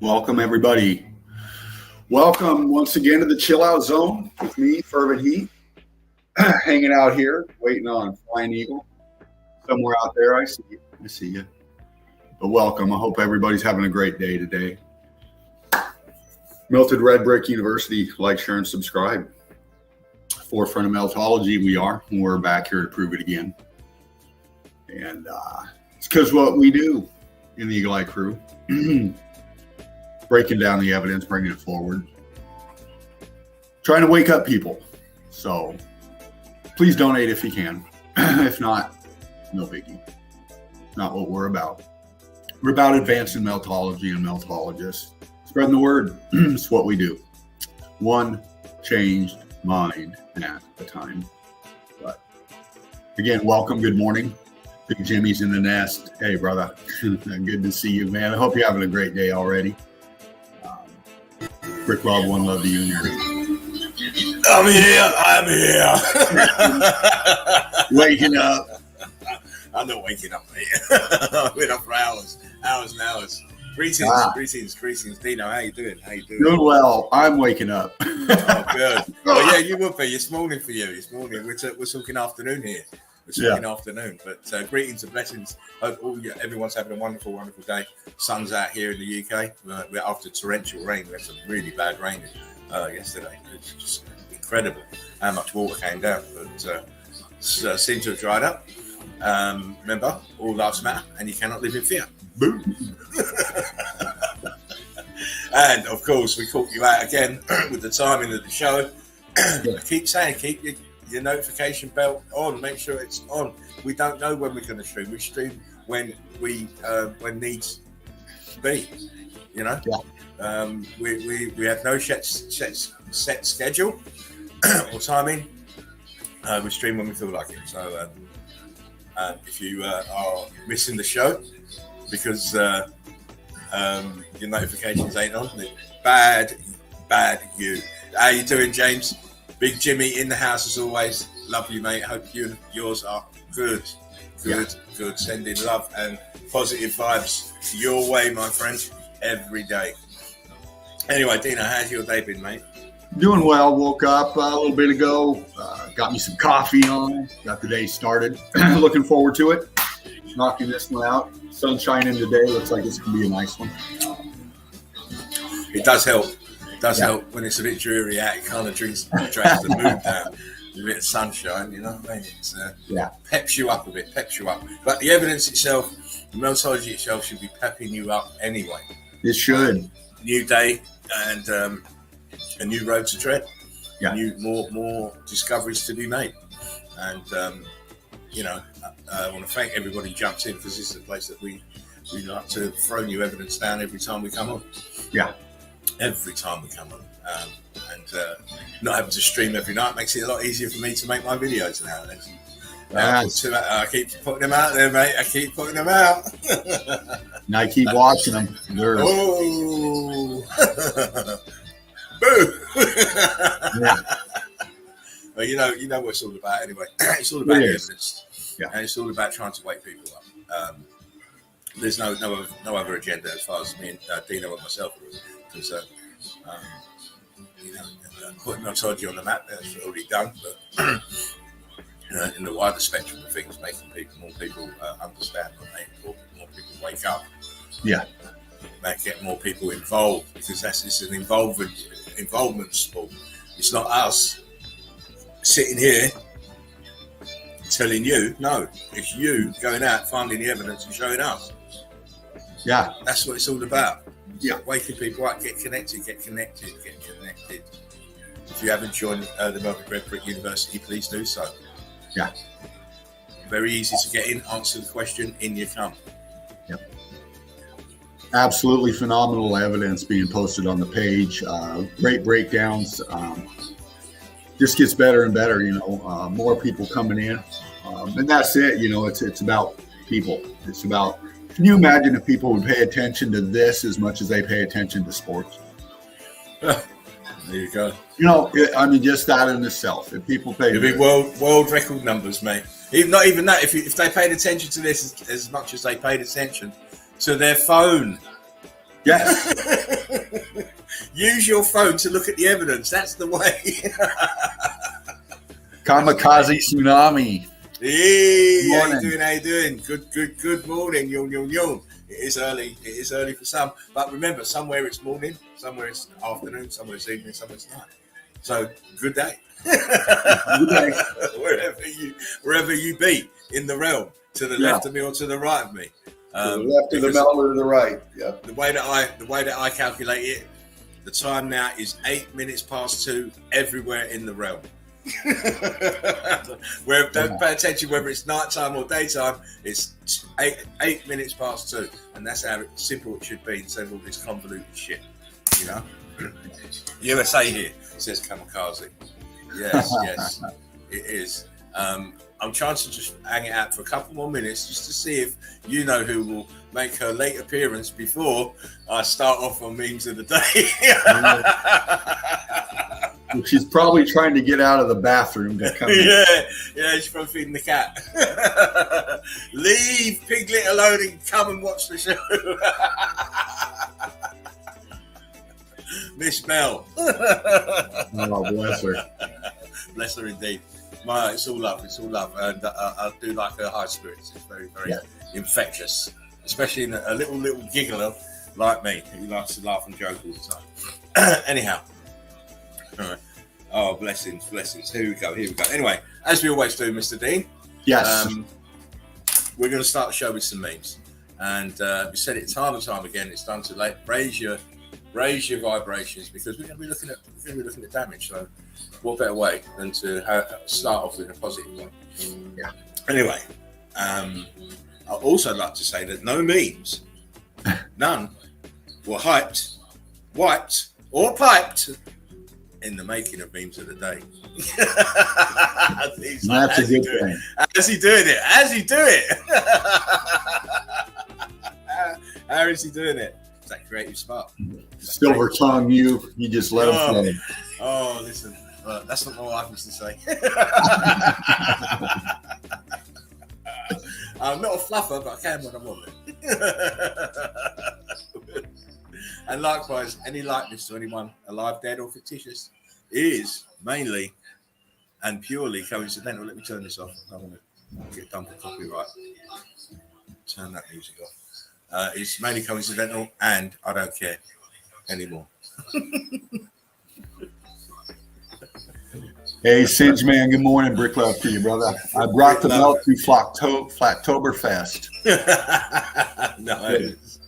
Welcome, everybody. Welcome once again to the Chill Out Zone with me, Fervent Heat, hanging out here, waiting on Flying Eagle. Somewhere out there, I see you. But welcome. I hope everybody's having a great day today. Melted Red Brick University, like, share, and subscribe. Forefront of Meltology, we are. And we're back here to prove it again. And it's because what we do in the Eagle Eye crew. Breaking down the evidence, bringing it forward. Trying to wake up people. So please donate if you can. If not, no biggie. Not what we're about. We're about advancing meltology and meltologists. Spreading the word. It's what we do. One changed mind at a time. But again, welcome. Good morning. Big Jimmy's in the nest. Hey, brother. Good to see you, man. I hope you're having a great day already. Rick Rob, one love to you. I'm here. Waking up. I'm not waking up, mate. I've been up for hours and hours. Greetings. Dino, how you doing? Doing well. I'm waking up. Oh, good. Well, yeah, you would be. It's morning for you. It's morning. We're talking afternoon here. Afternoon. But greetings and blessings. Hope everyone's having a wonderful, wonderful day. Sun's out here in the UK. We're after torrential rain. We had some really bad rain yesterday. It's just incredible how much water came down. But seems to have dried up. Remember, all lives matter, and you cannot live in fear. Boom. And of course, we caught you out again with the timing of the show. I keep saying, keep your notification bell on. Make sure it's on. We don't know when we're going to stream. We stream when needs be. You know. Yeah. We have no set schedule or timing. We stream when we feel like it. So if you are missing the show because your notifications ain't on, bad you. How you doing, James? Big Jimmy in the house as always. Love you, mate. Hope you and yours are good. Sending love and positive vibes your way, my friend, every day. Anyway, Dino, how's your day been, mate? Doing well. Woke up a little bit ago. Got me some coffee on. Got the day started. Looking forward to it. Knocking this one out. Sun shining today. Looks like it's going to be a nice one. It does help. Help when it's a bit dreary out. It kind of drags the mood down. A bit of sunshine, you know what I mean? It's, peps you up a bit, But the evidence itself, the meltology itself should be pepping you up anyway. It should. New day and a new road to tread. Yeah. More discoveries to be made. And, I want to thank everybody who jumps in because this is a place that we like to throw new evidence down every time we come on. Yeah. Every time we come on. Not having to stream every night makes it a lot easier for me to make my videos nowadays. I keep putting them out there, mate. I keep putting them out. And I keep watching them. Oh. Boo. Yeah. Well, you know what it's all about anyway. It's all about the evidence. Yeah. And it's all about trying to wake people up. There's no other agenda as far as me and Dino and myself are concerned. Putting meltology on the map, that's already done, but in the wider spectrum of things, making more people understand, more people wake up. Yeah. Get more people involved, because it's an involvement sport. It's not us sitting here telling you, no, it's you going out, finding the evidence and showing us. Yeah. That's what it's all about. Yeah. Waking people up, get connected. If you haven't joined the Melted Red Brick University, please do so. Yeah. Very easy to get in, answer the question, in you come. Yep. Absolutely phenomenal evidence being posted on the page. Great breakdowns. Just gets better and better, more people coming in. And that's it, it's about people. It's about, can you imagine if people would pay attention to this as much as they pay attention to sports? There you go. Just that in itself. If people pay, it'd be world record numbers, mate. Not even that. If they paid attention to this as much as they paid attention to their phone, Yes. Use your phone to look at the evidence. That's the way. Kamikaze tsunami. Hey, how Morning. you doing? How you doing? Good morning. Yon. It is early. It is early for some. But remember, somewhere it's morning, somewhere it's afternoon, somewhere it's evening, somewhere it's night. So, good day. Good day. wherever you be in the realm, to the left of me or to the right of me. To the left of the melt or to the right. Yeah. The way that I calculate it, the time now is 8 minutes past 2 everywhere in the realm. Don't pay attention whether it's nighttime or daytime. It's 8 minutes past 2, and that's how simple it should be instead of all this convoluted shit. You know, USA here says kamikaze. Yes, it is. I'm trying to just hang it out for a couple more minutes just to see if you know who will make her late appearance before I start off on memes of the day. She's probably trying to get out of the bathroom to come in. Yeah, she's probably feeding the cat. Leave Piglet alone and come and watch the show. Miss Mel. Oh, bless her. Bless her indeed. It's all love, and I do like her high spirits. It's very, very infectious, especially in a little giggler like me who likes to laugh and joke all the time. Anyhow, all right. Oh, blessings. Here we go. Anyway, as we always do, Mr. Dean. Yes. We're going to start the show with some memes, and we said it time and time again. It's time to raise your vibrations because we're going to be looking at damage. So, what better way than to start off with a positive one? Yeah. Anyway, I'd also like to say that no memes, none, were hyped, wiped, or piped in the making of memes of the day. That's a good thing. How's he doing it? How is he doing it? It's that creative spark. Silver tongue, you just let him play. Oh, listen, that's not what my wife used to say. I'm not a fluffer, but I can when I'm on it. And likewise, any likeness to anyone alive, dead, or fictitious is mainly and purely coincidental. Let me turn this off. I don't want to get done for copyright. Turn that music off. It's mainly coincidental, and I don't care anymore. Hey, Singe Man, good morning. Brick love to you, brother. I brought the melt to Flattoberfest. Nice.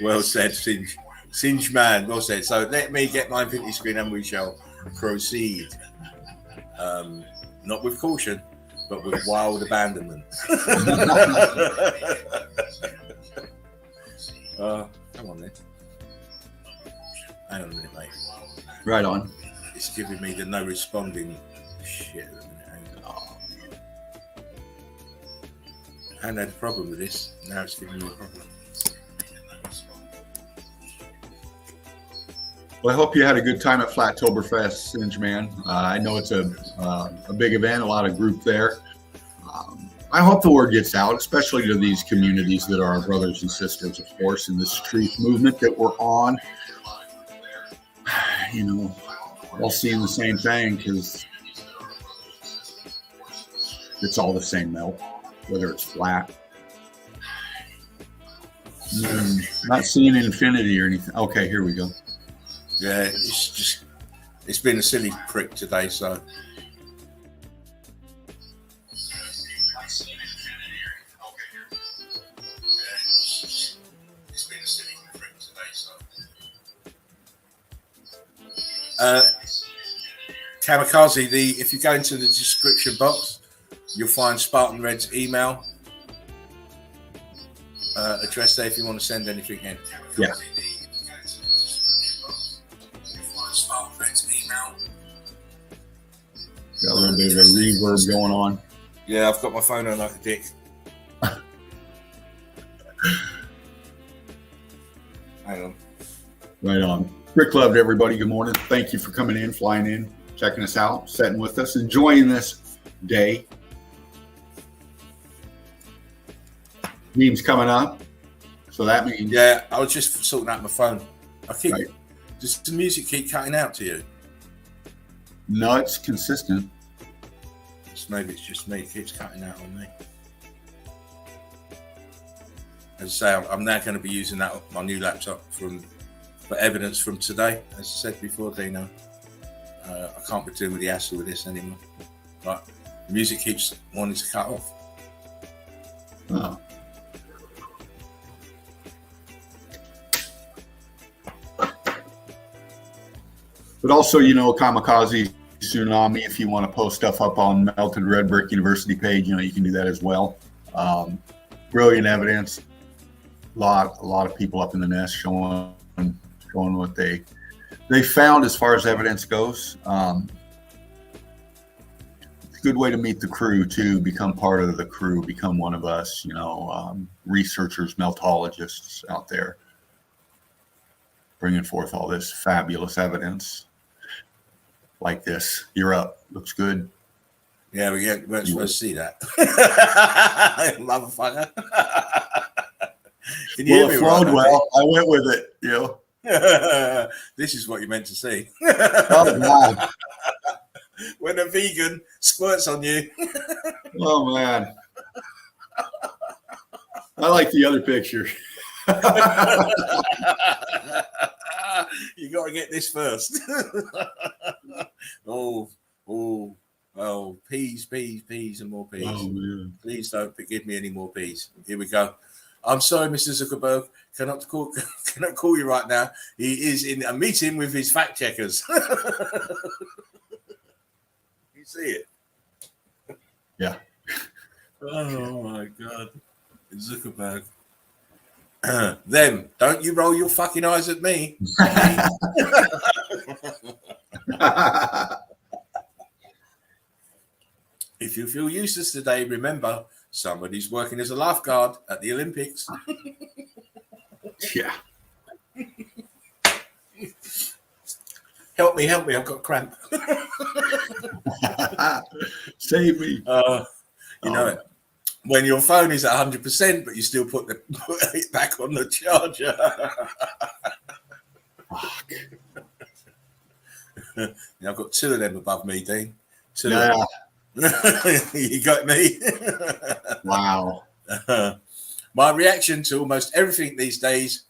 Well said, Singe Man. Well said. So let me get my infinity screen and we shall proceed. Not with caution, but with wild abandonment. Come on then. Hang on a minute, mate. Right on. It's giving me the no responding shit. I hadn't had a problem with this. Now it's giving me a problem. Well, I hope you had a good time at Flattoberfest, Singe Man. I know it's a big event, a lot of group there. I hope the word gets out, especially to these communities that are our brothers and sisters, of course, in this truth movement that we're on. You know, all seeing the same thing because it's all the same melt, whether it's flat. Not seeing infinity or anything. Okay, here we go. Yeah, it's been a silly prick today, so. Kamikaze, if you go into the description box, you'll find Spartan Red's email address there if you want to send anything in. Yeah. Got a little bit of a reverb going on. Yeah, I've got my phone on like a dick. Hang on. Right on. Rick loved everybody. Good morning. Thank you for coming in, flying in, checking us out, sitting with us, enjoying this day. Memes coming up. So that means Yeah, I was just sorting out my phone. Right. Does the music keep cutting out to you? No, it's consistent. Maybe it's just me. It keeps cutting out on me. As I say, I'm now going to be using my new laptop for evidence from today. As I said before, Dino, I can't be dealing with the hassle with this anymore. But the music keeps wanting to cut off. Oh. But also, Kamikaze Tsunami, if you want to post stuff up on Melted Red Brick University page, you can do that as well. Brilliant evidence. A lot of people up in the nest showing what they found as far as evidence goes. It's a good way to meet the crew too, become part of the crew, become one of us, researchers, meltologists out there bringing forth all this fabulous evidence like this. You're up. Looks good. Yeah, we're supposed to see that. Motherfucker. Can you hear me? It flowed well. I went with it, This is what you meant to see. Oh, God. When a vegan squirts on you. Oh, man. I like the other picture. You got to get this first. Oh, peas, and more peas. Oh, man. Please don't give me any more peas. Here we go. I'm sorry, Mr. Zuckerberg. Cannot call you right now. He is in a meeting with his fact checkers. You see it? Yeah. Oh my God, Zuckerberg. Them, don't you roll your fucking eyes at me. If you feel useless today, remember somebody's working as a lifeguard at the Olympics. Yeah. Help me, I've got cramp. Save me. You know it. When your phone is at 100%, but you still put it back on the charger. Fuck. Yeah, I've got two of them above me, Dean. Two. Yeah. You got me. Wow. My reaction to almost everything these days,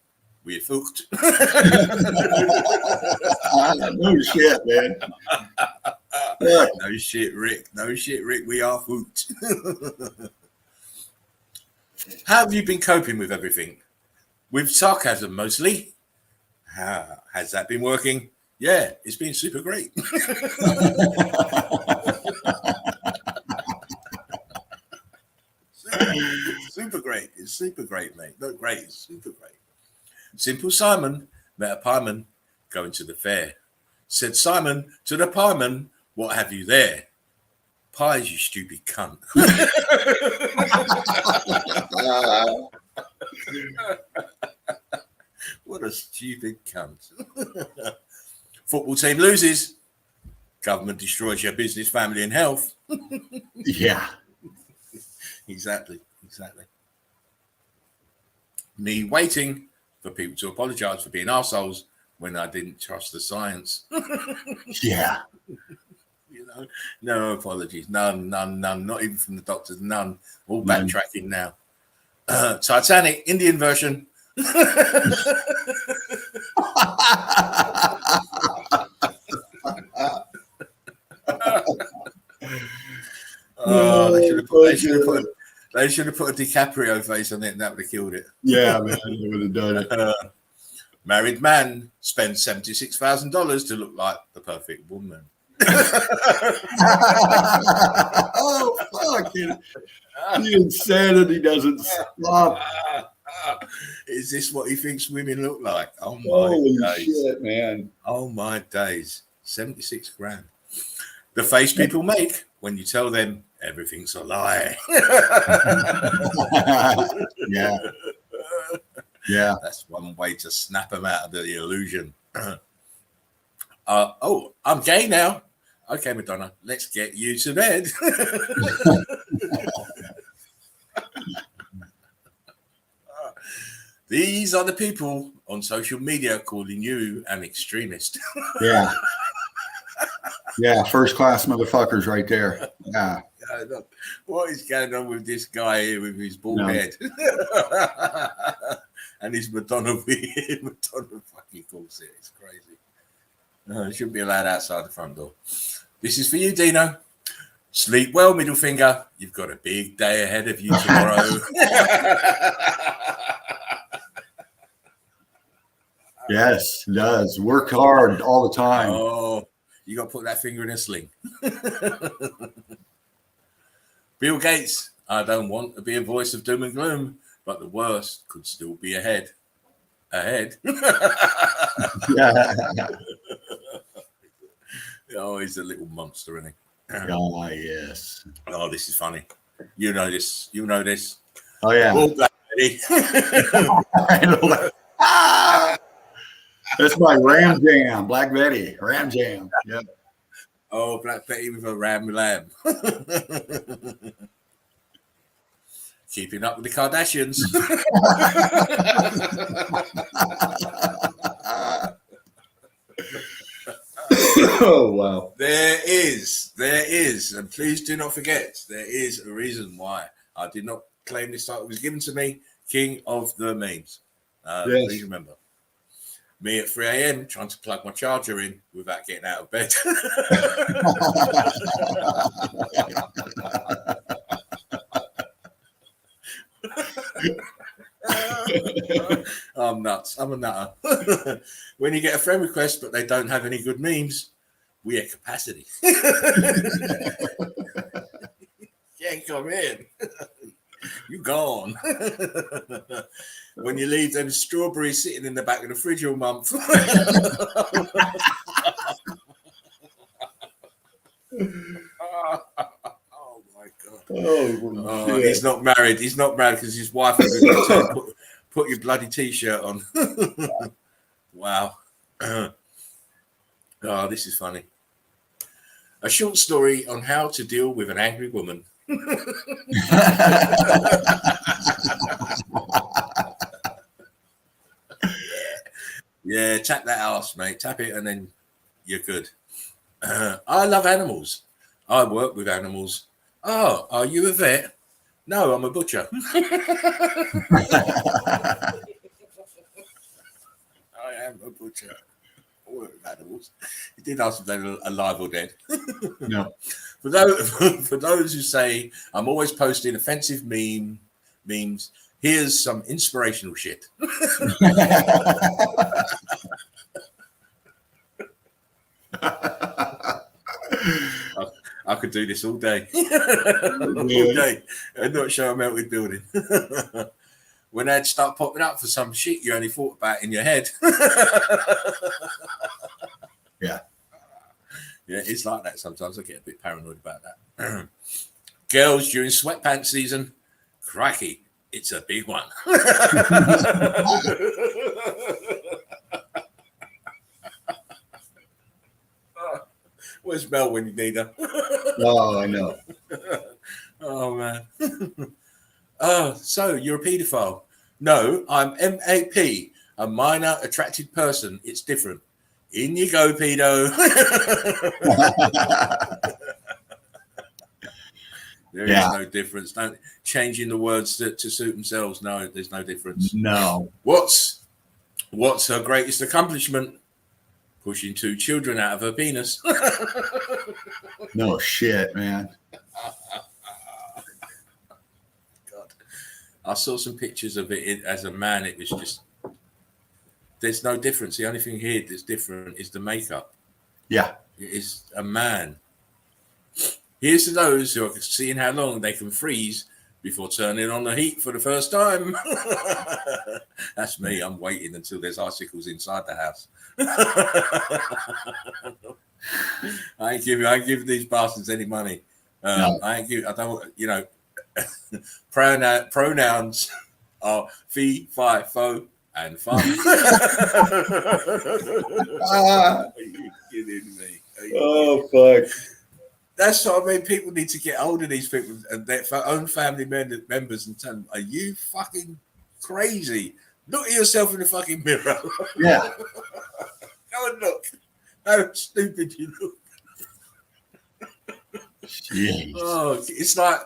we're fucked. No shit, man. No shit, Rick. We are fucked. How have you been coping with everything? With sarcasm, mostly. How has that been working? Yeah, it's been super great. Super great. It's super great, mate. Not great, it's super great. Simple Simon met a pieman going to the fair. Said Simon to the pieman, what have you there? Pies, you stupid cunt. What a stupid cunt. Football team loses. Government destroys your business, family, and health. Yeah. Exactly. Me waiting for people to apologize for being arseholes when I didn't trust the science. Yeah. No apologies. None. Not even from the doctors. None. All backtracking now. Titanic, Indian version. They should have put a DiCaprio face on it, and that would have killed it. Yeah, man, they would have done it. Married man spends $76,000 to look like the perfect woman. Oh, fuck. The insanity doesn't stop. Is this what he thinks women look like? Oh, my Holy days. shit, man. Oh, my days. 76 grand. The face people make when you tell them everything's a lie. Yeah. That's one way to snap them out of the illusion. I'm gay now. Okay, Madonna, let's get you to bed. These are the people on social media calling you an extremist. Yeah. Yeah, first class motherfuckers right there. Yeah. What is going on with this guy here with his bald head and his Madonna fucking corset? It's crazy. It shouldn't be allowed outside the front door. This is for you, Dino. Sleep well, middle finger. You've got a big day ahead of you tomorrow. Yes, it does. Work hard all the time. Oh, you got to put that finger in a sling. Bill Gates, I don't want to be a voice of doom and gloom, but the worst could still be ahead. Oh, he's a little monster, isn't he? Oh, yes. Oh, this is funny. You know this. Oh, yeah. Oh, Black Betty. That's my Ram Jam, Black Betty, Ram Jam. Yeah. Oh, Black Betty with a ram lamb. Keeping up with the Kardashians. Oh, wow. There is, and please do not forget, there is a reason why I did not claim this title. It was given to me, King of the Memes. Yes. Please remember. Me at 3 a.m. trying to plug my charger in without getting out of bed. I'm nuts. I'm a nutter. When you get a friend request but they don't have any good memes, we at capacity. Can't come in. You gone. When you leave them strawberries sitting in the back of the fridge all month. Oh my God. Oh, he's not married. He's not married because his wife was put your bloody t-shirt on. Wow. Oh, this is funny. A short story on how to deal with an angry woman. Yeah, tap that ass, mate. Tap it and then you're good. I love animals. I work with animals. Oh, are you a vet? No, I'm a butcher. I am a butcher. I work with animals. He did ask if they were alive or dead. No. For those who say I'm always posting offensive memes, here's some inspirational shit. I could do this all day. All day. And not show a melted building. When they'd start popping up for some shit you only thought about in your head. Yeah. Yeah, it's like that sometimes. I get a bit paranoid about that. Girls during sweatpants season, crikey, it's a big one. Where's Mel when you need her? Oh, I know. Oh, man. Oh, so you're a paedophile? No, I'm MAP, a minor attracted person. It's different. In you go, pedo. There is no difference. Don't changing the words to suit themselves. No, there's no difference. No. What's her greatest accomplishment? Pushing 2 children out of her penis. No shit, man. God. I saw some pictures of it as a man. It was just, there's no difference. The only thing here that's different is the makeup. Yeah. It is a man. Here's to those who are seeing how long they can freeze before turning on the heat for the first time. That's me. I'm waiting until there's icicles inside the house. I ain't giving these bastards any money. No. I don't, pronouns are fee, fi, fo, and fun. Are you kidding me? Oh, fuck. That's what I mean. People need to get hold of these people and their own family members and tell them, are you fucking crazy? Look at yourself in the fucking mirror. Yeah. Go and look. How stupid you look. Jeez. Oh, it's like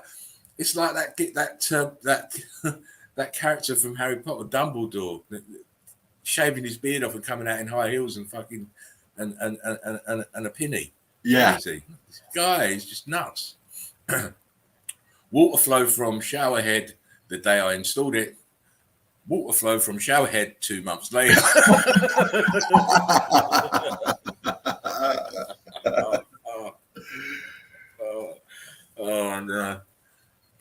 that character from Harry Potter, Dumbledore, shaving his beard off and coming out in high heels and fucking and a pinny. Yeah. Crazy. This guy is just nuts. Water flow from shower head the day I installed it. Water flow from shower head 2 months later. Oh no!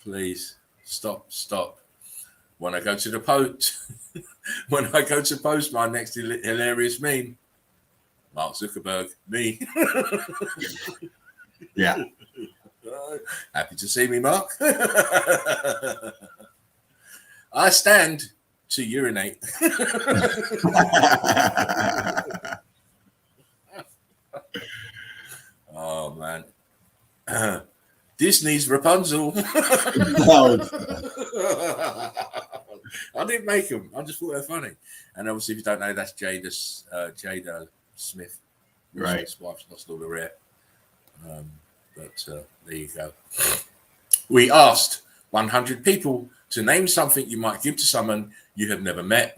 Please stop. When I go to the post, post my next hilarious meme, Mark Zuckerberg, me. Yeah. Happy to see me, Mark. I stand to urinate. Oh man. Disney's Rapunzel. No. I didn't make them. I just thought they're funny. And obviously, if you don't know, that's Jada Smith. Right. His wife's lost all her hair. But there you go. We asked 100 people to name something you might give to someone you have never met.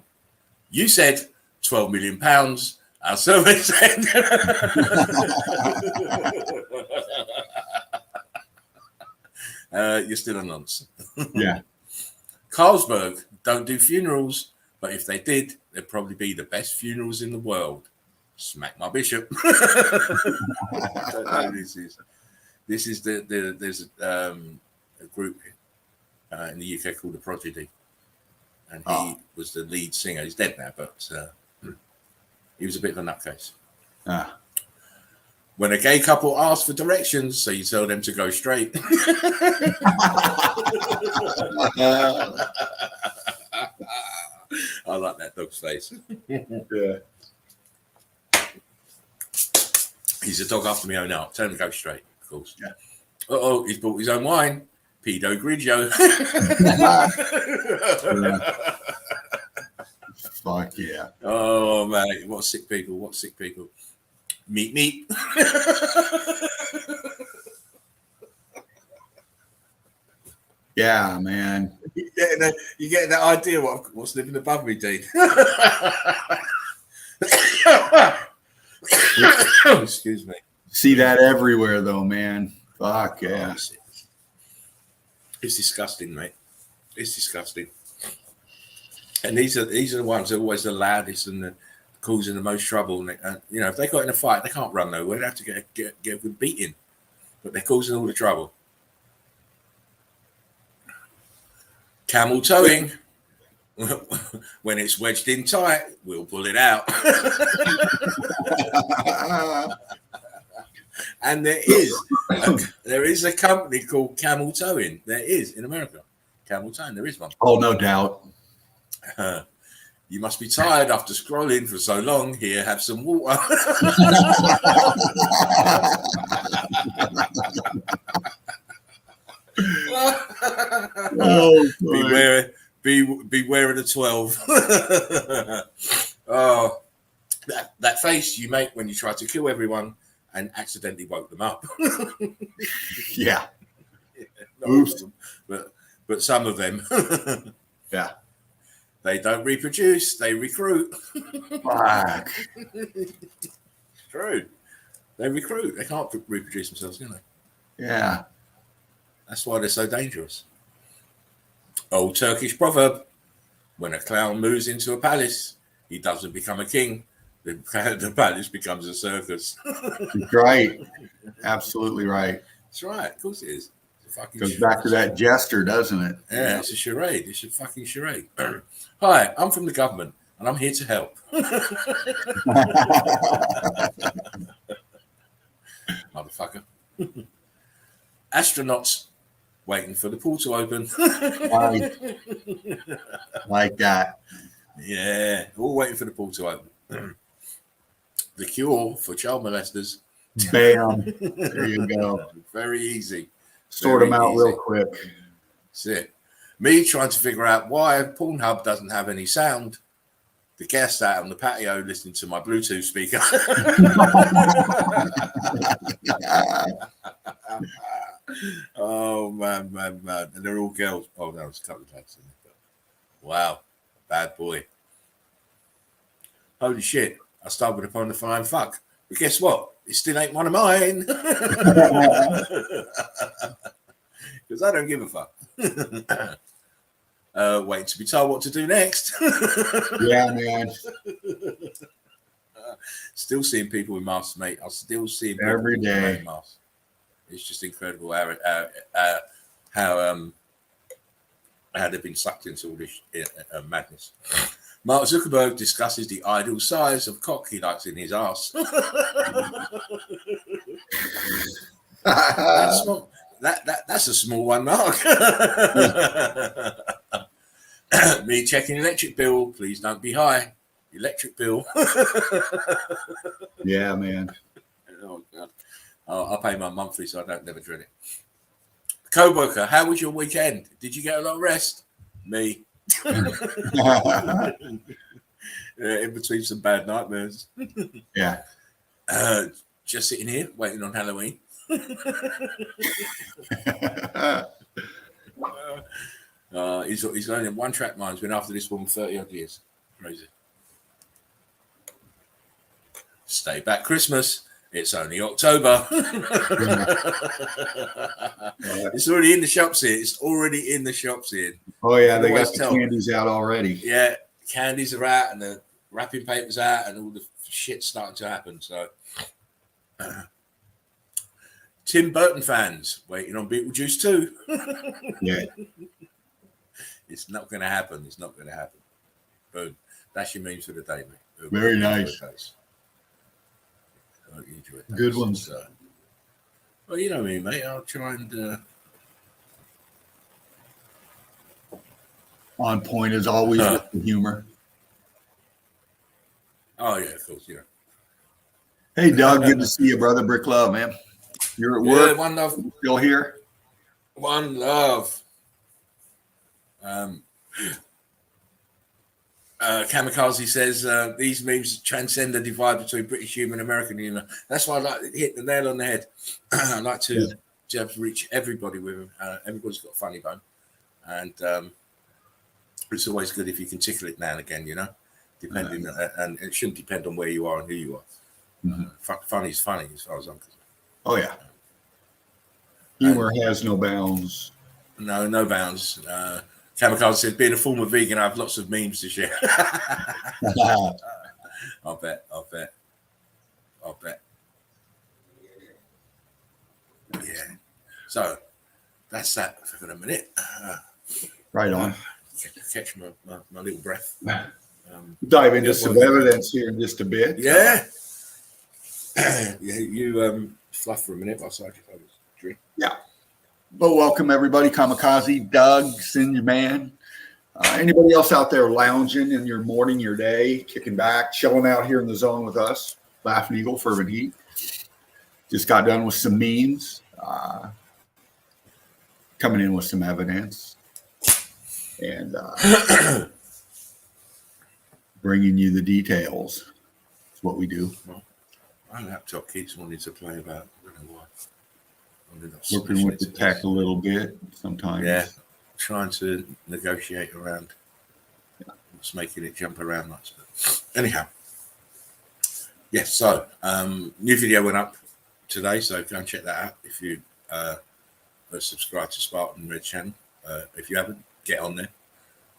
You said £12 million. Our survey said. You're still a nonce. Yeah. Carlsberg don't do funerals, but if they did, they'd probably be the best funerals in the world. Smack my bishop. I don't know who this is. This is there's a group in the UK called The Prodigy, and he was the lead singer. He's dead now, but he was a bit of a nutcase. When a gay couple asks for directions, so you tell them to go straight. I like that dog's face. Yeah. He's a dog after my own heart. Tell him to go straight, of course. Yeah. Uh-oh, he's bought his own wine. Pedo Grigio. Fuck yeah. Oh, man. What sick people. Meet. Yeah, man. You get that idea what's living above me, Dean. Excuse me. See that everywhere, though, man. Fuck yeah. Oh, it's disgusting, mate. It's disgusting. And these are the ones that are always the loudest and the causing the most trouble. And you know, if they got in a fight, they can't run nowhere. They have to get a good beating. But they're causing all the trouble. Camel towing. When it's wedged in tight, we'll pull it out. And there is a company called Camel Towing. There is in America. Camel Towing, there is one. Oh, no doubt. You must be tired after scrolling for so long. Here, have some water. Oh, beware of the 12. Oh, that face you make when you try to kill everyone and accidentally woke them up. Yeah. Not all of them, but some of them. Yeah. They don't reproduce, they recruit. Fuck. True. They recruit. They can't reproduce themselves, can they? Yeah. That's why they're so dangerous. Old Turkish proverb: when a clown moves into a palace, he doesn't become a king. The palace becomes a circus. Right. Absolutely right. That's right. Of course it is. Goes back to that jester, doesn't it? Yeah, it's a charade. It's a fucking charade. Hi, I'm from the government and I'm here to help. Motherfucker. Astronauts waiting for the pool to open. Like that. Yeah, all waiting for the pool to open. The cure for child molesters. Bam. There you go. Very easy. Sort them out real quick. That's it. Me trying to figure out why Pornhub doesn't have any sound the guest out on the patio listening to my Bluetooth speaker. Oh man, and they're all girls. Oh no, there's a couple of lads in there. But wow, bad boy. Holy shit! I stumbled upon the flying fuck. But guess what? It still ain't one of mine. Because I don't give a fuck. Waiting to be told what to do next. Yeah, man. Still seeing people with masks, mate. I'm still seeing people Every day. with masks. It's just incredible how they've been sucked into all this madness. Mark Zuckerberg discusses the ideal size of cock he likes in his ass. That's small. That's a small one, Mark. Me checking electric bill. Please don't be high. Electric bill. Yeah, man. Oh God. I'll pay my monthly so I don't never dread it. Co-worker, how was your weekend? Did you get a lot of rest? Me. In between some bad nightmares. Yeah. Just sitting here waiting on Halloween. He's only in one track mind. He's been after this woman 30 odd years. Crazy. Stay back Christmas. It's only October. It's already in the shops here. It's already in the shops here. Oh yeah, they got the candies out already. Yeah, candies are out and the wrapping paper's out and all the shit's starting to happen. So, Tim Burton fans waiting on Beetlejuice 2. Yeah. It's not going to happen. It's not going to happen. Boom. That's your memes for the day, mate. Very nice. Good ones. So, well, you know me, mate. I'll try and... On point as always with the humor. Oh, yeah, of course, yeah. Hey, Doug, good to see you, brother. Brick Love, man. You're at work. One love. Still here? One love. Kamikaze says these memes transcend the divide between British humor and American humor. That's why I like to hit the nail on the head. I like to reach everybody with them. Everybody's got a funny bone, and it's always good if you can tickle it now and again. You know, depending, and it shouldn't depend on where you are and who you are. Funny is funny as far as I'm concerned. Oh yeah, humor has no bounds. No bounds. Kamikaze said, being a former vegan, I have lots of memes to share. I'll bet. Yeah. So that's that for a minute. Right on. Catch my little breath. Dive into some evidence here in just a bit. Yeah. You fluff for a minute while I drink. Yeah. Well, welcome everybody. Kamikaze, Doug, Sinja Man. Anybody else out there lounging in your morning, your day, kicking back, chilling out here in the zone with us? Laughing Eagle, Fervent Heat. Just got done with some memes. Coming in with some evidence. And bringing you the details. That's what we do. Well, my laptop keeps wanting to play about. I don't know why. Working with the tech a little bit sometimes. Yeah, trying to negotiate around what's making it jump around much. But anyhow, yes. So new video went up today, so go and check that out if you subscribe to Spartan Red channel. If you haven't, get on there.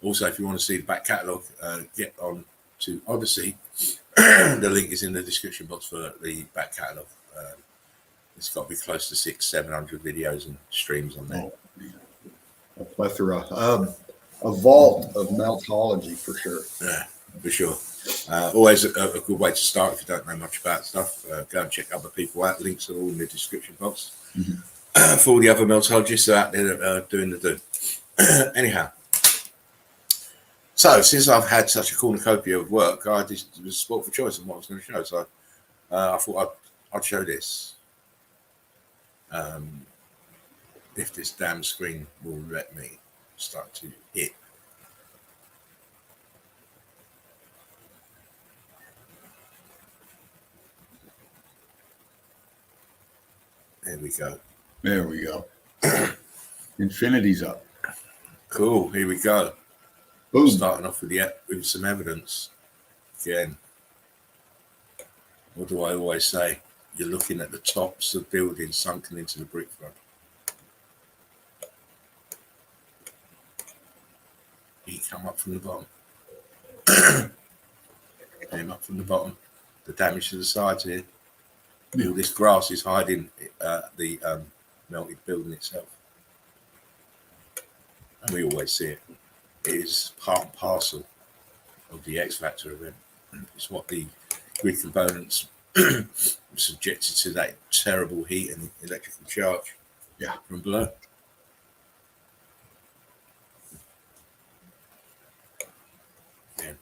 Also, if you want to see the back catalogue, get on to Odyssey. The link is in the description box for the back catalogue. It's got to be close to 600-700 videos and streams on there. A plethora. A vault of Meltology for sure. Yeah, for sure. Always a good way to start if you don't know much about stuff. Go and check other people out. Links are all in the description box. For all the other Meltologists out there that are doing the do. Anyhow. So, since I've had such a cornucopia of work, I just was sport for choice on what I was going to show. So, I thought I'd show this. If this damn screen will let me start to hit. There we go. There we go. Infinity's up. Cool. Here we go. Boom. Starting off with some evidence. Again, what do I always say? You're looking at the tops of buildings sunken into the brick front. Heat come up from the bottom. Came up from the bottom. The damage to the sides here. All this grass is hiding the melted building itself. And we always see it. It is part and parcel of the X factor event. It's what the grid components subjected to that terrible heat and electrical charge from below. Again,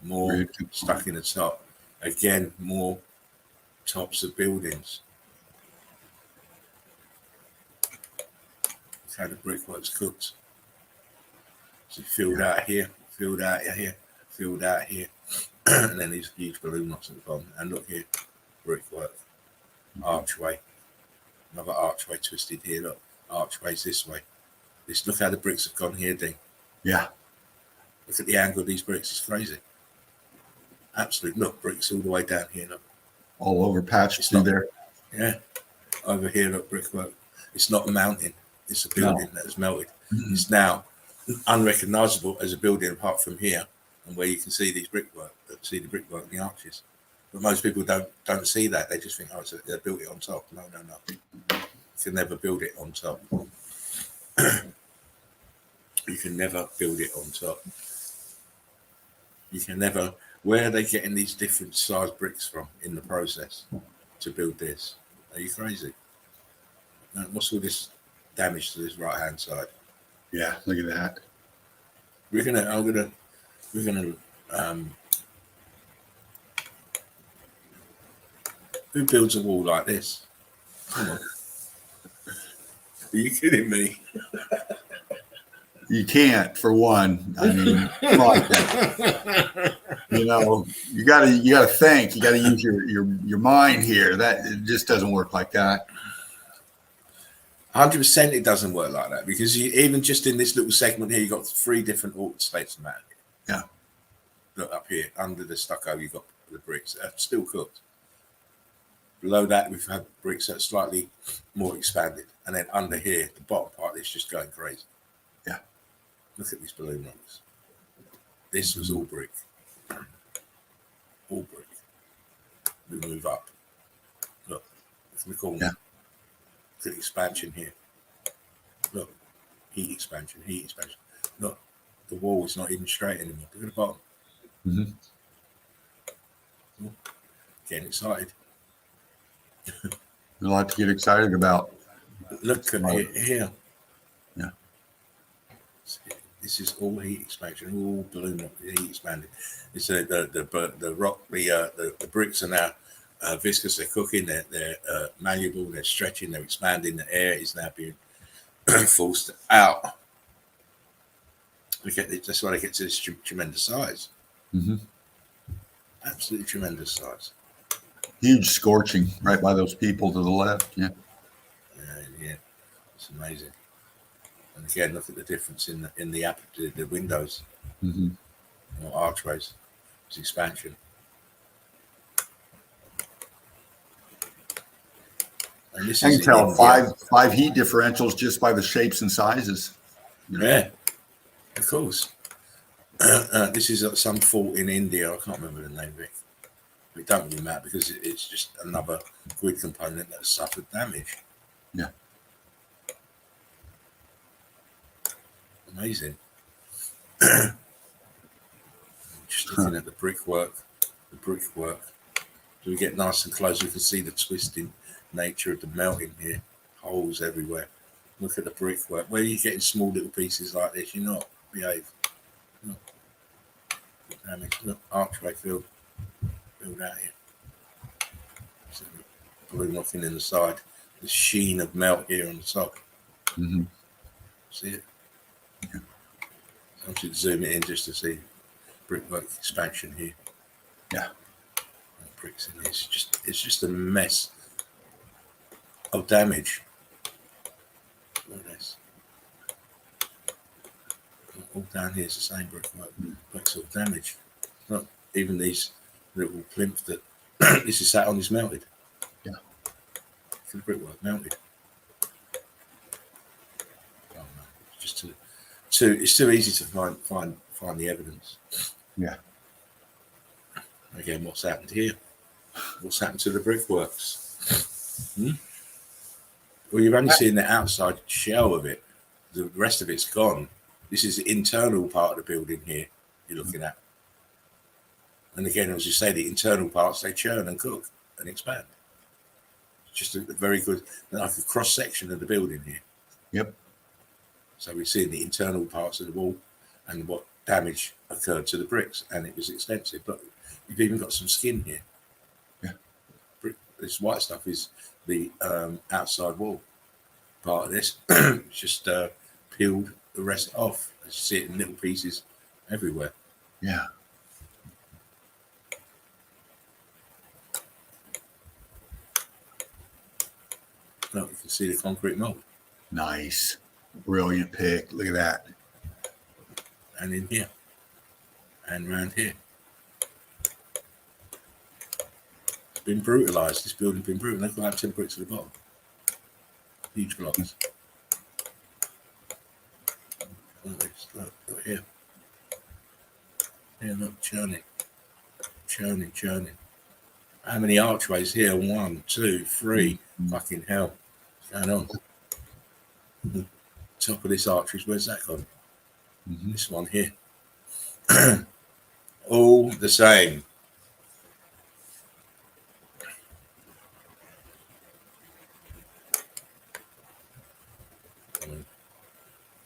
more stuck in the top. Again, more tops of buildings. That's how the brickwork's cooked. So filled out here, filled out here, filled out here. And then these huge balloon knots at the bottom. And look here, brickwork, archway, another archway twisted here. Look, archways this way. Look how the bricks have gone here, Dean. Yeah. Look at the angle of these bricks. It's crazy. Absolutely. Look, bricks all the way down here. Look. All over patched through there. Yeah. Over here, look, brickwork. It's not a mountain. It's a building that has melted. Mm-hmm. It's now unrecognizable as a building apart from here, and where you can see these brickwork, see the brickwork and the arches. But most people don't see that. They just think, oh, they built it on top. No. You can never build it on top. You can never build it on top. You can never. Where are they getting these different size bricks from in the process to build this? Are you crazy? What's all this damage to this right hand side? Yeah, look at that. We're gonna who builds a wall like this? Come on. Are you kidding me? You can't, for one. I mean, you know, you gotta think. You gotta use your mind here. That it just doesn't work like that. 100% it doesn't work like that, because even just in this little segment here, you've got 3 different altered states of matter. Yeah. Look up here, under the stucco, you've got the bricks that are still cooked. Below that, we've had bricks that are slightly more expanded. And then under here, the bottom part is just going crazy. Yeah. Look at these balloon rollers. This was all brick. All brick. We move up. Look, from the corner. Yeah. Look at the expansion here. Look, heat expansion. Look, the wall is not even straight anymore. Look at the bottom. Mm-hmm. Getting excited. There's a lot to get excited about. Look at it here. Yeah. This is all heat expansion, all balloon heat expanded. It's the rock, the bricks are now viscous. They're cooking. They're malleable. They're stretching. They're expanding. The air is now being forced out. That's why they get to this tremendous size. Mm-hmm. Absolutely tremendous size. Huge scorching right by those people to the left. Yeah. Yeah. It's amazing. And again, look at the difference in the windows, mm-hmm. or archways. It's expansion. And this I can tell five heat differentials just by the shapes and sizes. Yeah, of course. This is some fort in India. I can't remember the name of it. It don't really matter, because it's just another grid component that suffered damage. Yeah. Amazing. Just looking at the brickwork. So we get nice and close, we can see the twisting nature of the melting here. Holes everywhere. Look at the brickwork. Where are you getting small little pieces like this? You're not. Behave. Look. Damage. Look, archway filled out here. So balloon knocking in the side. The sheen of melt here on the top. Mm-hmm. See it? Yeah. I should zoom it in just to see brickwork expansion here. Yeah. Bricks in here. It's just a mess of damage. Look at this. All down here is the same brickwork, but it's all damaged. Look, even these little plinths that this is sat on is melted. Yeah. The brickwork melted. Oh no, it's just it's too easy to find the evidence. Yeah. Again, what's happened here? What's happened to the brickworks? Well, you've only seen the outside shell of it. The rest of it's gone. This is the internal part of the building here you're looking at. And again, as you say, the internal parts, they churn and cook and expand. It's just a very good, like a cross-section of the building here. Yep. So we've seen the internal parts of the wall and what damage occurred to the bricks, and it was extensive. But you've even got some skin here. Yeah. This white stuff is the outside wall part of this. It's just peeled the rest off. You see it in little pieces everywhere. Yeah. Look, you can see the concrete mold. Nice. Brilliant pick. Look at that. And in here. And around here. It's been brutalized. This building's been brutalized. Look at 10 bricks at the bottom. Huge blocks. Look here. Here, look, churning. Churning. How many archways here? 1, 2, 3. Fucking hell. What's going on? Top of this archway, where's that gone? This one here. All the same.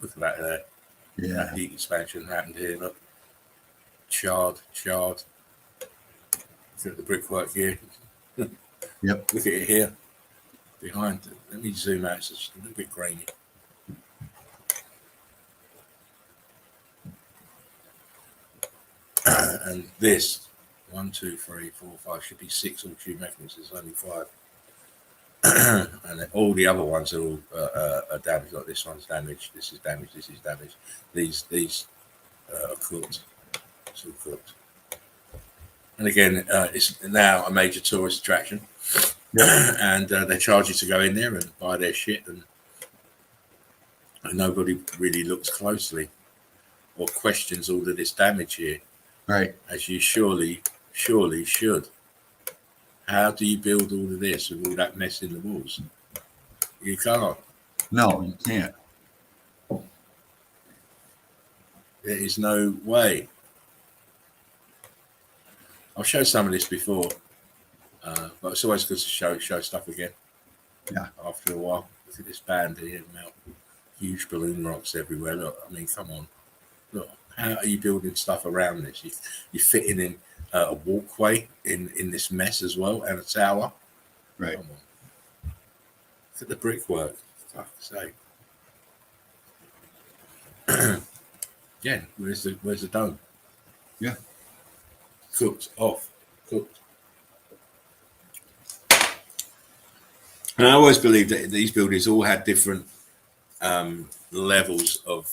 Look at that there. Yeah. That heat expansion happened here. Look. Charred. Look at the brickwork here. Yep. Look at it here. Behind. Let me zoom out. It's just a little bit grainy. And this 1, 2, 3, 4, 5 should be 6 all tube mechanisms. There's only 5. And then all the other ones are all damaged. Like this one's damaged. This is damaged. This is damaged. These are cooked. It's all cooked. And again, it's now a major tourist attraction. Yeah. And they charge you to go in there and buy their shit, and nobody really looks closely or questions all of this damage here. Right. As you surely should. How do you build all of this with all that mess in the walls? You can't. No, you can't. There is no way. I've shown some of this before, but it's always good to show stuff again. Yeah. After a while. Look at this band here, melt huge balloon rocks everywhere. Look, I mean, come on. Look, how are you building stuff around this? You're fitting in a walkway in this mess as well, and a tower. Right. Come on. Look at the brickwork. Fuck's sake. Again, where's the dome? Yeah. Cooked. And I always believed that these buildings all had different levels of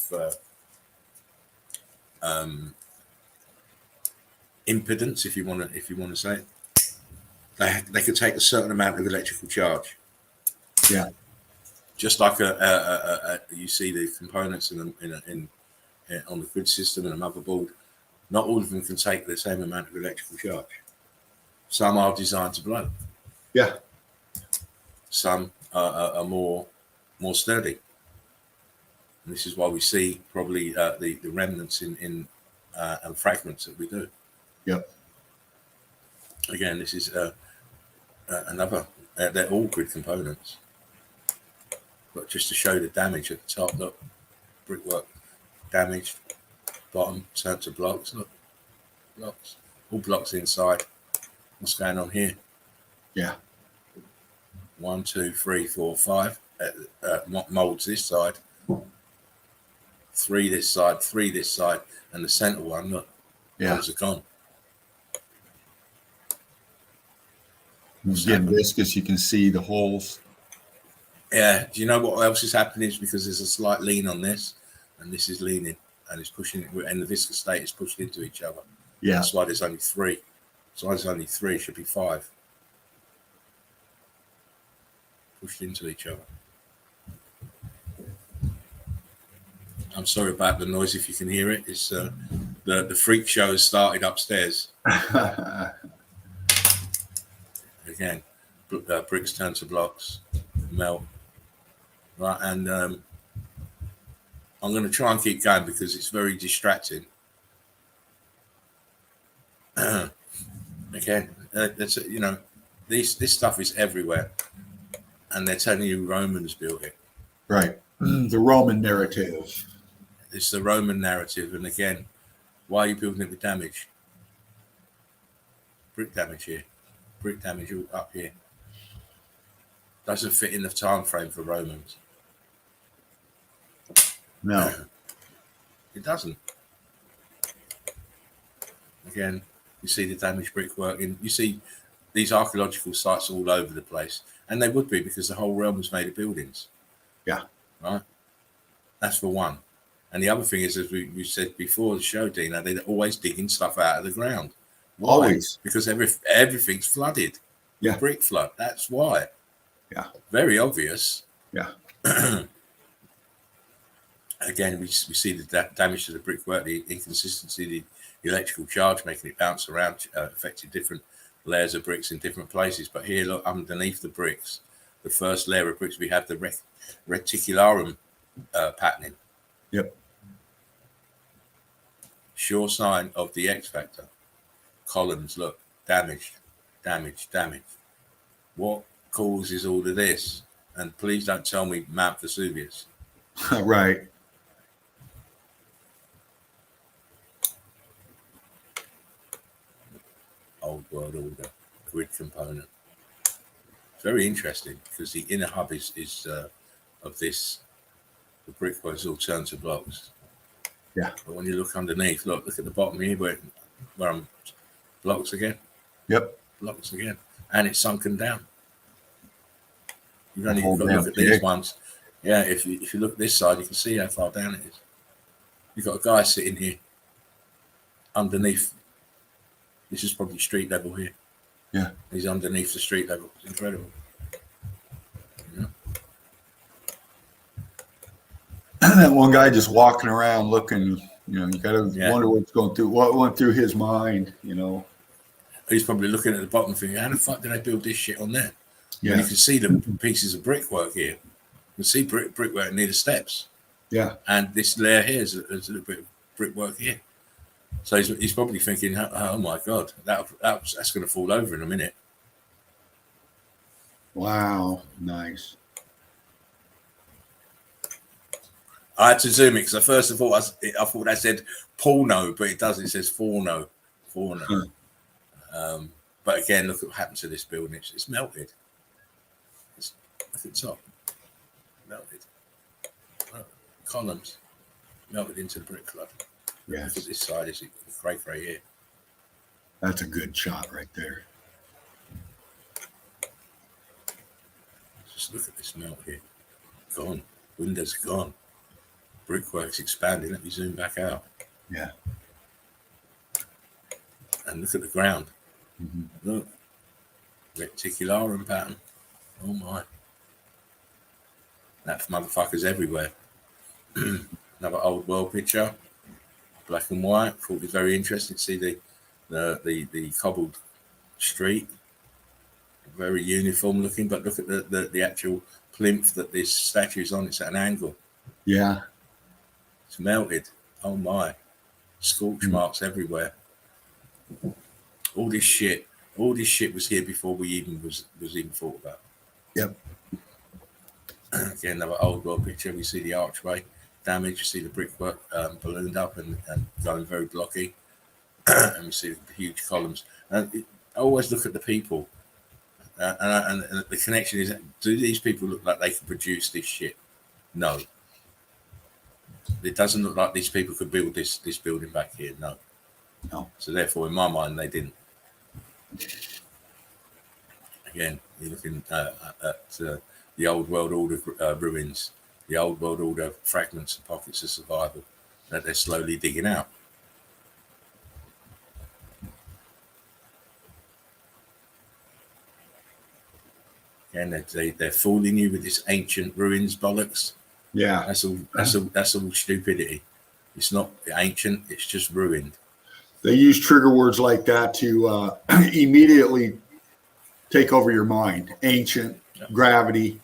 impedance, if you want to say it. They could take a certain amount of electrical charge. Yeah. Just like you see the components on the grid system and a motherboard. Not all of them can take the same amount of electrical charge. Some are designed to blow. Yeah. Some are more sturdy. And this is why we see probably the remnants and fragments that we do. Yep. Again, this is another. They're all grid components, but just to show the damage at the top. Look, brickwork damaged. Bottom turned to blocks. Look, blocks. All blocks inside. What's going on here? Yeah. 1, 2, 3, 4, 5. Molds this side. 3 this side. 3 this side, and the center one. Look, those are gone. It's getting viscous. You can see the holes. Yeah. Do you know what else is happening? Is because there's a slight lean on this, and this is leaning, and it's pushing it, and the viscous state is pushed into each other. Yeah. That's why there's only 3. That's why there's only 3. It should be 5. Pushed into each other. I'm sorry about the noise if you can hear it. It's the freak show has started upstairs. Again, bricks turn to blocks, melt. Right, and I'm going to try and keep going because it's very distracting. Again, that's this stuff is everywhere, and they're telling you Romans built it. Right, the Roman narrative. It's the Roman narrative, and again, why are you building it with damage? Brick damage here, brick damage up here. Doesn't fit in the time frame for Romans. No, it doesn't. Again, you see the damaged brickwork, and you see these archaeological sites all over the place, and they would be because the whole realm was made of buildings. Yeah, right. That's for one. And the other thing is, as we said before the show, Dino, they're always digging stuff out of the ground. Why? Always. Because everything's flooded. Yeah. Brick flood. That's why. Yeah. Very obvious. Yeah. Again, we see the damage to the brickwork, the inconsistency, the electrical charge making it bounce around, affecting different layers of bricks in different places. But here, look, underneath the bricks, the first layer of bricks, we have the reticularum patterning. Yep. Sure sign of the X factor. Columns, look, damaged. What causes all of this? And please don't tell me Mount Vesuvius. Right. Old world order, grid component. It's very interesting because the inner hub is of this. The brickwork is all turned to blocks. Yeah. But when you look underneath, look at the bottom here where I'm blocks again. Yep. Blocks again. And it's sunken down. You've only got to look at big. these ones. Yeah, if you look at this side, you can see how far down it is. You've got a guy sitting here underneath. This is probably street level here. Yeah. He's underneath the street level. It's incredible. Yeah. That one guy just walking around looking, you gotta wonder what went through his mind, He's probably looking at the bottom thinking, how the fuck did I build this shit on there? Yeah. And you can see the pieces of brickwork here. You can see brickwork near the steps. Yeah. And this layer here is a little bit of brickwork here. So he's probably thinking, oh my God, that's going to fall over in a minute. Wow. Nice. I had to zoom it because first of all, I thought that said porno, but it doesn't. It says forno. But again, look at what happened to this building. It's melted. Look at the top. Melted. Columns melted into the brick flood. Yes. Look at this side. Is cray here. That's a good shot right there. Just look at this melt here. Gone. Windows gone. Brickwork's expanding. Let me zoom back out. Yeah. And look at the ground. Mm-hmm. Look. Reticularum pattern. Oh my. That motherfucker's everywhere. Another old world picture. Black and white. Thought it was very interesting to see the cobbled street. Very uniform looking, but look at the actual plinth that this statue is on. It's at an angle. Yeah. It's melted. Oh my. Scorch marks everywhere. All this shit was here before we even was even thought about. Yep. Again, another old world picture. We see the archway damage. You see the brickwork ballooned up and going very blocky. And we see the huge columns. And I always look at the people. And the connection is, do these people look like they could produce this shit? No. It doesn't look like these people could build this building back here. No. So therefore, in my mind, they didn't. Again, you're looking at the old world order ruins, the old world order fragments and pockets of survival that they're slowly digging out. And they're fooling you with this ancient ruins bollocks. Yeah, that's all stupidity. It's not ancient, it's just ruined. They use trigger words like that to immediately take over your mind. Ancient, gravity,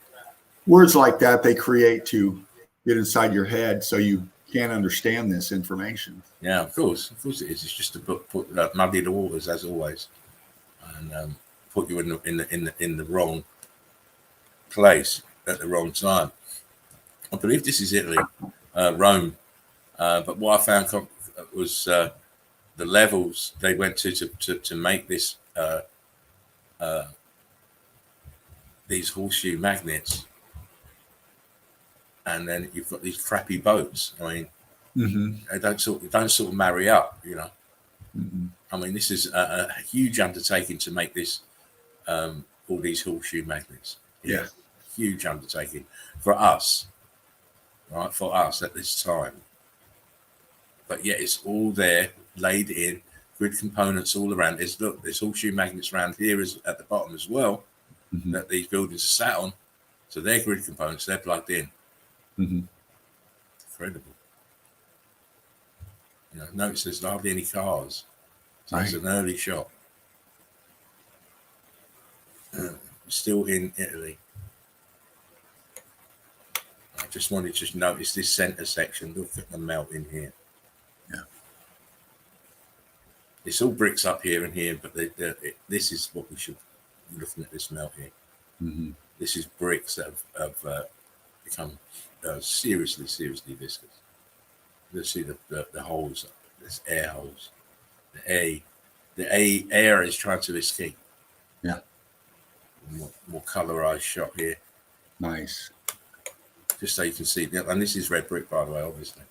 words like that they create to get inside your head so you can't understand this information. Yeah, of course it is. It's just to put muddy the waters as always, and put you in the wrong place at the wrong time. I believe this is Italy, Rome, but what I found was the levels they went to make this these horseshoe magnets, and then you've got these crappy boats. I mean, they don't sort of marry up, you know. I mean, this is a huge undertaking to make this all these horseshoe magnets. Yeah, huge undertaking for us, right? For us at this time, but yet it's all there, laid in, grid components all around. There's horseshoe magnets around here at the bottom as well, that these buildings are sat on. So they're grid components, they're plugged in. Incredible. You know, notice there's hardly any cars. So it's an early shot. Still in Italy. I just wanted to notice this center section. Look at the melt in here. Yeah. It's all bricks up here and here, but this is what we should be looking at, this melt here. This is bricks that have become seriously viscous. You'll see the holes, there's air holes. The air is trying to escape. Yeah. More colorized shot here. Nice. Just so you can see, and this is red brick, by the way, obviously.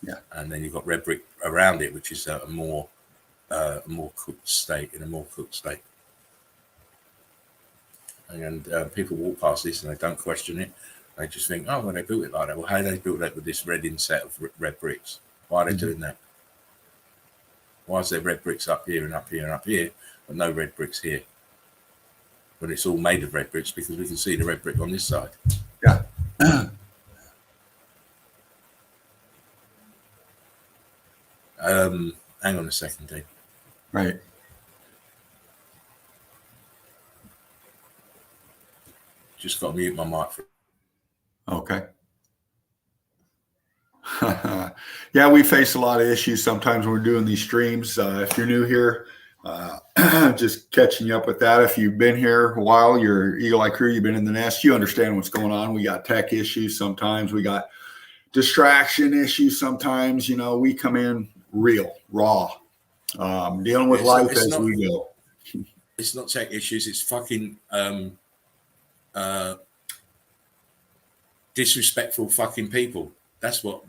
Yeah. And then you've got red brick around it, which is a more cooked state, in a more cooked state. And people walk past this and they don't question it. They just think, oh, well, they built it like that. Well, how they built that with this red inset of red bricks? Why are they doing that? Why is there red bricks up here and up here and up here, but no red bricks here? But it's all made of red bricks because we can see the red brick on this side. Yeah. Hang on a second, Dave. Right. Just got to mute my mic. Okay. Yeah, we face a lot of issues sometimes when we're doing these streams. If you're new here, just catching you up with that. If you've been here a while, you're Eagle Eye Crew, you've been in the nest, you understand what's going on. We got tech issues sometimes. We got distraction issues sometimes. You know, we come in real, raw, dealing with life as we go. It's not tech issues. It's fucking disrespectful fucking people. That's what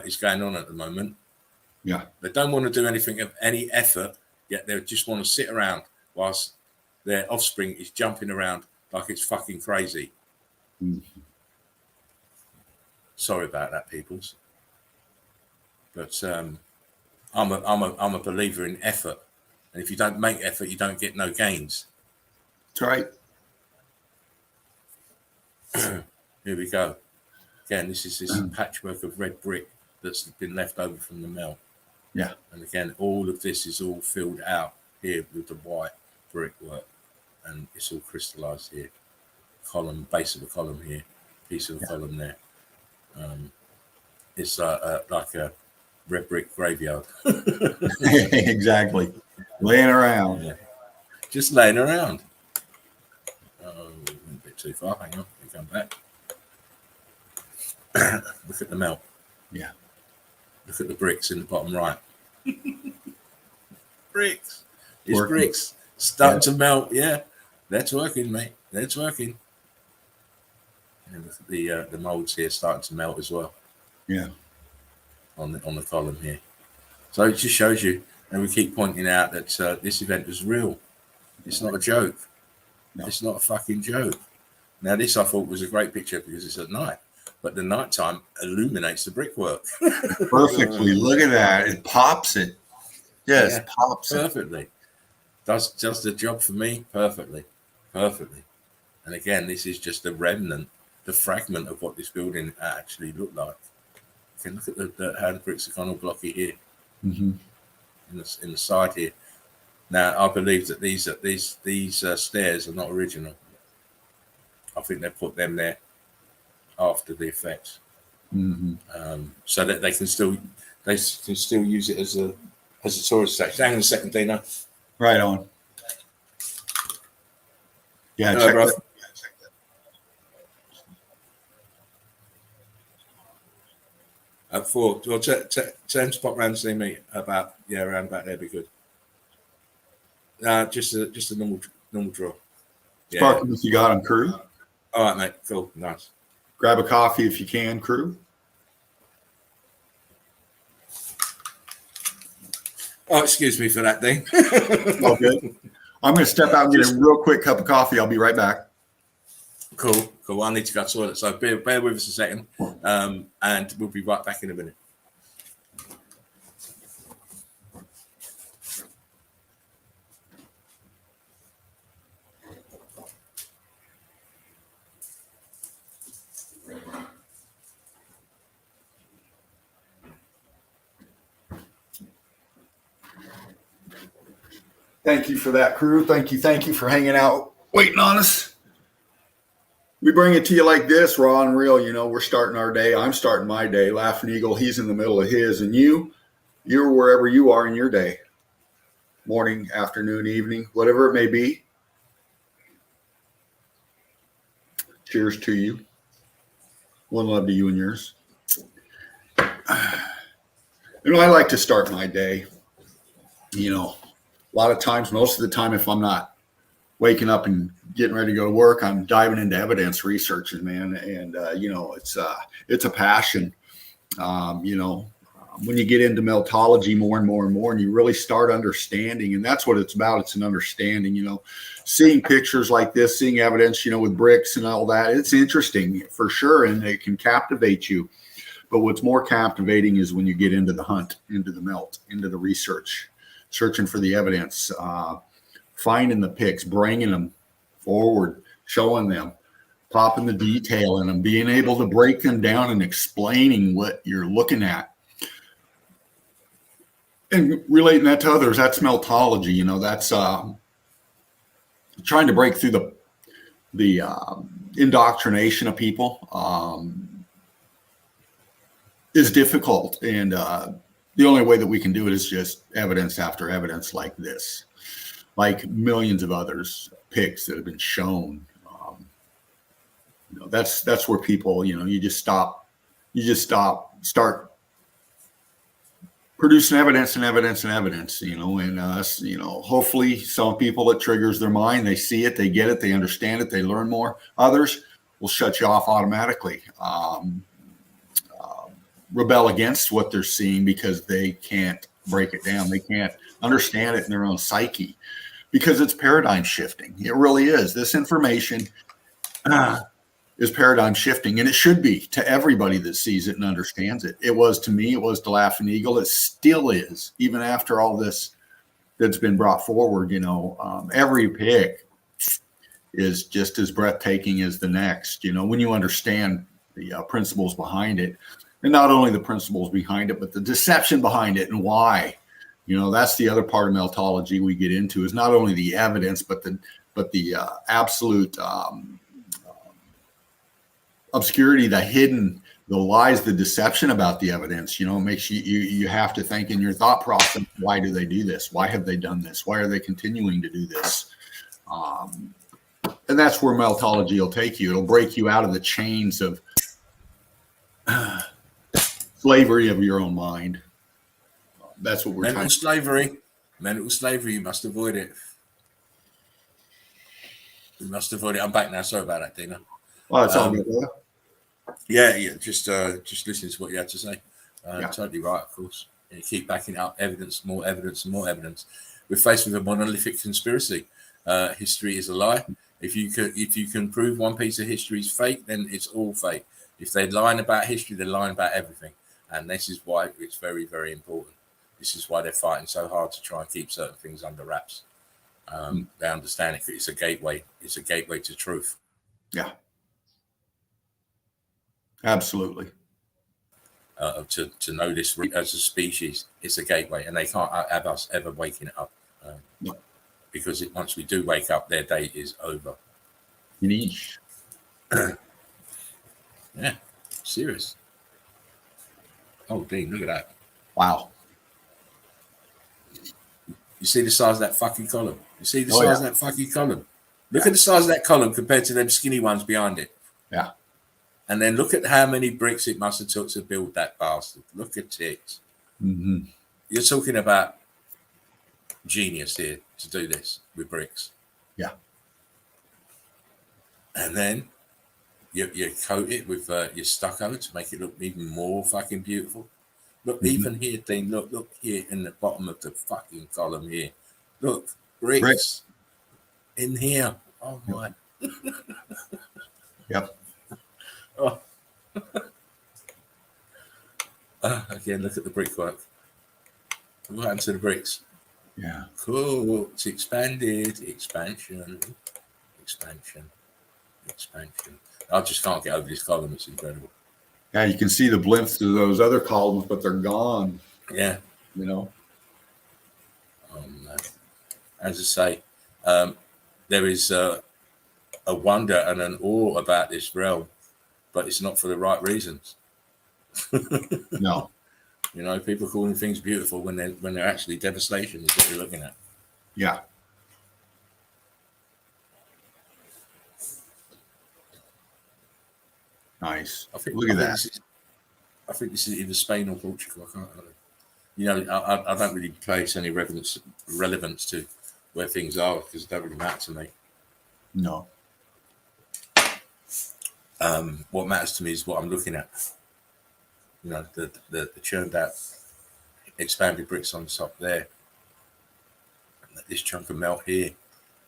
is going on at the moment. Yeah. They don't want to do anything of any effort, yet they just want to sit around whilst their offspring is jumping around like it's fucking crazy. Sorry about that, peoples. But I'm a believer in effort, and if you don't make effort, you don't get no gains. That's right. Here we go. Again, this is this patchwork of red brick that's been left over from the melt. Yeah. And again, all of this is all filled out here with the white brickwork, and it's all crystallized here. Column, base of a column here, piece of a column there. It's like a red brick graveyard. Exactly. Laying around. Yeah. Just laying around. A bit too far. Hang on. We come back. Look at the melt. Yeah. Look at the bricks in the bottom right. Bricks. It's Working. bricks. Starting to melt. Yeah. That's working, mate. That's working. And look at the molds here starting to melt as well. Yeah. On the column here. So it just shows you, and we keep pointing out that this event is real. It's not a joke. No. It's not a fucking joke. Now, this I thought was a great picture because it's at night, but the nighttime illuminates the brickwork. Perfectly. Look at that. It pops it. Yes, Yeah, pops it. perfectly. Does the job for me perfectly. Perfectly. And again, this is just a remnant, the fragment of what this building actually looked like. You can look at the hand bricks are kind of blocky here, in the side here. Now, I believe that these stairs are not original. I think they put them there after the effects, so that they can still use it as a tourist attraction. Hang on a second, Dino. Right on. Yeah, Hello, check bro. that. At 4. Well, tell him to pop round and see me around about there. Be good. Just a normal draw. Yeah. Spark them if you got them, crew. All right, mate. Cool. Nice. Grab a coffee if you can, crew. Oh, excuse me for that, Dean. All good. I'm going to step out and get a real quick cup of coffee. I'll be right back. Cool. I need to go to the toilet, so bear with us a second, and we'll be right back in a minute. Thank you for that, crew. Thank you for hanging out, waiting on us. We bring it to you like this, raw and real. You know, we're starting our day. I'm starting my day. Laughing Eagle, he's in the middle of his. And you're wherever you are in your day. Morning, afternoon, evening, whatever it may be. Cheers to you. One love to you and yours. You know, I like to start my day. You know, a lot of times, most of the time, if I'm not waking up and getting ready to go to work, I'm diving into evidence researching, man. And, you know, it's a passion. You know, when you get into meltology more and more and more, and you really start understanding, and that's what it's about. It's an understanding, you know, seeing pictures like this, seeing evidence, you know, with bricks and all that. It's interesting for sure. And it can captivate you. But what's more captivating is when you get into the hunt, into the melt, into the research, searching for the evidence, finding the pics, bringing them forward, showing them, popping the detail in them, being able to break them down and explaining what you're looking at and relating that to others. That's meltology. You know, that's trying to break through the indoctrination of people is difficult. And the only way that we can do it is just evidence after evidence like this. Like millions of others pics that have been shown. You know, that's where people, you know, you just start producing evidence, you know, and you know, hopefully some people it triggers their mind, they see it, they get it, they understand it, they learn more. Others will shut you off automatically. Rebel against what they're seeing because they can't break it down. They can't understand it in their own psyche. Because it's paradigm shifting. It really is. This information is paradigm shifting, and it should be to everybody that sees it and understands it. It was to me, it was to Laughing Eagle. It still is, even after all this that's been brought forward. You know, every pic is just as breathtaking as the next. You know, when you understand the principles behind it, and not only the principles behind it, but the deception behind it and why. You know, that's the other part of meltology we get into is not only the evidence, but the absolute obscurity, the hidden, the lies, the deception about the evidence. You know, it makes you have to think in your thought process, why do they do this? Why have they done this? Why are they continuing to do this? And that's where meltology will take you. It'll break you out of the chains of slavery of your own mind. That's what we're mental slavery. Mental slavery. You must avoid it. You must avoid it. I'm back now. Sorry about that, Dina. Oh, it's all good. Yeah. Just listening to what you had to say. Totally right, of course. You keep backing up evidence, more evidence, and more evidence. We're faced with a monolithic conspiracy. History is a lie. If you can prove one piece of history is fake, then it's all fake. If they're lying about history, they're lying about everything. And this is why it's very, very important. This is why they're fighting so hard to try and keep certain things under wraps. They understand it's a gateway. It's a gateway to truth. Yeah. Absolutely. To know this as a species, it's a gateway, and they can't have us ever waking it up. No. Because once we do wake up, their day is over. Niche. Yeah, serious. Oh, Dean, look at that. Wow. You see the size of that fucking column? You see the size of that fucking column? Look at the size of that column compared to them skinny ones behind it. Yeah. And then look at how many bricks it must have took to build that bastard. Look at it. Mm-hmm. You're talking about genius here to do this with bricks. Yeah. And then you coat it with your stucco to make it look even more fucking beautiful. Look, even here, Dean, look here in the bottom of the fucking column here. Look, bricks in here. Oh, my. Yep. Oh. Again, look at the brickwork. What happened to the bricks? Yeah. Cool. It's expanded. Expansion. I just can't get over this column. It's incredible. Yeah, you can see the blimps through those other columns, but they're gone. Yeah. You know? As I say, there is a wonder and an awe about this realm, but it's not for the right reasons. No. You know, people calling things beautiful when they're actually devastation is what you're looking at. Yeah. Nice. Look at that. I think this is either Spain or Portugal. I can't. You know, I don't really place any relevance to where things are because it doesn't really matter to me. No. What matters to me is what I'm looking at. You know, the churned out, expanded bricks on the top there. And this chunk of melt here.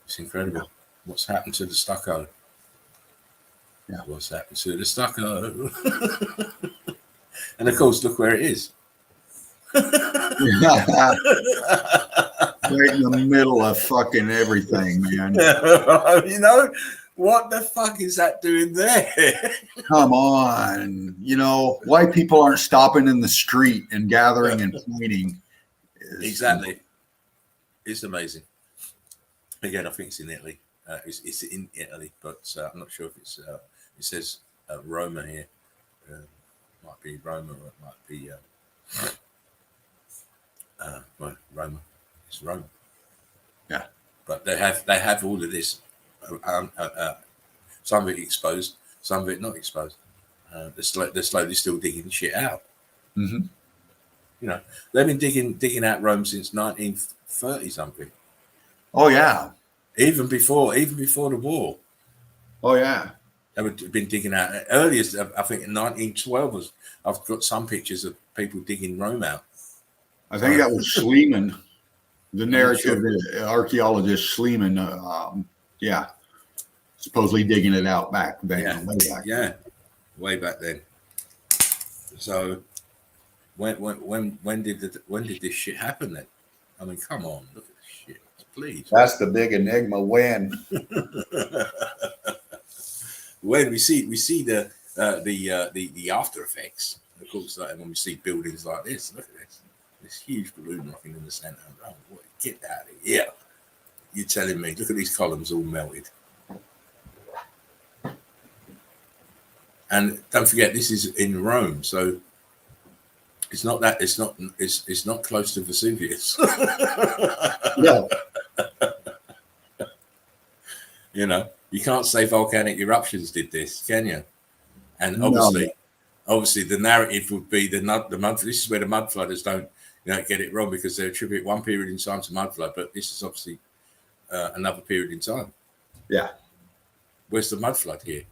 It's incredible. Yeah. What's happened to the stucco? Yeah. What's happened to the stucco? And of course, look where it is. Right in the middle of fucking everything, man. You know, what the fuck is that doing there? Come on. You know, why people aren't stopping in the street and gathering and pointing. Exactly. It's amazing. Again, I think it's in Italy. It's in Italy, but I'm not sure if it's, it says Roma here. Might be Roma, or it might be well, Roma. It's Rome. Yeah. But they have all of this. Some of it exposed, some of it not exposed. They're slowly still digging shit out. Mm-hmm. You know, they've been digging out Rome since 1930 something. Oh yeah. Even before the war. Oh yeah. They've been digging out earliest. I think in 1912 was. I've got some pictures of people digging Rome out. I think that was Schliemann, the narrative, the archaeologist Schliemann. Yeah, supposedly digging it out back then. Yeah, way back. Yeah, way back then. So, when did this shit happen then? I mean, come on, look at this shit, please. That's the big enigma. When? When we see the after effects, of course, like when we see buildings like this. Look at this huge balloon rocking in the center. Oh, what, get out of here! You're telling me? Look at these columns all melted. And don't forget, this is in Rome, so it's not close to Vesuvius. No. You know, you can't say volcanic eruptions did this, can you? And obviously, the narrative would be the mud. This is where the mud flooders don't get it wrong because they attribute one period in time to mud flood, but this is obviously another period in time. Yeah. Where's the mud flood here?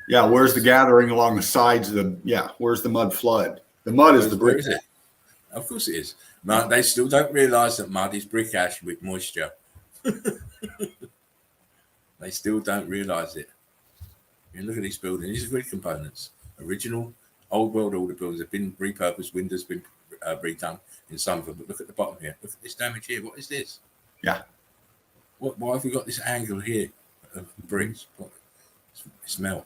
Yeah, where's the gathering along the sides of the? Yeah, where's the mud flood? The mud is the brick. Where is it? Of course it is. They still don't realise that mud is brick ash with moisture. They still don't realise it. You look at these buildings. These are grid components. Original old world order buildings have been repurposed. Windows been redone in some of them. But look at the bottom here. Look at this damage here. What is this? Yeah. Why have we got this angle here of bricks? It's melt.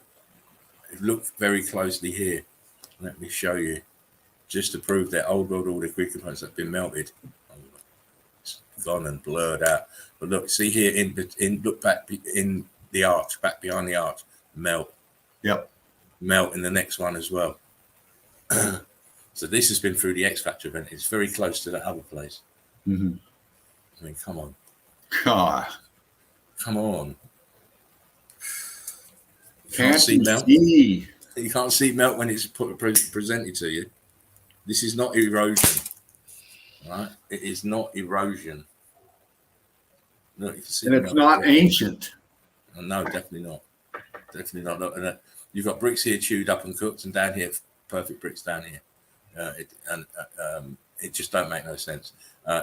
Look very closely here. Let me show you, just to prove that old world order grid components have been melted. It's gone and blurred out. But look, see here look back in the arch, back behind the arch, melt. Yep. Melt in the next one as well. So this has been through the X Factor event. It's very close to that other place. Mm-hmm. I mean, come on. God. Come on. You Can't see melt. see. You can't see melt when it's presented to you. This is not erosion. Right? It is not erosion. Look, you can see And it's not ancient. No, definitely not. Definitely not. Look, and, you've got bricks here chewed up and cooked, and down here, perfect bricks down here. It just don't make no sense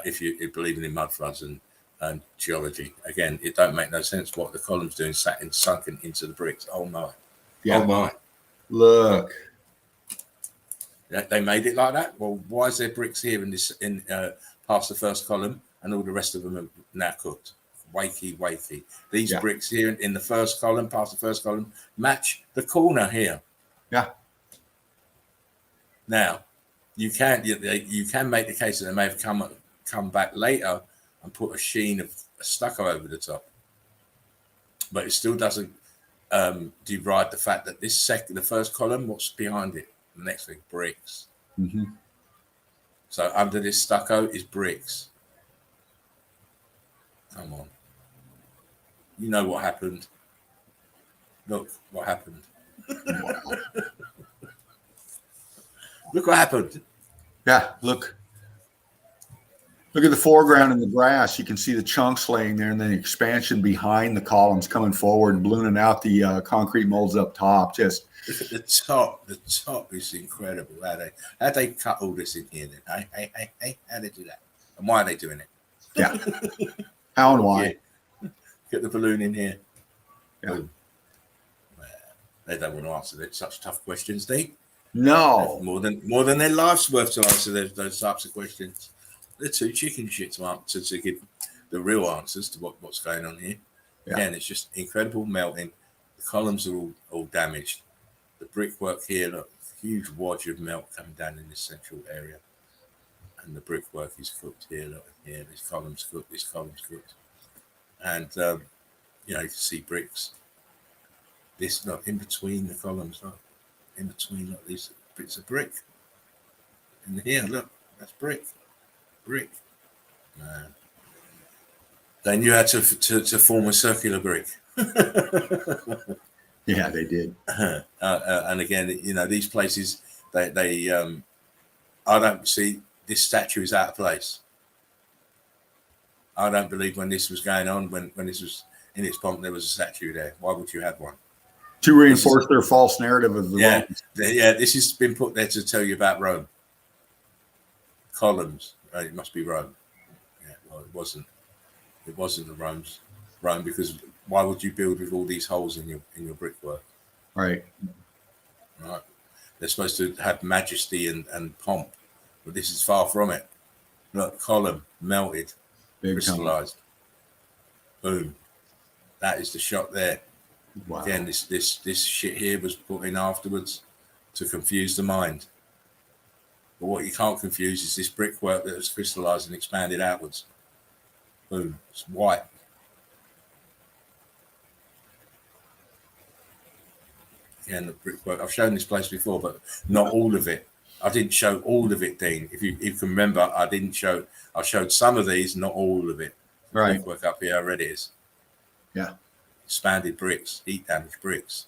if you're believing in mud floods and geology. Again, it don't make no sense what the column's doing, sunken into the bricks. Oh my! Yeah. Oh my! Look. They made it like that. Well, why is there bricks here in past the first column, and all the rest of them are now cooked? Wakey. These bricks here in the first column, past the first column, match the corner here. Yeah. Now, you can make the case that they may have come back later and put a sheen of stucco over the top, but it still doesn't deride the fact that the first column, what's behind it? The next thing, bricks. Mm-hmm. So under this stucco is bricks. Come on. You know what happened. Look what happened. Look what happened. Yeah, look. Look at the foreground in the grass. You can see the chunks laying there, and then the expansion behind the columns coming forward and ballooning out the concrete molds up top. Just look at the top. The top is incredible. How they cut all this in here then? Hey, how they do that? And why are they doing it? Yeah. How and why? Yeah. Get the balloon in here. Yeah. Boom. They don't want to answer such tough questions, Dee. No. More than their life's worth to answer those types of questions. They're too chicken shit to answer to give the real answers to what's going on here. Yeah. Again, it's just incredible melting. The columns are all damaged. The brickwork here, look, huge wodge of melt coming down in this central area. And the brickwork is cooked here, look, here, this column's cooked, this column's cooked. And, you can see bricks. This, look, in between the columns, look, in between, look, these bits of brick. And here, look, that's brick. Brick. Man. They knew how to form a circular brick. Yeah, they did. And again, these places, they I don't see this statue is out of place. I don't believe when this was going on, when this was in its pomp, there was a statue there. Why would you have one? To reinforce their false narrative of the Romans. Yeah, this has been put there to tell you about Rome. Columns. It must be Rome. Yeah, well, it wasn't. It wasn't Rome, because why would you build with all these holes in your brickwork? Right. Right. They're supposed to have majesty and pomp, but this is far from it. Look, column melted, Big crystallized. Boom. That is the shot there. Wow. Again, this shit here was put in afterwards to confuse the mind. But what you can't confuse is this brickwork that was crystallized and expanded outwards. Boom. It's white. Again, the brickwork. I've shown this place before, but not all of it. I didn't show all of it, Dean. If you can remember, I showed some of these, not all of it. Right. Brickwork up here, red is. Yeah. Expanded bricks, heat damage bricks.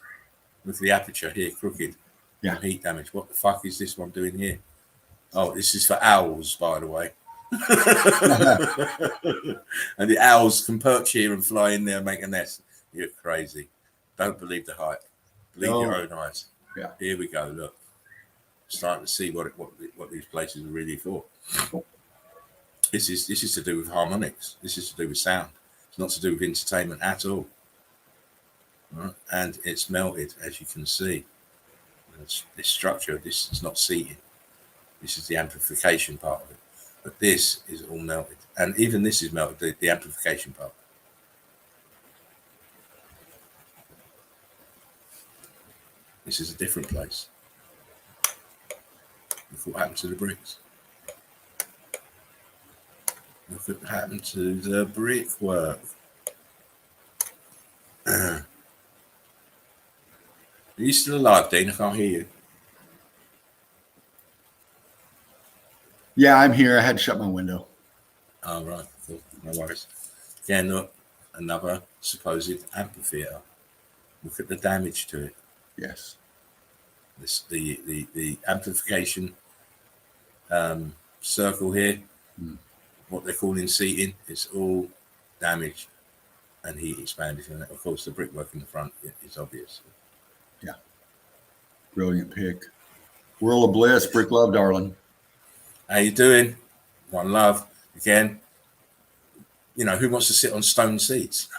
Look at the aperture here, crooked. Yeah. Heat damage. What the fuck is this one doing here? Oh, this is for owls, by the way. And the owls can perch here and fly in there and make a nest. You're crazy. Don't believe the hype. Believe your own eyes. Yeah. Here we go. Look, starting to see what these places are really for. This is to do with harmonics. This is to do with sound. It's not to do with entertainment at all. right? And it's melted, as you can see. This structure, this is not seating. This is the amplification part of it. But this is all melted. And even this is melted, the amplification part. This is a different place. Look what happened to the bricks. Look what happened to the brickwork. Are you still alive, Dean? I can't hear you. Yeah, I'm here. I had to shut my window. Oh, right. Cool. No worries. Again, look, another supposed amphitheater. Look at the damage to it. Yes. The amplification circle here, what they're calling seating, it's all damaged and heat expanded. And of course, the brickwork in the front is obvious. Yeah. Brilliant pick. World of bliss, brick love, darling. How you doing? One love. Again, you know, who wants to sit on stone seats?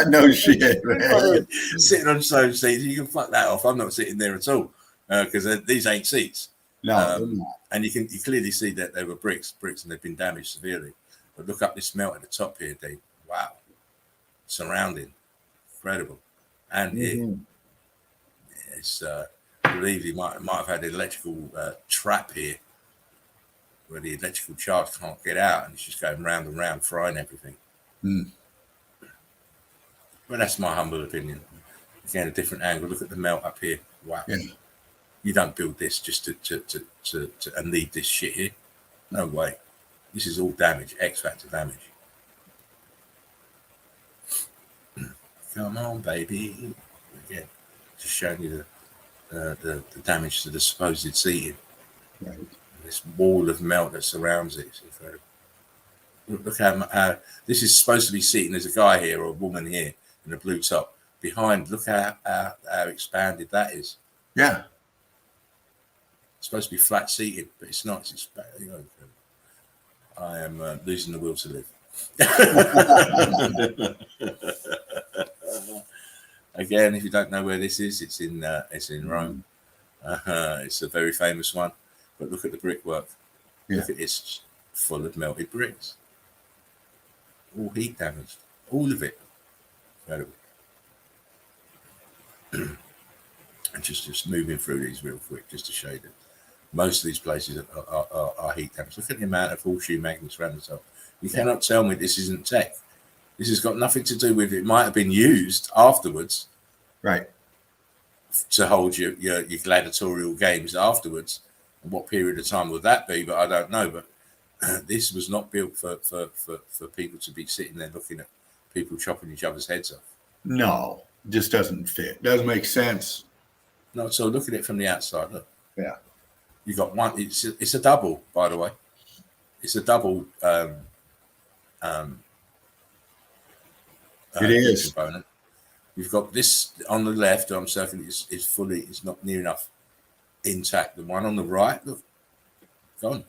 No shit, man. Sitting on stone seats, you can fuck that off. I'm not sitting there at all because these ain't seats. No, and you clearly see that they were bricks, and they've been damaged severely. But look up this melt at the top here, Dave. Wow, surrounding, incredible, and it's. I believe he might have had an electrical trap here, where the electrical charge can't get out, and it's just going round and round, frying everything. But that's my humble opinion. Again, a different angle. Look at the melt up here. Wow. Yeah. You don't build this just to and leave this shit here. No way. This is all damage, X factor damage. Come on, baby. Again, just showing you the damage to the supposed seating. Right. This wall of melt that surrounds it. It's incredible. Look how this is supposed to be seating. There's a guy here or a woman here in a blue top. Behind, look how expanded that is. Yeah. It's supposed to be flat seating, but it's not. It's expanded. You know, I am losing the will to live. Again, if you don't know where this is, it's in Rome. It's a very famous one. But look at the brickwork. Yeah. Look at it's full of melted bricks. All heat damaged. All of it. Incredible. And just moving through these real quick, just to show you that most of these places are heat damaged. Look at the amount of horseshoe magnets around the top. You cannot tell me this isn't tech. This has got nothing to do with it. Might have been used afterwards, right, to hold your gladiatorial games afterwards. And what period of time would that be? But I don't know. But this was not built for people to be sitting there looking at people chopping each other's heads off. No, just doesn't fit. Doesn't make sense. No, so look at it from the outside. Look. Yeah. You got one. It's a double, by the way. It's a double. It is component. You've got this on the left. I'm circling is fully. It's not near enough intact. The one on the right, look, gone.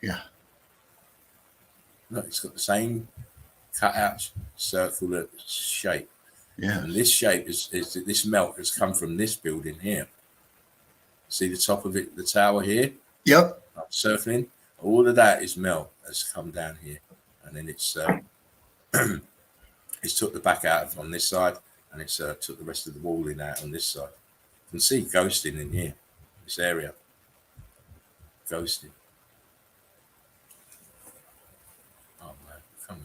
Yeah. Look, it's got the same cut out circular shape. Yeah. And this shape is this melt has come from this building here. See the top of it, the tower here? Yep. Circling. All of that is melt has come down here. And then it's it's took the back out on this side, and it's took the rest of the walling out on this side. You can see ghosting in here, this area. Ghosting. Oh man, come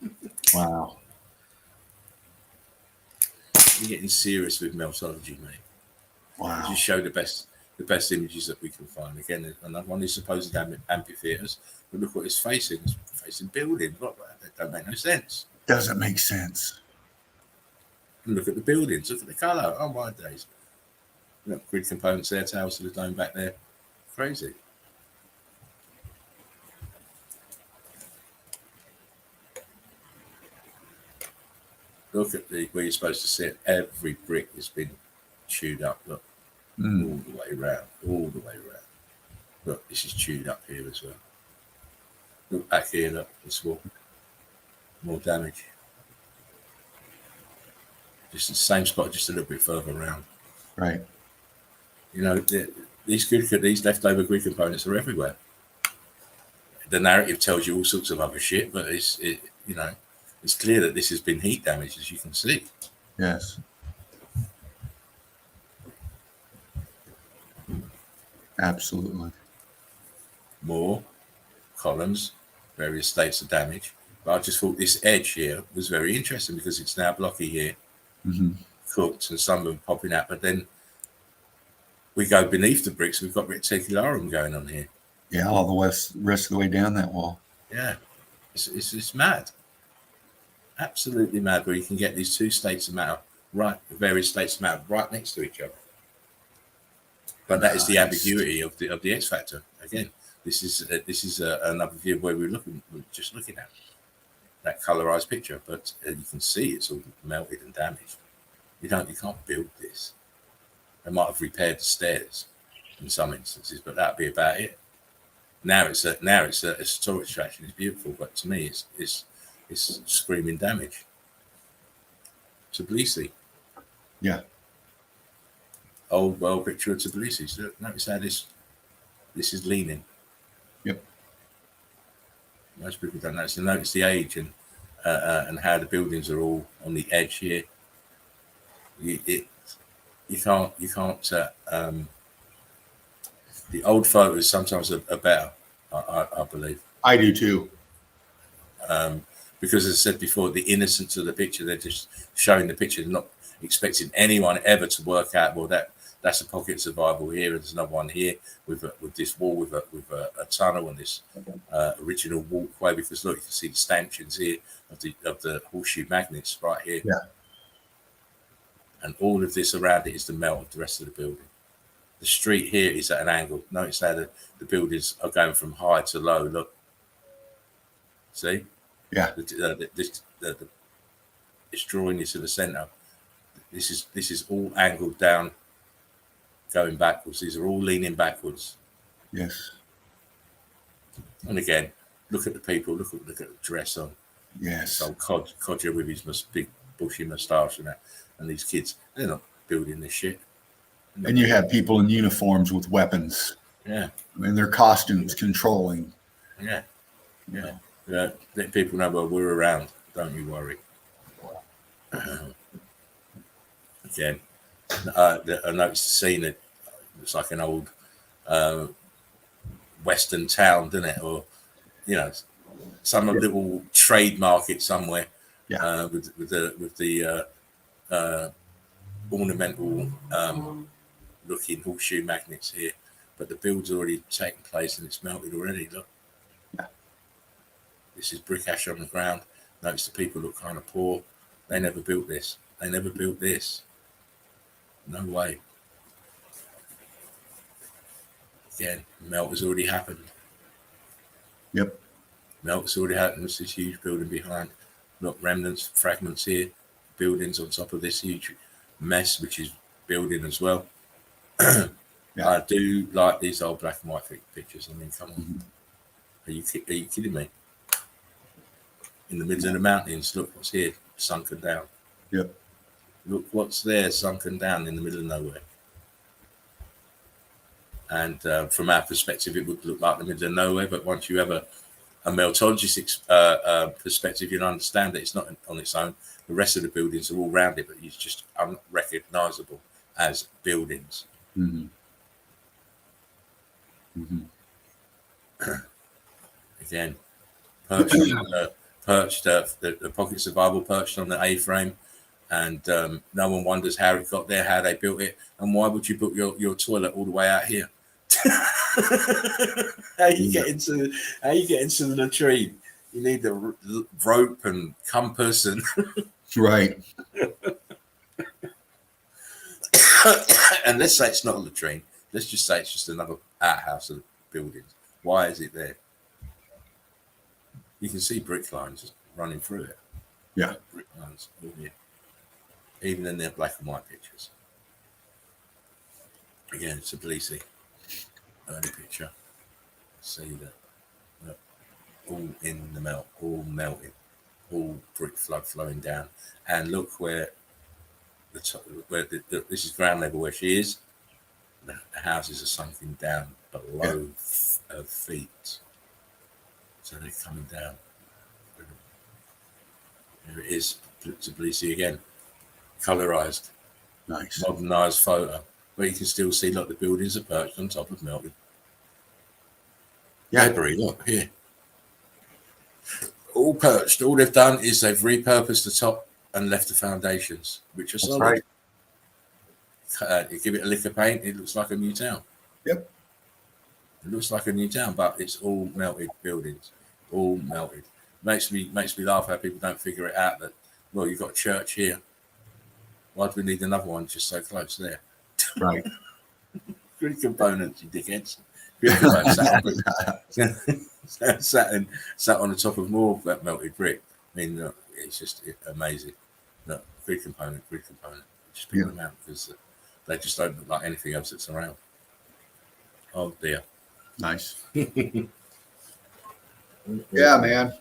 on. Wow. You're getting serious with meltology, mate. Wow. Just show the best images that we can find. Again, another one is supposed amphitheaters, but look what it's facing. It's facing buildings. Look, that don't make no sense. Doesn't make sense. And look at the buildings. Look at the colour. Oh my days. Look, grid components there, towers to the dome back there. Crazy. Look at where you're supposed to sit. Every brick has been chewed up. Look, all the way around. All the way around. Look, this is chewed up here as well. Look back here. Look, this wall. More damage. Just the same spot, just a little bit further around. Right. You know, these leftover grid components are everywhere. The narrative tells you all sorts of other shit, but it's clear that this has been heat damage, as you can see. Yes. Absolutely. More columns, various states of damage. But I just thought this edge here was very interesting because it's now blocky here, cooked, and some of them popping out. But then we go beneath the bricks, we've got reticularum going on here. Yeah, all the rest of the way down that wall. Yeah, it's mad. Absolutely mad where you can get these two states of matter, various states of matter right next to each other. But that is the ambiguity of the X factor. Again, this is another view where we're just looking at that colorized picture, but you can see it's all melted and damaged. You can't build this. They might have repaired the stairs in some instances, but that'd be about it. Now it's a storage attraction. It's beautiful, but to me, it's screaming damage. Tbilisi. Yeah. Old world picture of Tbilisi. So notice how this is leaning. Yep. Most people don't notice. And notice the age and how the buildings are all on the edge here. You can't. The old photos sometimes are better. I believe. I do too. Because as I said before, the innocence of the picture, they're just showing the picture, not expecting anyone ever to work out, well, that's a pocket survival here, and there's another one here with this wall with a tunnel and this original walkway. Because look, you can see the stanchions here of the horseshoe magnets right here. Yeah. And all of this around it is the melt of the rest of the building. The street here is at an angle. Notice how the buildings are going from high to low. Look. See? Yeah. It's drawing you to the center. This is all angled down, going backwards. These are all leaning backwards. Yes. And again, look at the people. Look at the dress on. Yes. So Codger with his big bushy moustache and that, and these kids, they're not building this shit. And you have people in uniforms with weapons. Yeah. And their costumes controlling. Yeah. Yeah. Let people know where we're around. Don't you worry. Again, I noticed the scene. It looks like an old western town, doesn't it? Or some little trade market somewhere. Yeah. With the ornamental looking horseshoe magnets here, but the build's already taken place and it's melted already. Look. Yeah. This is brick ash on the ground. Notice the people look kind of poor. They never built this. They never built this. No way. Again, melt has already happened. Yep. Melt has already happened. There's this huge building behind. Look, remnants, fragments here. Buildings on top of this huge mess, which is building as well. Yeah. I do like these old black and white pictures. I mean, come on. Mm-hmm. Are you kidding me? In the middle of the mountains, look what's here, sunken down. Yep. Look what's there, sunken down in the middle of nowhere. And from our perspective, it would look like the middle of nowhere. But once you have a meltologist perspective, you'll understand that it's not on its own. The rest of the buildings are all around it, but it's just unrecognizable as buildings. Mm-hmm. Mm-hmm. Again, perched the pocket survival perched on the A-frame, and no one wonders how it got there, how they built it, and why would you put your toilet all the way out here? How you get into the latrine? You need the rope and compass and right. And let's say it's not a latrine. Let's just say it's just another outhouse of buildings. Why is it there? You can see brick lines running through it. Yeah. Brick lines all here. Even in their black and white pictures. Again, it's a Tbilisi. Early picture. See that. All in the melt, all melting, all brick flood flowing down. And look where the top, where this is ground level where she is. The houses are sunken down below her feet, so they're coming down. There it is, to Tbilisi again, colorized, Nice. modernized photo, where you can still see like the buildings are perched on top of melted debris. Look here, all perched. All they've done is they've repurposed the top and left the foundations, which are solid. Right. You give it a lick of paint, it looks like a new town. Yep. It looks like a new town, but it's all melted buildings, all melted. Makes me laugh how people don't figure it out that, well, you've got a church here. Why do we need another one just so close there? Right. Good components, you dickheads. Good components. sat on the top of more of that melted brick. I mean, look, it's just amazing. Look, good component. Just pick them out because they just don't look like anything else that's around. Oh dear. Nice. Yeah, man.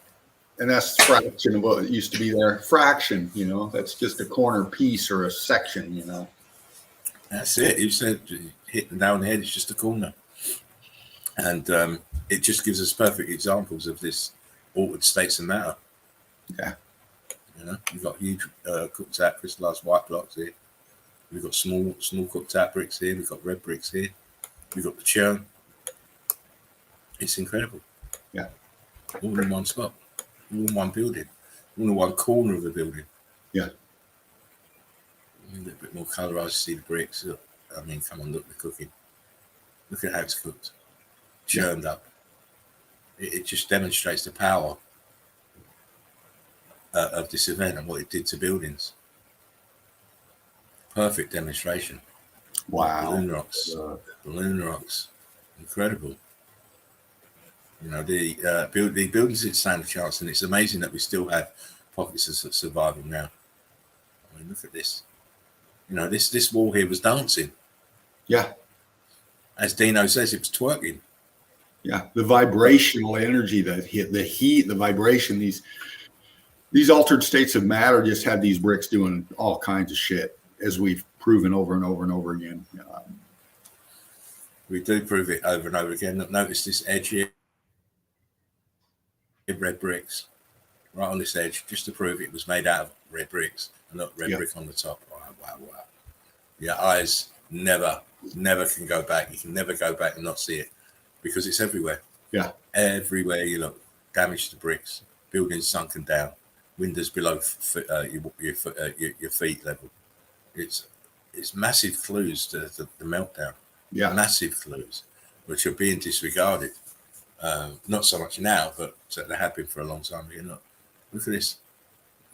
And that's a fraction of what used to be there. Fraction, that's just a corner piece or a section, That's it. You said hit the nail on the head. It's just a corner. And it just gives us perfect examples of this altered states of matter. Yeah. You've got huge cooked out crystallized white blocks here. We've got small cooked out bricks here. We've got red bricks here. We've got the churn. It's incredible. Yeah. All in one spot. All in one building. All in one corner of the building. Yeah. A little bit more colorized. See the bricks. Look, I mean, come on, look, the cooking. Look at how it's cooked. Churned up. It just demonstrates the power of this event and what it did to buildings. Perfect demonstration. Wow. Balloon rocks. Incredible. The buildings didn't stand a chance, and it's amazing that we still have pockets of survival now. I mean, look at this. This wall here was dancing. Yeah. As Dino says, it was twerking. Yeah. The vibrational energy, the heat, the vibration, these altered states of matter just have these bricks doing all kinds of shit, as we've proven over and over and over again. We do prove it over and over again. Notice this edge here. Red bricks right on this edge, just to prove it was made out of red bricks, and look, red brick on the top. Wow. Your eyes never can go back. You can never go back and not see it because it's everywhere. Yeah, everywhere you look, damage to bricks, buildings sunken down, windows below your feet level. It's massive clues to the meltdown. Yeah, massive clues which are being disregarded. Not so much now, but they have been for a long time. Look at this.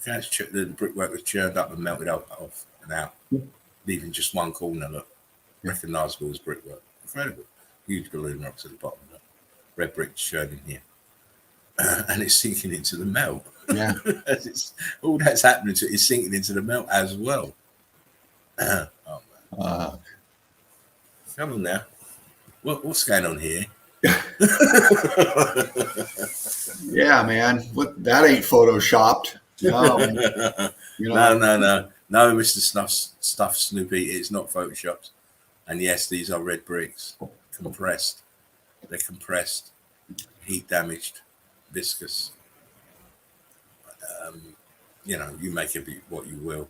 Look how the brickwork was churned up and melted off and out, leaving just one corner. Look, recognisable as brickwork. Incredible. Huge balloon rocks at the bottom. Look. Red brick churning here, and it's sinking into the melt. Yeah, all that's happening to it is sinking into the melt as well. Oh man! Come on now. What's going on here? Yeah, man. That ain't photoshopped. No, no, Mr. Stuff Snoopy. It's not photoshopped. And yes, these are red bricks, compressed. They're compressed, heat damaged, viscous. You make of it what you will.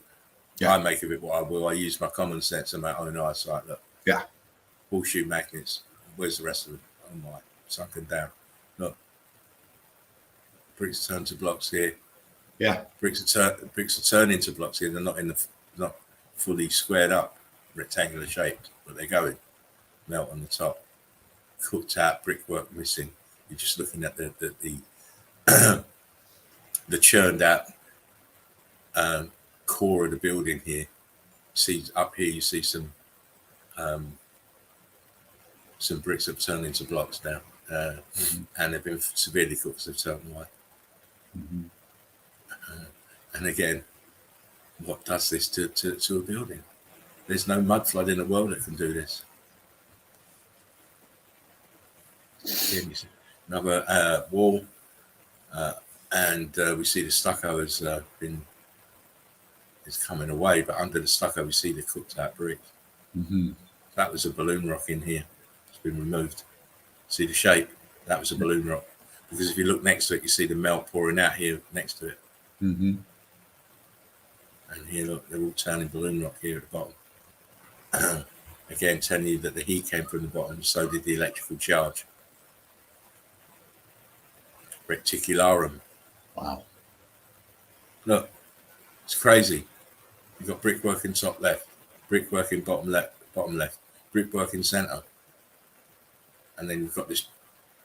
Yeah. I make of it what I will. I use my common sense and my own eyesight. Look. Yeah. Horseshoe magnets. Where's the rest of it? Oh my, sunken down. Look. Bricks turn to blocks here. Yeah. Bricks are turning to blocks here. They're not fully squared up, rectangular shaped, but they're going. Melt on the top. Cooked out brickwork missing. You're just looking at the churned out core of the building here. See up here, you see some bricks have turned into blocks now, and they've been severely cooked. They've turned white. Mm-hmm. And again, what does this to a building? There's no mud flood in the world that can do this. Another wall, and we see the stucco has been is coming away, but under the stucco we see the cooked out brick. Mm-hmm. That was a balloon rock in here. It's been removed. See the shape? That was a balloon rock. Because if you look next to it, you see the melt pouring out here next to it. Mm-hmm. And here, look, they're all turning balloon rock here at the bottom. Again, telling you that the heat came from the bottom, so did the electrical charge. Reticularum. Wow. Look, it's crazy. You've got brickwork in top left, brickwork in bottom left, brickwork in centre. And then you've got this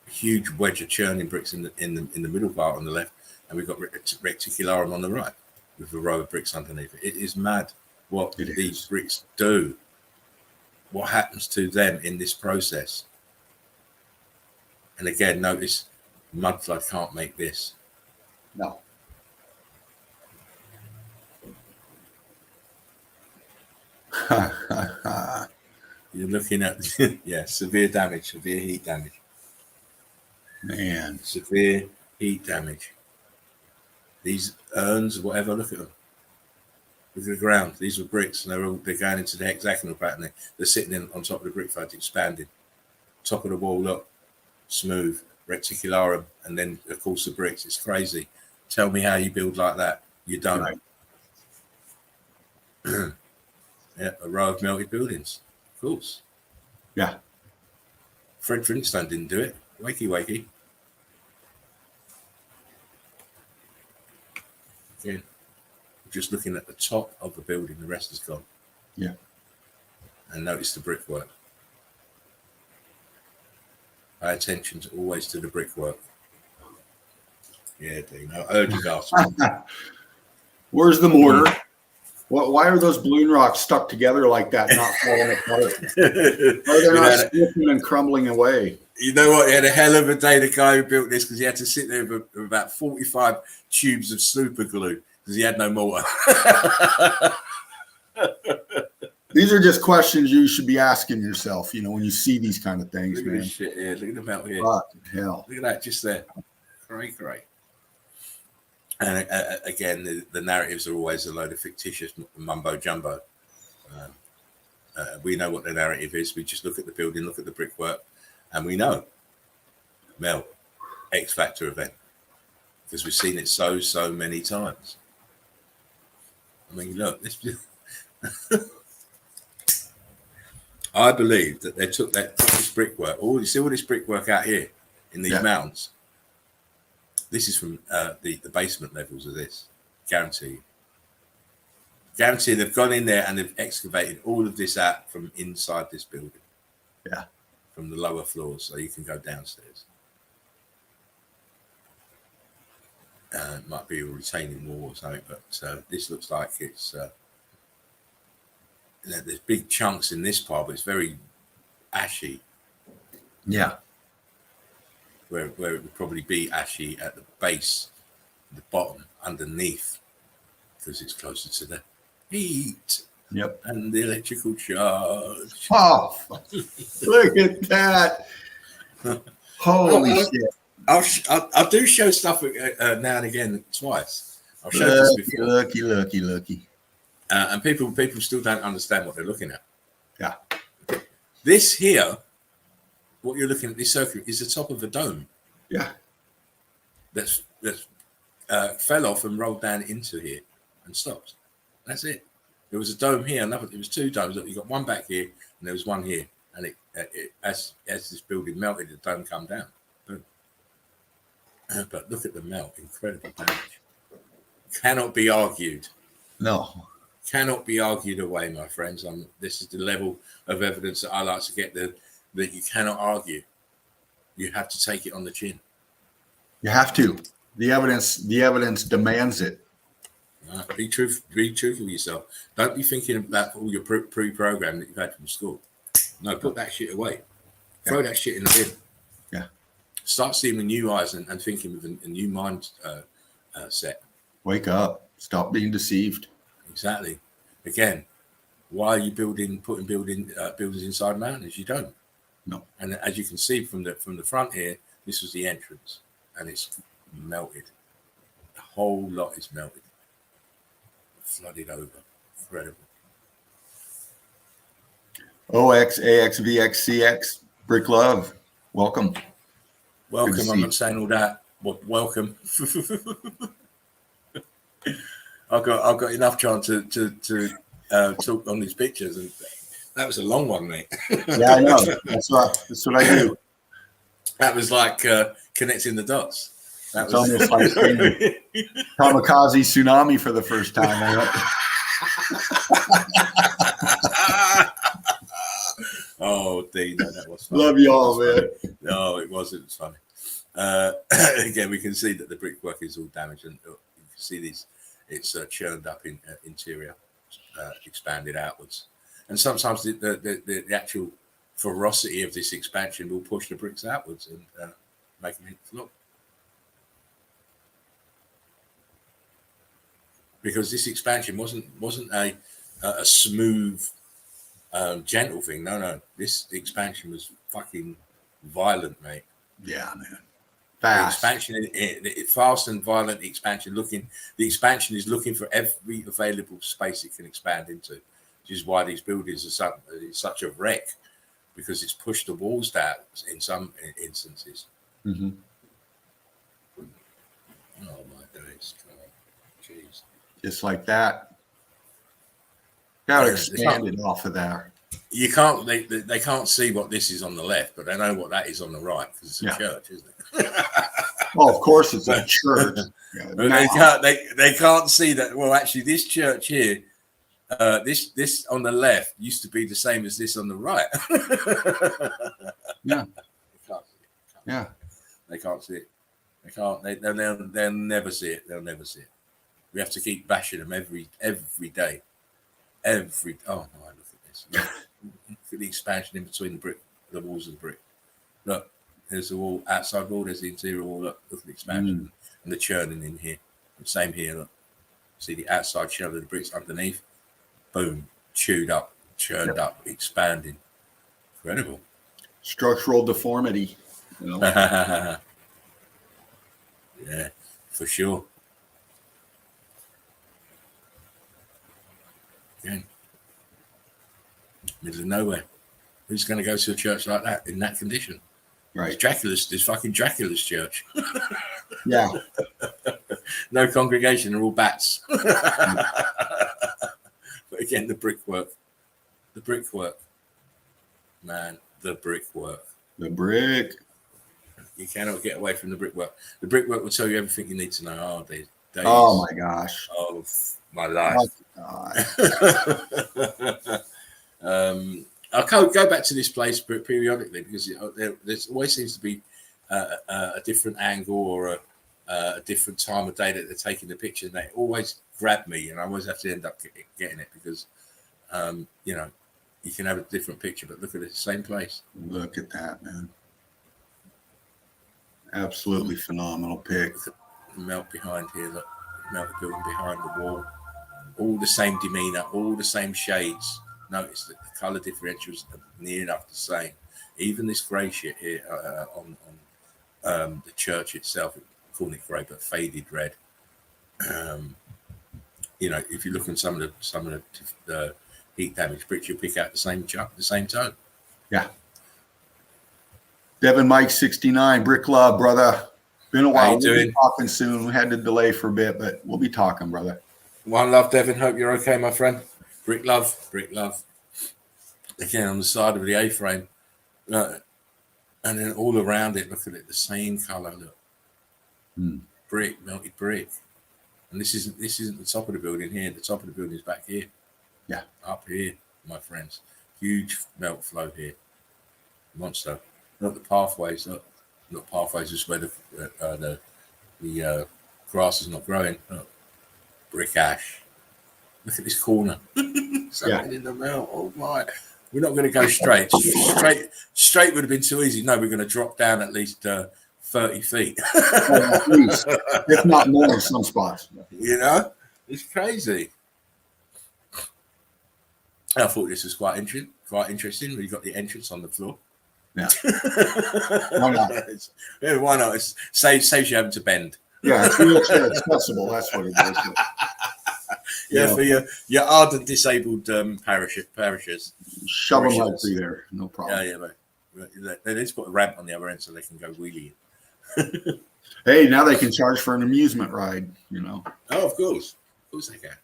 huge wedge of churning bricks in the middle part on the left, and we've got reticularum on the right with a row of bricks underneath it. It is mad what these bricks do. What happens to them in this process. And again, notice mudflood can't make this. No. You're looking at severe damage, severe heat damage. Man. Severe heat damage. These urns, whatever, look at them. Look at the ground. These were bricks, and they're going into the hexagonal pattern. They're sitting on top of the brick fudge, expanding. Top of the wall, look, smooth, reticularum, and then of course the bricks. It's crazy. Tell me how you build like that. You don't. Right. Yeah, a row of melted buildings, of course. Yeah. Fred Flintstone didn't do it. Wakey, wakey. Again, just looking at the top of the building, the rest is gone. Yeah. And notice the brickwork. Pay attention always to the brickwork. Yeah, Dean. I urge you guys. Where's the mortar? Why are those balloon rocks stuck together like that, not falling apart? Are they not slipping and crumbling away? You know what? He had a hell of a day, the guy who built this, because he had to sit there with about 45 tubes of super glue because he had no mortar. These are just questions you should be asking yourself, when you see these kind of things, Look man. at this shit here. Look at them out here. Fucking hell. Look at that just there. Great. And again, the narratives are always a load of fictitious mumbo jumbo. We know what the narrative is. We just look at the building, look at the brickwork, and we know. Mel, X Factor event. Because we've seen it so many times. I mean, look, this. I believe that they took this brickwork. You see all this brickwork out here in these mountains. This is from the basement levels of this. Guarantee they've gone in there and they've excavated all of this out from inside this building. Yeah. From the lower floors, so you can go downstairs. It might be a retaining wall or something, but this looks like it's... there's big chunks in this part, but it's very ashy. Yeah. Where it would probably be ashy at the base, the bottom, underneath, because it's closer to the heat. Yep. And the electrical charge. Oh, look at that. Holy shit. I'll do show stuff now and again twice. I've showed this before. Lucky. And people still don't understand what they're looking at. Yeah. This here, what you're looking at, this circle, is the top of a dome. Yeah. That's fell off and rolled down into here and stopped. That's it. There was a dome here, it was two domes. Look, you got one back here, and there was one here. And it as this building melted, the dome come down. Boom. But look at the melt, incredible damage. Cannot be argued. No. Cannot be argued away, my friends. This is the level of evidence that I like to get that you cannot argue. You have to take it on the chin. You have to. The evidence demands it. Be truthful with yourself. Don't be thinking about all your pre-program that you've had from school. No, put that shit away. Throw that shit in the bin. Yeah. Start seeing with new eyes and thinking with a new mind set. Wake up. Stop being deceived. Exactly. Again, why are you putting buildings inside mountains? You don't. No. And as you can see from the front here, this was the entrance, and it's melted. The whole lot is melted. flooded over. Incredible. OX, AX, VX, CX, Brick Love, welcome. Welcome. I'm not saying all that. Well, welcome. I've got enough chance to talk on these pictures, and that was a long one, mate. Yeah, I know. That's what I do. That was like connecting the dots. That It's was almost like seeing kamikaze tsunami for the first time. Oh, Dean, that was funny. Love you all, man. No, it was funny. Again, we can see that the brickwork is all damaged, and you can see these. It's churned up in interior, expanded outwards, and sometimes the actual ferocity of this expansion will push the bricks outwards and make them look. Because this expansion wasn't a smooth, gentle thing. No. This expansion was fucking violent, mate. Yeah, man. Fast. The expansion, fast and violent expansion. The expansion is looking for every available space it can expand into, which is why these buildings are such a wreck, because it's pushed the walls down in some instances. Mm-hmm. Oh my days! Jeez. Just like that. Got expanded off of there. You can't. They can't see what this is on the left, but they know what that is on the right, because it's a church, isn't it? Well, of course it's a church. They can't see that. Well, actually, this church here, this on the left used to be the same as this on the right. Yeah. They can't see it. They can't. They'll never see it. They'll never see it. We have to keep bashing them every day. Oh my! Look at this. Look at the expansion in between the walls of the brick. Look, there's the wall, outside wall. There's the interior wall. Look at the expansion and the churning in here. The same here. Look, see the outside shell of the bricks underneath. Boom, chewed up, churned up, expanding. Incredible. Structural deformity. You know? Yeah, for sure. Again, middle of nowhere. Who's going to go to a church like that in that condition? Right. It's fucking Dracula's church. Yeah. No congregation, they're all bats. But again, the brickwork. Man, the brickwork. The brick. You cannot get away from the brickwork. The brickwork will tell you everything you need to know. Oh, days. Oh my gosh. Of my life. I'll go back to this place periodically, because there always seems to be a different angle or a different time of day that they're taking the picture, and they always grab me, and I always have to end up getting it, because you can have a different picture, but look at it, the same place. Look at that, man. Absolutely phenomenal pic. Melt behind here, look, melt the building behind the wall. All the same demeanor, all the same shades. Notice that the color differentials are near enough the same. Even this grey shit here on the church itself, calling it grey, but faded red. If you look at some of the heat damage bricks, you'll pick out the same tone. Yeah. Devin Mike 69, Brick Love, brother. Been a while. We'll be talking soon. We had to delay for a bit, but we'll be talking, brother. One love, Devin. Hope you're okay, my friend. Brick love. Again, on the side of the A-frame. And then all around it, look at it, the same color. Look. Brick, melted brick. And this isn't the top of the building here. The top of the building is back here. Yeah. Up here, my friends. Huge melt flow here. Monster. Look, the pathways. Look, pathways is where the grass is not growing. Look. Brick ash. Look at this corner. Something in the melt. Oh my! We're not going to go straight. Straight would have been too easy. No, we're going to drop down at least 30 feet. At least, if not more, in some spots. It's crazy. I thought this was quite interesting. We got the entrance on the floor. Yeah. Why not? Why not? It saves you having to bend. Yeah, it's wheelchair accessible. That's what it is. For your ardent disabled parishes. Shove them right through there, no problem. Yeah, mate. They just put a ramp on the other end so they can go wheelie. Hey, now they can charge for an amusement ride, you know. Oh, of course they can.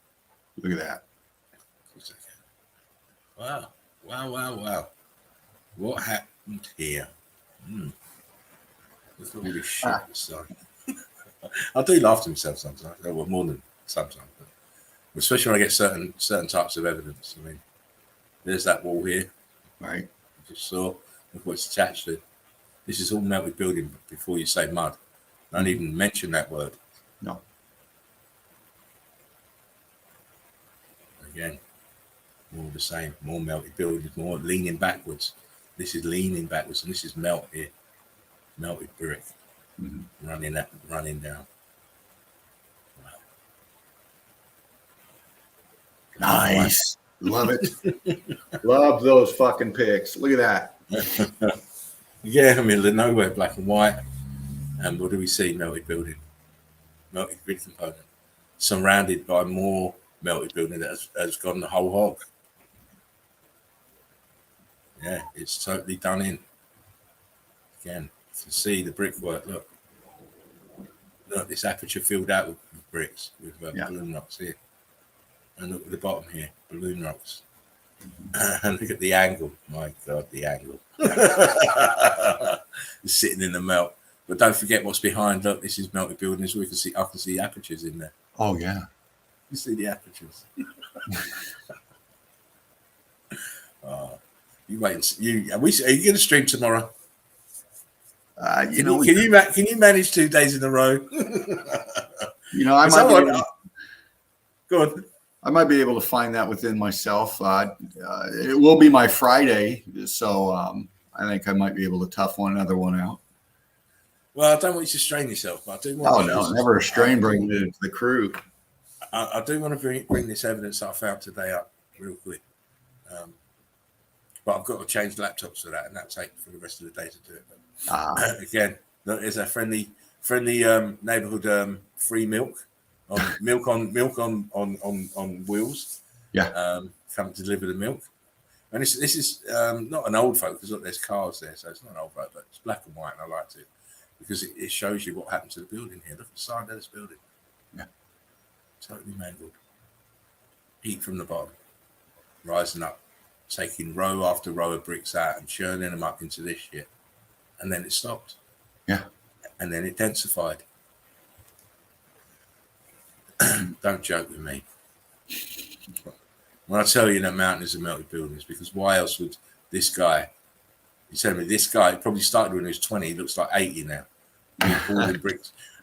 Look at that. Of course they can. Wow. What happened here? Look at all this shit. I do laugh to myself sometimes. Well, more than sometimes. But especially when I get certain types of evidence. I mean, there's that wall here. Right. You just saw. Look what it's attached to. This is all melted building before you say mud. Don't even mention that word. No. Again, more the same. More melted buildings, more leaning backwards. This is leaning backwards, and this is melt here. Melted brick. Running down. Wow. Nice. Love it. Love those fucking pics. Look at that. Yeah, I mean, they're nowhere black and white. And what do we see? Melted building. Melted grid component. Surrounded by more melted building that has gone the whole hog. Yeah, it's totally done in. Again, you can see the brickwork. Look, this aperture filled out with bricks, with balloon rocks here. And look at the bottom here, balloon rocks. And look at the angle. My God, the angle. It's sitting in the melt. But don't forget what's behind. Look, this is melted buildings. I can see apertures in there. Oh yeah. You see the apertures. You wait and see. Are you going to stream tomorrow? Can you manage 2 days in a row? I might go on. I might be able to find that within myself. It will be my Friday, so I think I might be able to tough another one out. Well, I don't want you to strain yourself, but I do want. Oh no, never a strain bringing it to the crew. I do want to bring this evidence that I found today up real quick, but I've got to change laptops for that, and that'll take for the rest of the day to do it. But, again, there's a friendly neighbourhood free milk. Milk on wheels. Yeah. Come to deliver the milk. And this is not an old photo because look, there's cars there, so it's not an old photo, but it's black and white, and I liked it because it shows you what happened to the building here. Look at the side of this building. Yeah. Totally mangled. Heat from the bottom, rising up, taking row after row of bricks out and churning them up into this shit. And then it stopped. Yeah. And then it densified. Don't joke with me. When I tell you that mountains are melted buildings, because why else would this guy? You tell me this guy probably started when he was 20. He looks like 80 now.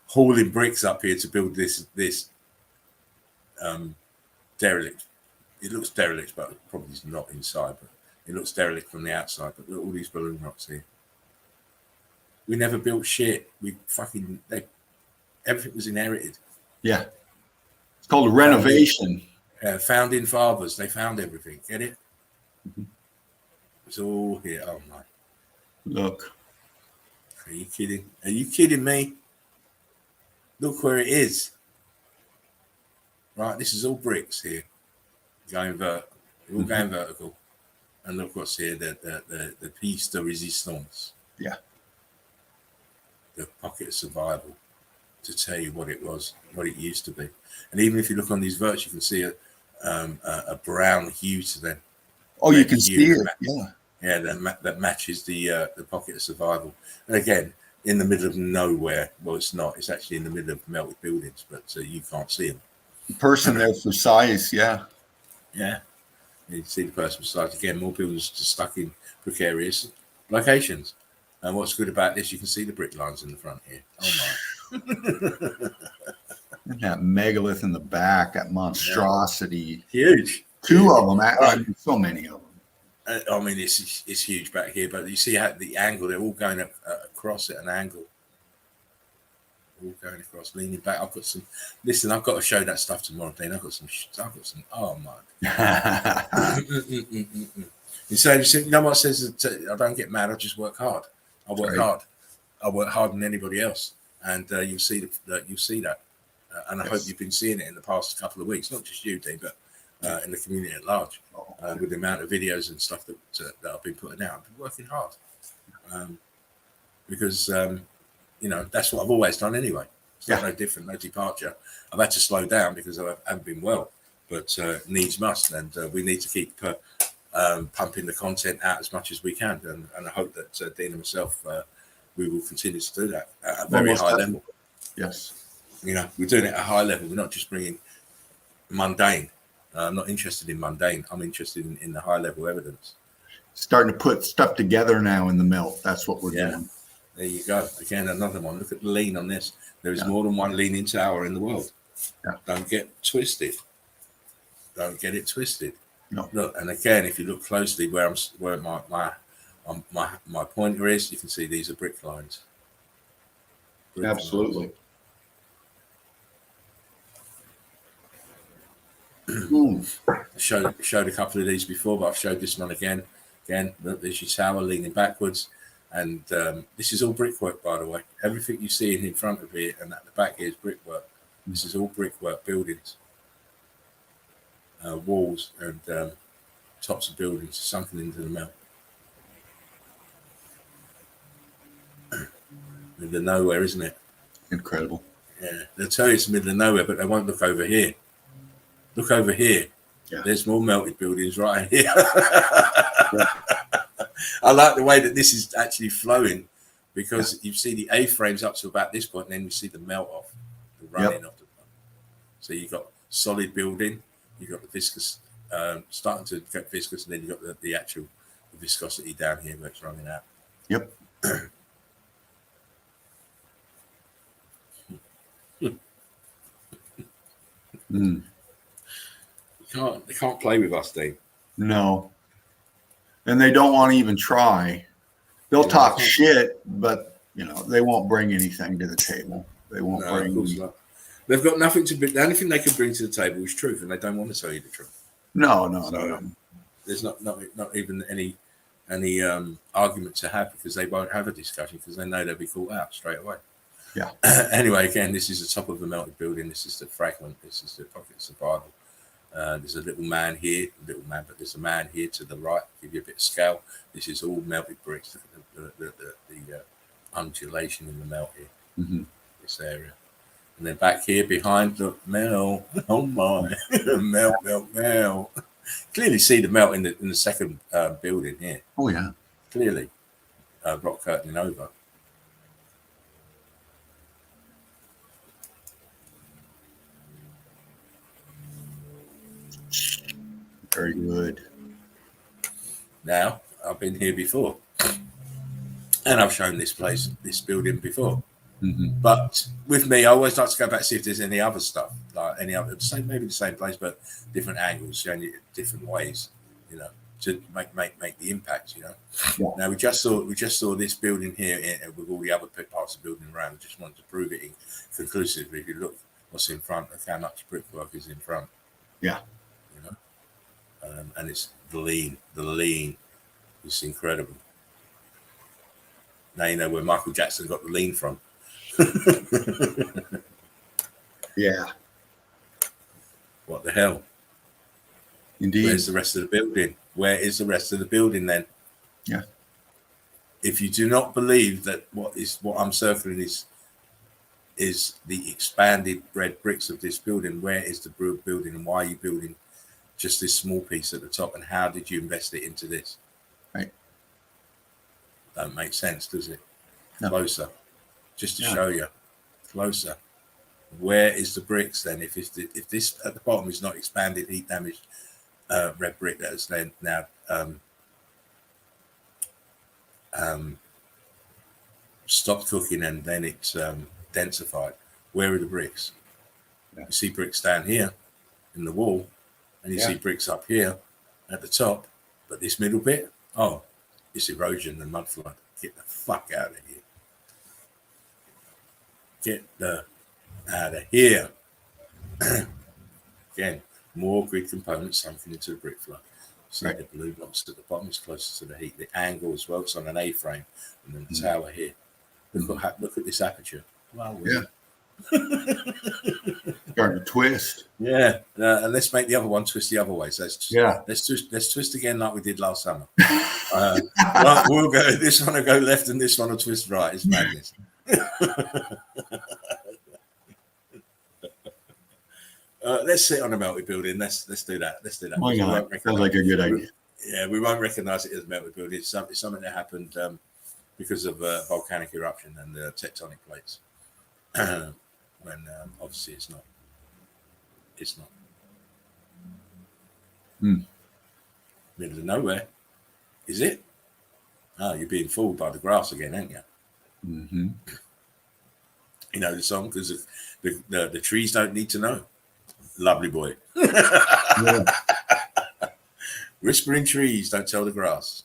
hauling bricks up here to build this derelict. It looks derelict, but probably is not inside. But it looks derelict from the outside. But look at all these balloon rocks here. We never built shit. Everything was inherited. Yeah. It's called renovation. Founding fathers, they found everything. Get it? Mm-hmm. It's all here. Oh my! Look. Are you kidding? Are you kidding me? Look where it is. Right, this is all bricks here, going vertical. We're all going vertical, and look what's here. The piece de resistance. Yeah. The pocket of survival. To tell you what it was, what it used to be, and even if you look on these verts, you can see a brown hue to them. Oh, you can see it. Yeah, that matches the pocket of survival. And again, in the middle of nowhere. Well, it's not. It's actually in the middle of melted buildings, but you can't see them. The person there for size, yeah. Yeah, you can see the person for size. Again, more buildings just stuck in precarious locations. And what's good about this, you can see the brick lines in the front here. Oh my. That megalith in the back, that monstrosity. Huge. Two of them, so many of them. I mean, it's huge back here, but you see how the angle, they're all going across at an angle. All going across, leaning back. I've got to show that stuff tomorrow, Dean. I've got some, oh my. So, you know what says that I don't get mad, I just work hard. I work hard. I work harder than anybody else. And you'll see that. And I hope you've been seeing it in the past couple of weeks, not just you, Dean, but in the community at large, with the amount of videos and stuff that I've been putting out. I've been working hard because, that's what I've always done anyway. It's not no different, no departure. I've had to slow down because I haven't been well, but needs must. And we need to keep pumping the content out as much as we can. And I hope that Dean and myself, we will continue to do that at a very high level. Yes. We're doing it at a high level. We're not just bringing mundane. I'm not interested in mundane. I'm interested in the high level evidence. Starting to put stuff together now in the melt. That's what we're doing. There you go. Again, another one. Look at the lean on this. There is more than one leaning tower in the world. Yeah. Don't get twisted. Don't get it twisted. No. Look, and again, if you look closely where my pointer is, you can see these are brick lines. Absolutely. Showed a couple of these before, but I've showed this one again. Look, there's your tower leaning backwards, and this is all brickwork, by the way. Everything you see in front of here and at the back here is brickwork. This is all brickwork buildings, walls and tops of buildings sunken into the melt. Middle of nowhere, isn't it? Incredible. Yeah, they'll tell you it's middle of nowhere, but they won't look over here. Look over here. Yeah. There's more melted buildings right here. I like the way that this is actually flowing, because you see the A-frames up to about this point, and then you see the melt off, the running off the front. So you've got solid building, you've got the viscous, starting to get viscous, and then you've got the actual viscosity down here where it's running out. Yep. They can't play with us, Dave. No. And they don't want to even try. They'll talk shit, but they won't bring anything to the table. They won't bring. Of course not. They've got nothing to bring. The only thing they can bring to the table is truth, and they don't want to tell you the truth. No. There's not even any argument to have, because they won't have a discussion, because they know they'll be caught out straight away. Yeah. Anyway, again, this is the top of the melted building. This is the fragment. This is the pockets of Bible. There's a little man here, but there's a man here to the right. Give you a bit of scale. This is all melted bricks. Look at the undulation in the melt here. Mm-hmm. This area, and then back here behind, look, melt. Oh my, melt. Clearly see the melt in the second building here. Oh yeah, clearly, rock curtaining over. Very good. Now, I've been here before, and I've shown this building before. Mm-hmm. But with me, I always like to go back and see if there's any other stuff, like any other, maybe the same place, but different angles, showing you different ways, to make the impact. Yeah. Now we just saw this building here with all the other parts of the building around. We just wanted to prove it conclusively. If you look what's in front, look how much brickwork is in front. Yeah. And it's the lean. It's incredible. Now you know where Michael Jackson got the lean from. Yeah. What the hell? Indeed. Where's the rest of the building? Where is the rest of the building then? Yeah. If you do not believe that what I'm circling is the expanded red bricks of this building, where is the building, and why are you building just this small piece at the top, and how did you invest it into this? Right. Don't make sense, does it? No. Closer, just to show you. Closer. Where is the bricks then? If this at the bottom is not expanded, heat damaged red brick that has then now stopped cooking, and then it's densified. Where are the bricks? Yeah. You see bricks down here in the wall, and you see bricks up here at the top, but this middle bit, it's erosion and mud flood. Get the fuck out of here. Get out of here. Again, more grid components sunken into the brick flood. See the blue blocks at the bottom is closer to the heat. The angle as well, it's on an A-frame, and then the tower here. Look at this aperture. Wow. Yeah. Starting to twist. Yeah, and let's make the other one twist the other way. So let's twist again like we did last summer. Right, we'll go. This one will go left, and this one will twist right. It's madness. Let's sit on a melted building. Let's do that. Let's do that. Why not? Sounds like a good idea. Yeah, we won't recognise it as a melted building. It's something that happened because of volcanic eruption and the tectonic plates. When obviously it's not. It's not. Middle of nowhere, is it? Oh, you're being fooled by the grass again, aren't you? Mm-hmm. You know the song because the trees don't need to know. Lovely boy. Yeah. Whispering trees don't tell the grass.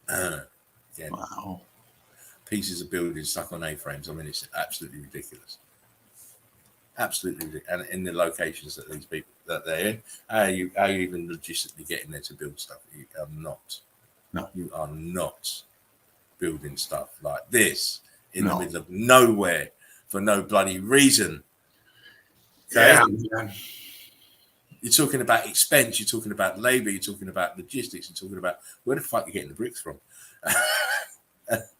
Again, Wow. pieces of buildings stuck on A-frames. I mean, it's absolutely ridiculous. Absolutely ridiculous. And in the locations that these people that they're in, how are you even logistically getting there to build stuff? You are not. No. You are not building stuff like this in No. the middle of nowhere for no bloody reason. Okay? Yeah. You're talking about expense, you're talking about labor, you're talking about logistics, you're talking about where the fuck you're getting the bricks from.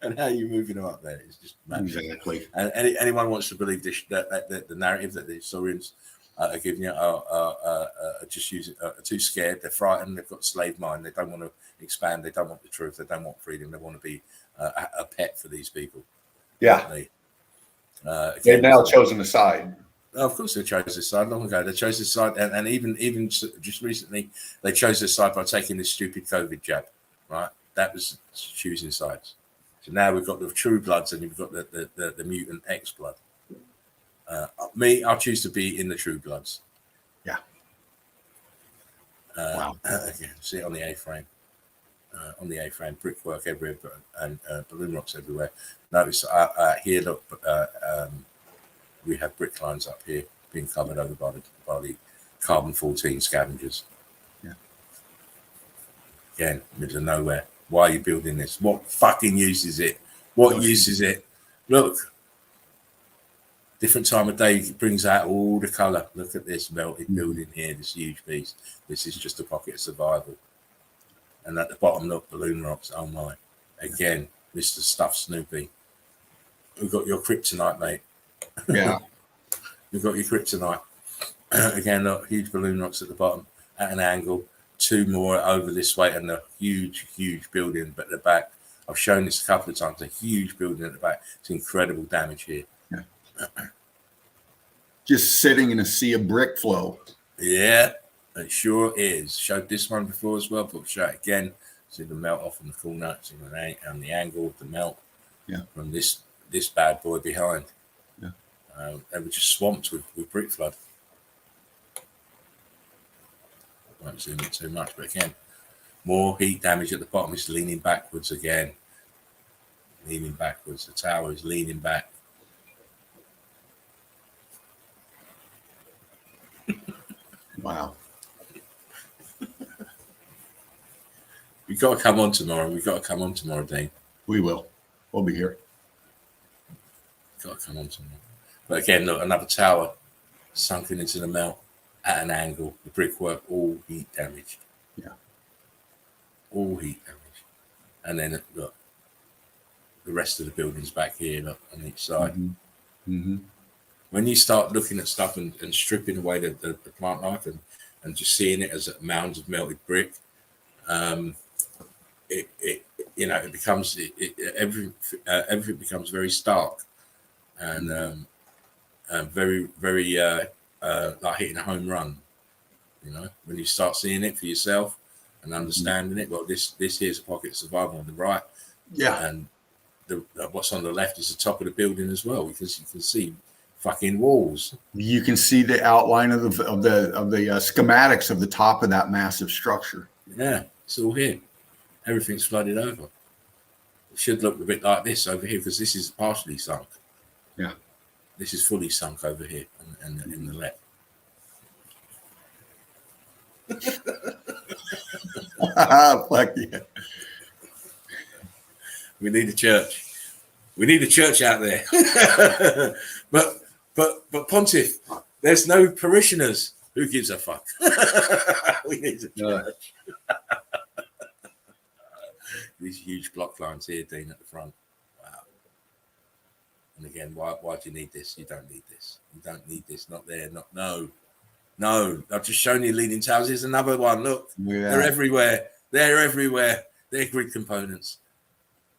And how you're moving them up there. It's just magic. Exactly. And anyone wants to believe this, that the narrative that the historians are giving you are just too scared, they're frightened, they've got a slave mind, they don't want to expand, they don't want the truth, they don't want freedom, they want to be a pet for these people. Yeah. They've now chosen a side. Of course, they chose this side long ago. They chose this side, and even just recently, they chose this side by taking this stupid COVID jab. Right, that was choosing sides. So now we've got the true bloods, and you've got the mutant X blood. I'll choose to be in the true bloods. Yeah. Wow. Again, see it on the A-frame. On the A-frame, brickwork everywhere, and balloon rocks everywhere. Notice here, look. We have brick lines up here being covered over by the carbon-14 scavengers. Yeah. Again, middle of nowhere. Why are you building this? What fucking use is it? What use is it? Look. Different time of day brings out all the colour. Look at this melted building here, this huge piece. This is just a pocket of survival. And at the bottom, look, balloon rocks. Oh my. Again, Mr. Stuff Snoopy. We've got your kryptonite, mate. Yeah. You've got your kryptonite. Again, look, huge balloon rocks at the bottom at an angle. Two more over this way, and a huge building. But at the back, I've shown this a couple of times, a huge building at the back. It's incredible damage here. Yeah. Just sitting in a sea of brick flow. Yeah, it sure is. Showed this one before as well, but show it again. See the melt off in the corner, see the angle of the melt from this bad boy behind. They were just swamped with brick flood. Won't zoom in too much, but again, more heat damage at the bottom. It's leaning backwards again. Leaning backwards. The tower is leaning back. Wow. We've got to come on tomorrow. Dean. We will. We'll be here. Got to come on tomorrow. But again, look, another tower sunken into the melt at an angle. The brickwork, all heat damaged. Yeah. All heat damage. And then, look, the rest of the buildings back here, look, on each side. Mm-hmm. Mm-hmm. When you start looking at stuff and stripping away the plant life and just seeing it as mounds of melted brick, it becomes everything becomes very stark and very like hitting a home run. You know, when you start seeing it for yourself and understanding it. Well, this here's a pocket of survival on the right. Yeah. And what's on the left is the top of the building as well, because you can see fucking walls. You can see the outline of the schematics of the top of that massive structure. Yeah, it's all here. Everything's flooded over. It should look a bit like this over here, because this is partially sunk. Yeah. This is fully sunk over here and in the left. Fuck yeah. We need a church. We need a church out there. but Pontiff, there's no parishioners. Who gives a fuck? We need a church. These huge block lines here, Dean, at the front. Wow. And again, why do you need this? You don't need this. You don't need this. Not there. Not no. I've just shown you leaning towers. Here's another one. Look, they're everywhere. They're grid components.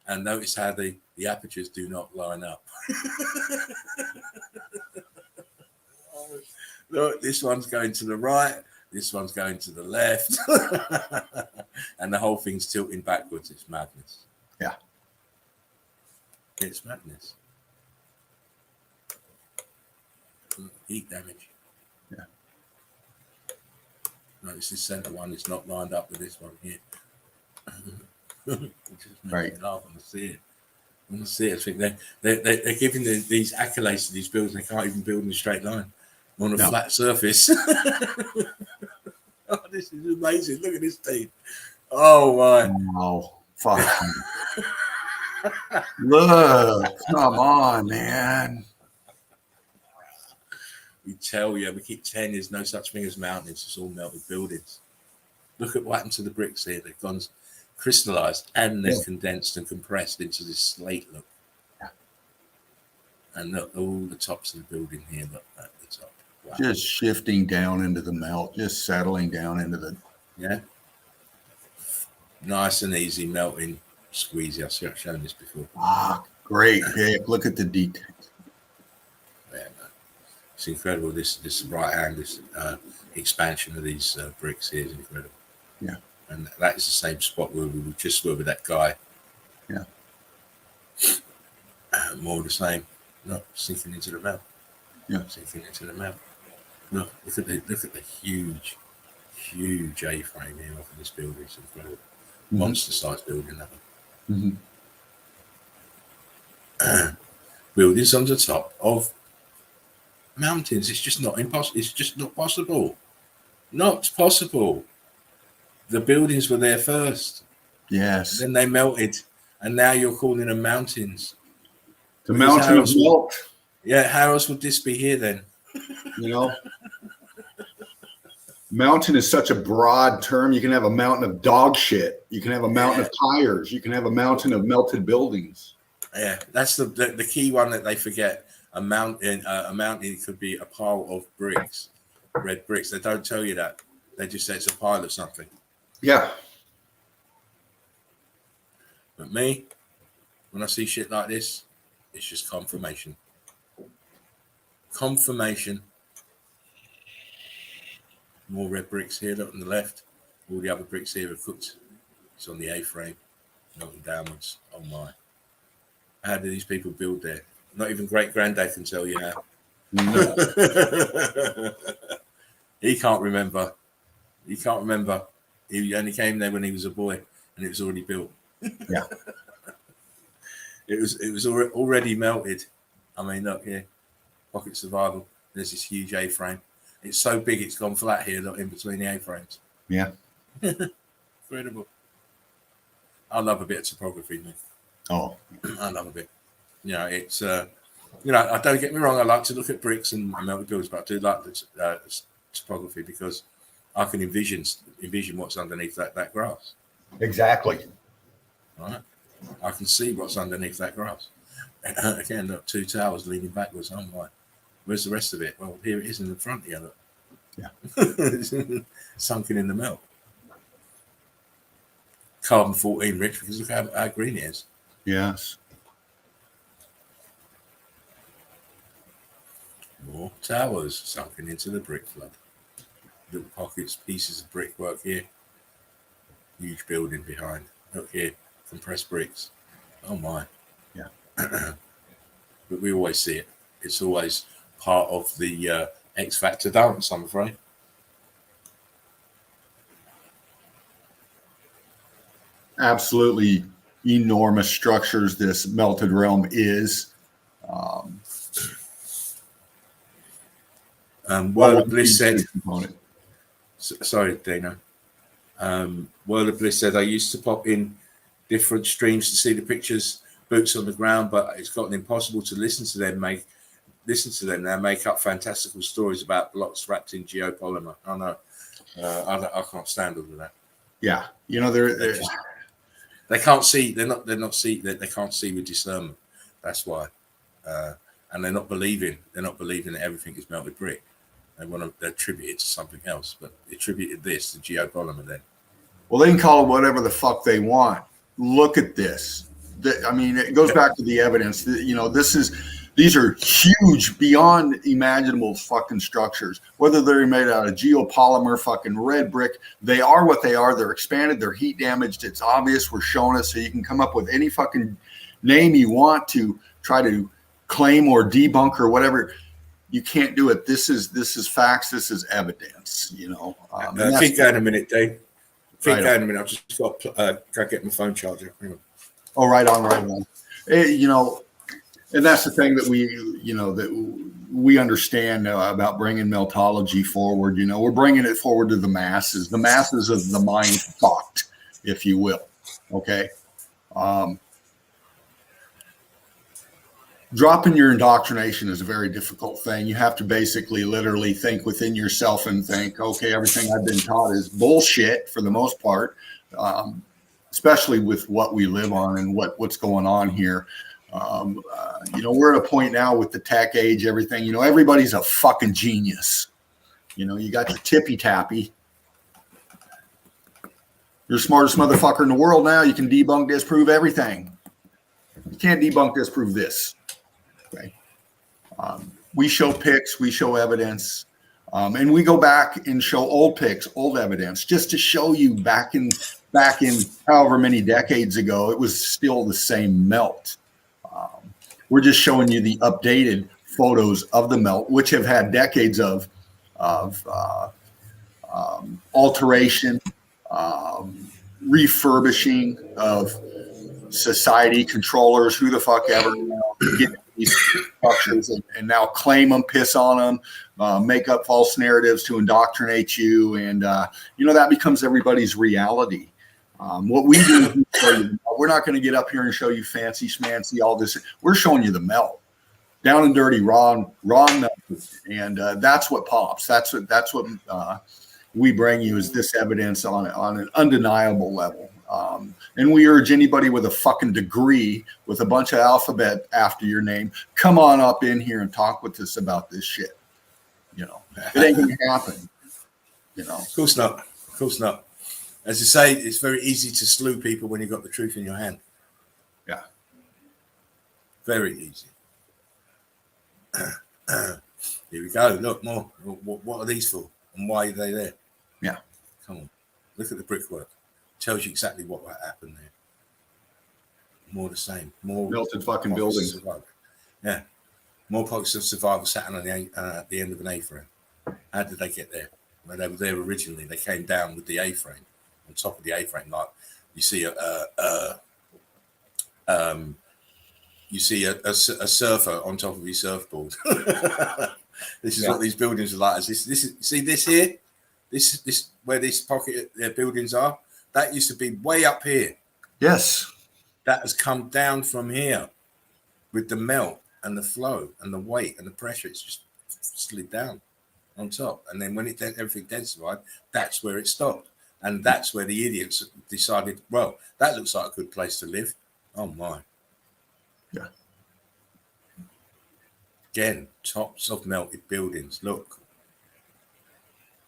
And notice how the apertures do not line up. Look, this one's going to the right. This one's going to the left. And the whole thing's tilting backwards. It's madness. Yeah. It's madness. Heat damage. Yeah. Notice this center one is not lined up with this one here. Right. I want to see it. I want to see it. I think they're giving these accolades to these buildings. They can't even build in a straight line on a flat surface. Oh, this is amazing. Look at this thing. Oh, my. Oh, fuck. Look. Come on, man. We tell you, we keep telling you there's no such thing as mountains. It's all melted buildings. Look at what happened to the bricks here. They've gone crystallized and they're condensed and compressed into this slate look. Yeah. And look, all the tops of the building here, look at the top. Wow. Just shifting down into the melt, just settling down into the... Yeah. Nice and easy melting, squeezy. I've shown this before. Ah, great pick. Look at the details. Yeah, man. It's incredible. This right hand, this expansion of these bricks here is incredible. Yeah. And that is the same spot where we just were with that guy. Yeah. More of the same. Look, sinking into the mouth. Yeah. Sinking into the mouth. Look at the huge A-frame here off of this building. It's incredible. Mm-hmm. Monster-sized building, that Mm-hmm. one. Buildings on the top of mountains. It's just not impossible. It's just not possible. Not possible. The buildings were there first. Yes. Then they melted, and now you're calling them mountains. The mountain of melt. Yeah, how else would this be here then? You know, mountain is such a broad term. You can have a mountain of dog shit. You can have a mountain of tires. You can have a mountain of melted buildings. Yeah, that's the key one that they forget. A mountain could be a pile of bricks, red bricks. They don't tell you that. They just say it's a pile of something. Yeah. But me, when I see shit like this, it's just confirmation. Confirmation. More red bricks here, look on the left. All the other bricks here are cooked. It's on the A-frame, melting downwards. Oh my. How do these people build there? Not even great granddad can tell you how. No. He can't remember. He only came there when he was a boy and it was already built. Yeah. It was already melted. I mean, look here. Pocket survival. There's this huge A-frame. It's so big it's gone flat here, look, in between the A-frames. Yeah. Incredible. I love a bit of topography, mate. Oh. I love a bit. You know, it's I don't get me wrong, I like to look at bricks and melted buildings, but I do like the topography because I can envision what's underneath that grass. Exactly. Right? I can see what's underneath that grass. Again, look, two towers leaning backwards. I'm like, where's the rest of it? Well, here it is in the front here, look. Yeah. Sunken in the melt. Carbon 14 rich because look how green it is. Yes. More towers sunken into the brick flood. Little pockets, pieces of brickwork here. Huge building behind. Look here, compressed bricks. Oh my. Yeah. But we always see it. It's always part of the X Factor dance, I'm afraid. Absolutely enormous structures this melted realm is. World of Bliss said, sorry, Dana. World of Bliss said, I used to pop in different streams to see the pictures boots on the ground, but it's gotten impossible to listen to them now make up fantastical stories about blocks wrapped in geopolymer. I know. I can't stand all of that. Yeah, they can't see. They can't see with discernment. That's why, and they're not believing. They're not believing that everything is melted brick. They want to attribute it to something else, but attributed this to geopolymer. Then, well, they can call it whatever the fuck they want. Look at this. I mean, it goes back to the evidence. These are huge, beyond imaginable fucking structures. Whether they're made out of geopolymer, fucking red brick, they are what they are. They're expanded. They're heat damaged. It's obvious. We're showing it, so you can come up with any fucking name you want to try to claim or debunk or whatever. You can't do it. This is facts. This is evidence. Keep going a minute, Dave. Keep going a minute. I've just got to go get my phone charger. Hang on. Oh, right on. And that's the thing that we understand about bringing Meltology forward. We're bringing it forward to the masses of the mind thought, if you will. Okay. Dropping your indoctrination is a very difficult thing. You have to basically literally think within yourself and think, okay, everything I've been taught is bullshit for the most part, especially with what we live on and what's going on here. We're at a point now with the tech age, everything, everybody's a fucking genius. You got your tippy tappy. You're the smartest motherfucker in the world now. You can debunk, disprove everything. You can't debunk, disprove this. Okay. We show pics, we show evidence, and we go back and show old pics, old evidence, just to show you back in however many decades ago, it was still the same melt. We're just showing you the updated photos of the melt, which have had decades of alteration, refurbishing of society, controllers, who the fuck ever, get these structures and now claim them, piss on them, make up false narratives to indoctrinate you. And, that becomes everybody's reality. What we do, we're not going to get up here and show you fancy schmancy, all this. We're showing you the melt, down and dirty, raw melt. And that's what pops. That's what we bring you, is this evidence on an undeniable level. And we urge anybody with a fucking degree with a bunch of alphabet after your name, come on up in here and talk with us about this shit. It ain't going to happen. Of course not. Of course not. As you say, it's very easy to slew people when you've got the truth in your hand. Yeah. Very easy. Here we go. Look, more. What are these for? And why are they there? Yeah. Come on. Look at the brickwork. Tells you exactly what happened there. More the same. More melted fucking buildings. Yeah. More pockets of survival sat on at the end of an A-frame. How did they get there? Well, they were there originally. They came down with the A-frame. On top of the A-frame, like you see a surfer on top of his surfboard. This is what these buildings are like. See this here? This where this pocket buildings are. That used to be way up here. Yes. That has come down from here with the melt and the flow and the weight and the pressure. It's just slid down on top. And then when everything densified, that's where it stopped. And that's where the idiots decided, well, that looks like a good place to live. Oh, my. Yeah. Again, tops of melted buildings. Look.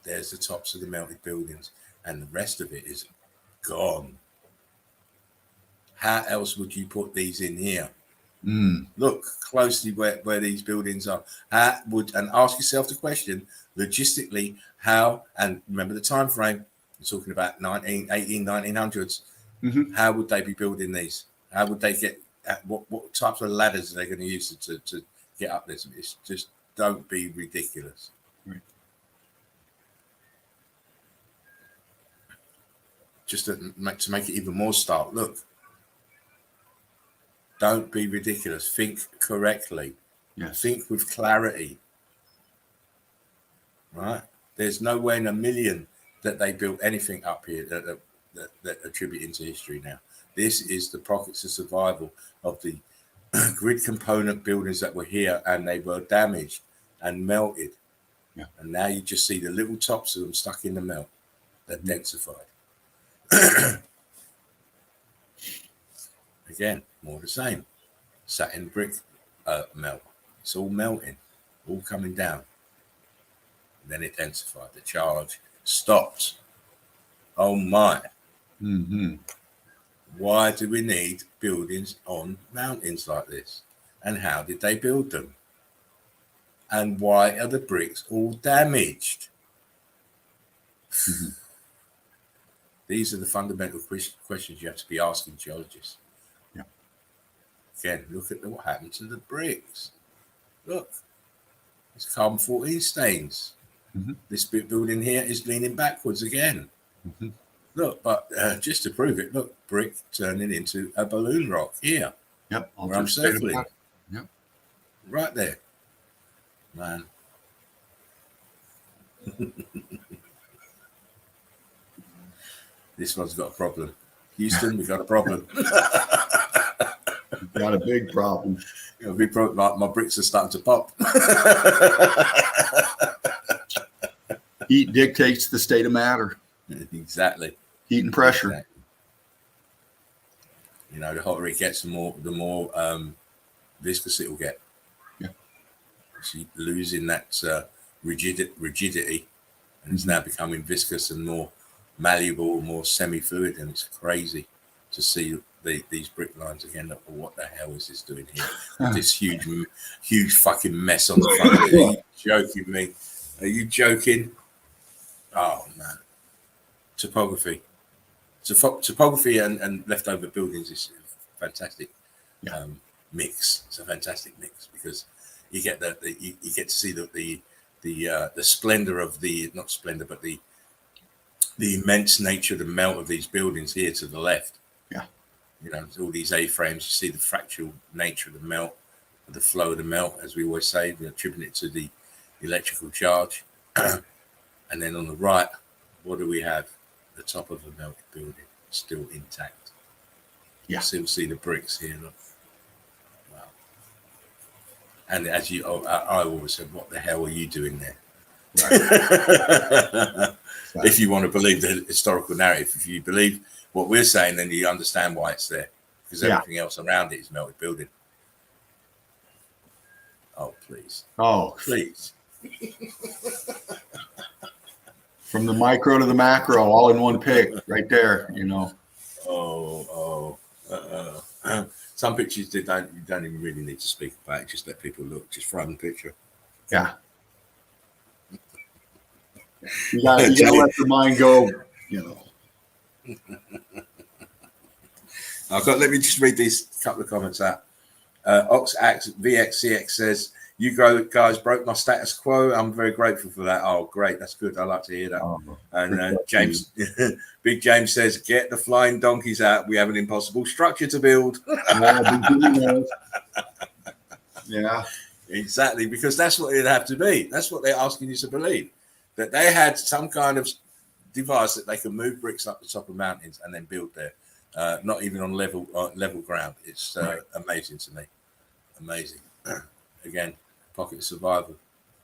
There's the tops of the melted buildings. And the rest of it is gone. How else would you put these in here? Look closely where these buildings are. And ask yourself the question, logistically, how, and remember the time frame, we're talking about 1900s. Mm-hmm. How would they be building these? How would they get, what types of ladders are they going to use to get up this? It's just, don't be ridiculous. Right. Just to make it even more stark, look. Don't be ridiculous. Think correctly. Yes. Think with clarity. Right? There's no way in a million that they built anything up here that attribute into history now. This is the pockets of survival of the grid component buildings that were here, and they were damaged and melted. Yeah. And now you just see the little tops of them stuck in the melt. They're densified. Again, more of the same. Satin brick melt. It's all melting, all coming down. And then it densified. The charge stopped. Oh my. Mm-hmm. Why do we need buildings on mountains like this? And how did they build them? And why are the bricks all damaged? Mm-hmm. These are the fundamental questions you have to be asking geologists. Yeah. Again, look at what happened to the bricks. Look, it's carbon-14 stains. Mm-hmm. This building here is leaning backwards again. Mm-hmm. Look, but just to prove it, look, brick turning into a balloon rock here. Yep. Where I'm circling. Yep. Right there. Man. This one's got a problem. Houston, we got a problem. Got a big problem. A big problem. My bricks are starting to pop. Heat dictates the state of matter. Exactly. Heat and pressure. Exactly. You know, the hotter it gets, the more viscous it will get. Yeah. So you're losing that rigidity, and it's now becoming viscous and more malleable, more semi-fluid, and it's crazy to see these brick lines again. Look, what the hell is this doing here? With this huge fucking mess on the front of it. Are you joking me? Are you joking? Oh man. Topography and leftover buildings is a fantastic mix. It's a fantastic mix because you get you get to see the splendor of the immense nature of the melt of these buildings here to the left. Yeah. You know, all these A-frames, you see the fractal nature of the melt, the flow of the melt, as we always say, we attribute it to the electrical charge. And then on the right, what do we have? The top of the melted building still intact. Yeah. You still see the bricks here. Look. Wow. And as I always said, what the hell are you doing there? Right. If you want to believe the historical narrative, if you believe what we're saying, then you understand why it's there, because everything else around it is melted building. Oh, please. Oh, please. From the micro to the macro, all in one pic, right there. You know. Some pictures you don't even really need to speak about. Just let people look. Just frame the picture. Yeah. You gotta let the mind go. You know. Let me just read these couple of comments out. OxAx VXCX says, "You guys broke my status quo. I'm very grateful for that." Oh, great. That's good. I like to hear that. And James, Big James says, "Get the flying donkeys out. We have an impossible structure to build." Yeah, exactly. Because that's what it'd have to be. That's what they're asking you to believe, that they had some kind of device that they can move bricks up the top of mountains and then build there. Not even on level ground. It's amazing to me. Amazing. Again, pocket of survival.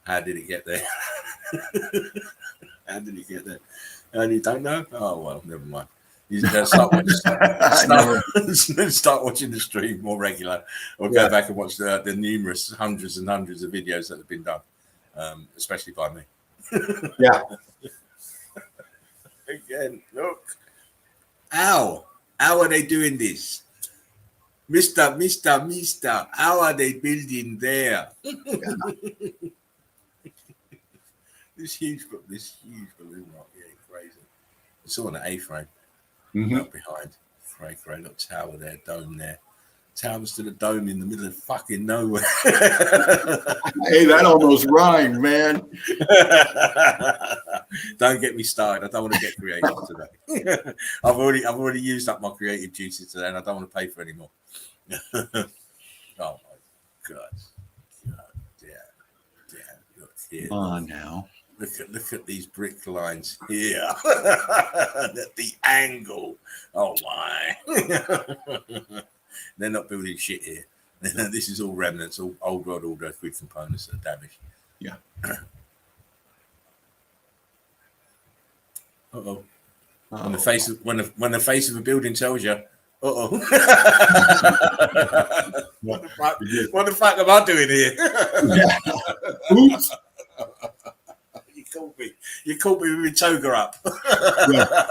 How did it get there? How did it get there? And you don't know? Oh, well, never mind. You start watching the stream more regular, or go back and watch the numerous hundreds and hundreds of videos that have been done, especially by me. Yeah. Again, look. Ow. How are they doing this? Mister, how are they building there? This huge balloon rock, yeah, crazy. It's all an A-frame. Up behind. Great little tower there, dome there. Towers to the dome in the middle of fucking nowhere. Hey, that almost rhymed, man. Don't get me started. I don't want to get creative today. I've already used up my creative juices today, and I don't want to pay for any more. Oh my God. Yeah. Look here. Come on now. Look at these brick lines here. The angle. Oh my. They're not building shit here. This is all remnants, all old world order grid components that are damaged. Yeah. Uh-oh. When the face of when the face of a building tells you, uh-oh. What the fuck am I doing here? Yeah. Oops. You caught me with my toga up. Yeah.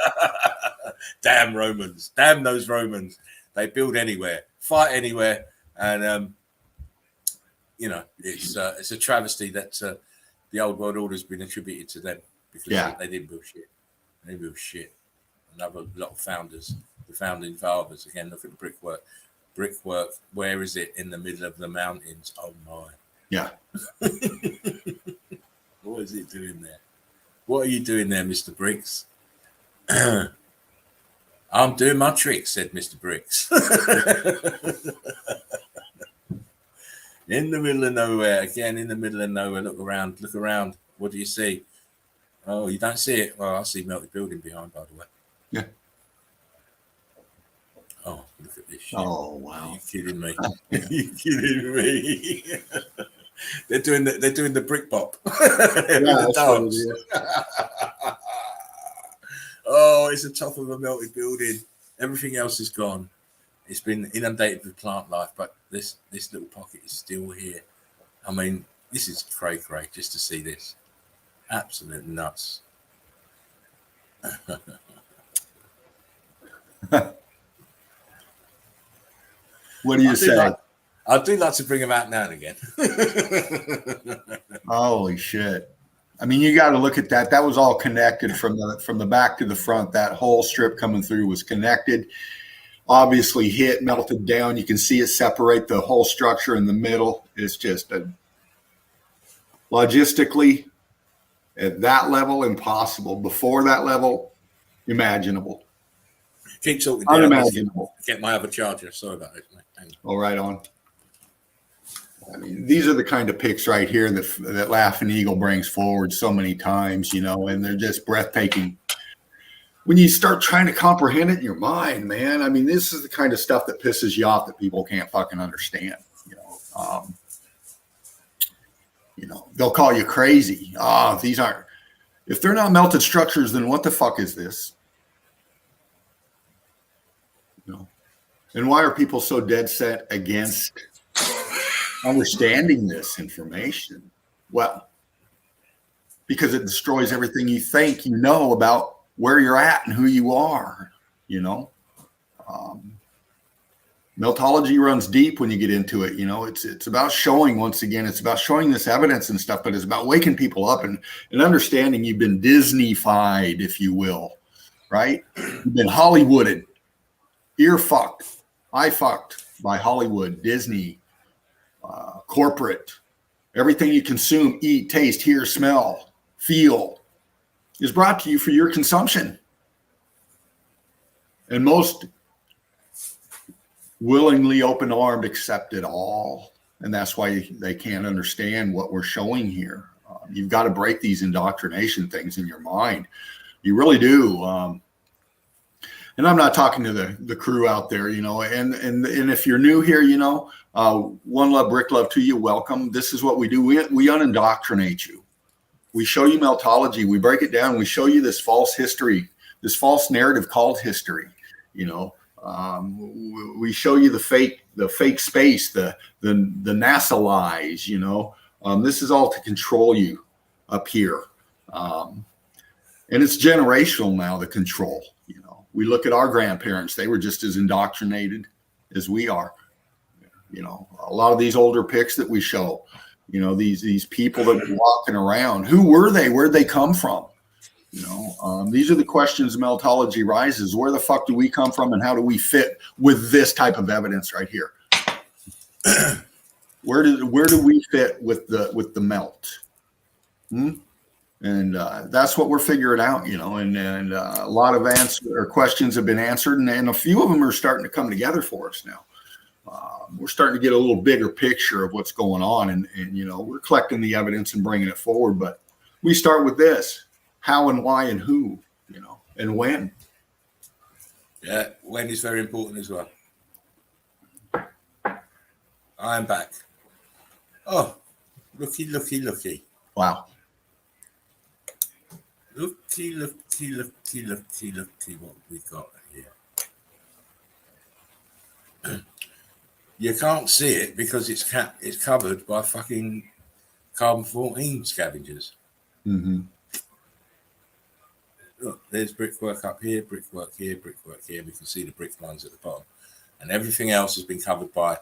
Damn Romans. Damn those Romans. They build anywhere, fight anywhere, and it's a travesty that the old world order has been attributed to them because they didn't build shit. They didn't build shit. Another lot of founders, the founding fathers. Again, look at the brickwork. Brickwork. Where is it? In the middle of the mountains. Oh my. Yeah. What is it doing there? What are you doing there, Mr. Briggs? I'm doing my trick, said Mr. Briggs. In the middle of nowhere, again, in the middle of nowhere. Look around, look around. What do you see? Oh, you don't see it? Well, I see melted building behind, by the way. Yeah. Oh, look at this shit. Oh, wow. Are you kidding me? Are you kidding me? They're doing the brick pop. Yeah, oh, it's the top of a melted building. Everything else is gone. It's been inundated with plant life, but this little pocket is still here. I mean, this is cray just to see this. Absolute nuts. What do you say? I do like to bring them out now and again. Holy shit. I mean, you got to look at that. That was all connected from the back to the front. That whole strip coming through was connected. Obviously hit, melted down. You can see it separate the whole structure in the middle. It's just logistically at that level, impossible. Before that level, imaginable. Keep talking. Unimaginable. Get my other charger. Sorry about it. Oh, right on. I mean, these are the kind of pics right here that Laughing Eagle brings forward so many times, and they're just breathtaking. When you start trying to comprehend it in your mind, man, I mean, this is the kind of stuff that pisses you off that people can't fucking understand. They'll call you crazy. These aren't. If they're not melted structures, then what the fuck is this? And why are people so dead set against understanding this information? Well, because it destroys everything you think you know about where you're at and who you are. Meltology runs deep when you get into it. It's about showing, once again, it's about showing this evidence and stuff, but it's about waking people up and understanding you've been Disney-fied, if you will, right? You've been Hollywooded, ear fucked, eye fucked by Hollywood, Disney, corporate. Everything you consume, eat, taste, hear, smell, feel is brought to you for your consumption. And most willingly, open-armed, accept it all. And that's why they can't understand what we're showing here. You've got to break these indoctrination things in your mind. You really do. And I'm not talking to the crew out there, and if you're new here, one love, brick love to you. Welcome. This is what we do. We unindoctrinate you. We show you meltology. We break it down. We show you this false history, this false narrative called history. We show you the fake space, the NASA lies. This is all to control you up here, and it's generational now. The control. We look at our grandparents; they were just as indoctrinated as we are. A lot of these older pics that we show, these people that are walking around, who were they? Where'd they come from? These are the questions meltology rises. Where the fuck do we come from, and how do we fit with this type of evidence right here? Where do we fit with the melt? And that's what we're figuring out, and a lot of questions have been answered, and a few of them are starting to come together for us now. We're starting to get a little bigger picture of what's going on, and we're collecting the evidence and bringing it forward, but we start with this: how and why and who, and when. Yeah, when is very important as well. I am back. Oh, looky. Wow. Looky what we got here. You can't see it because it's covered by fucking carbon-14 scavengers. Mm-hmm. Look, there's brickwork up here, brickwork here. We can see the brick lines at the bottom. And everything else has been covered by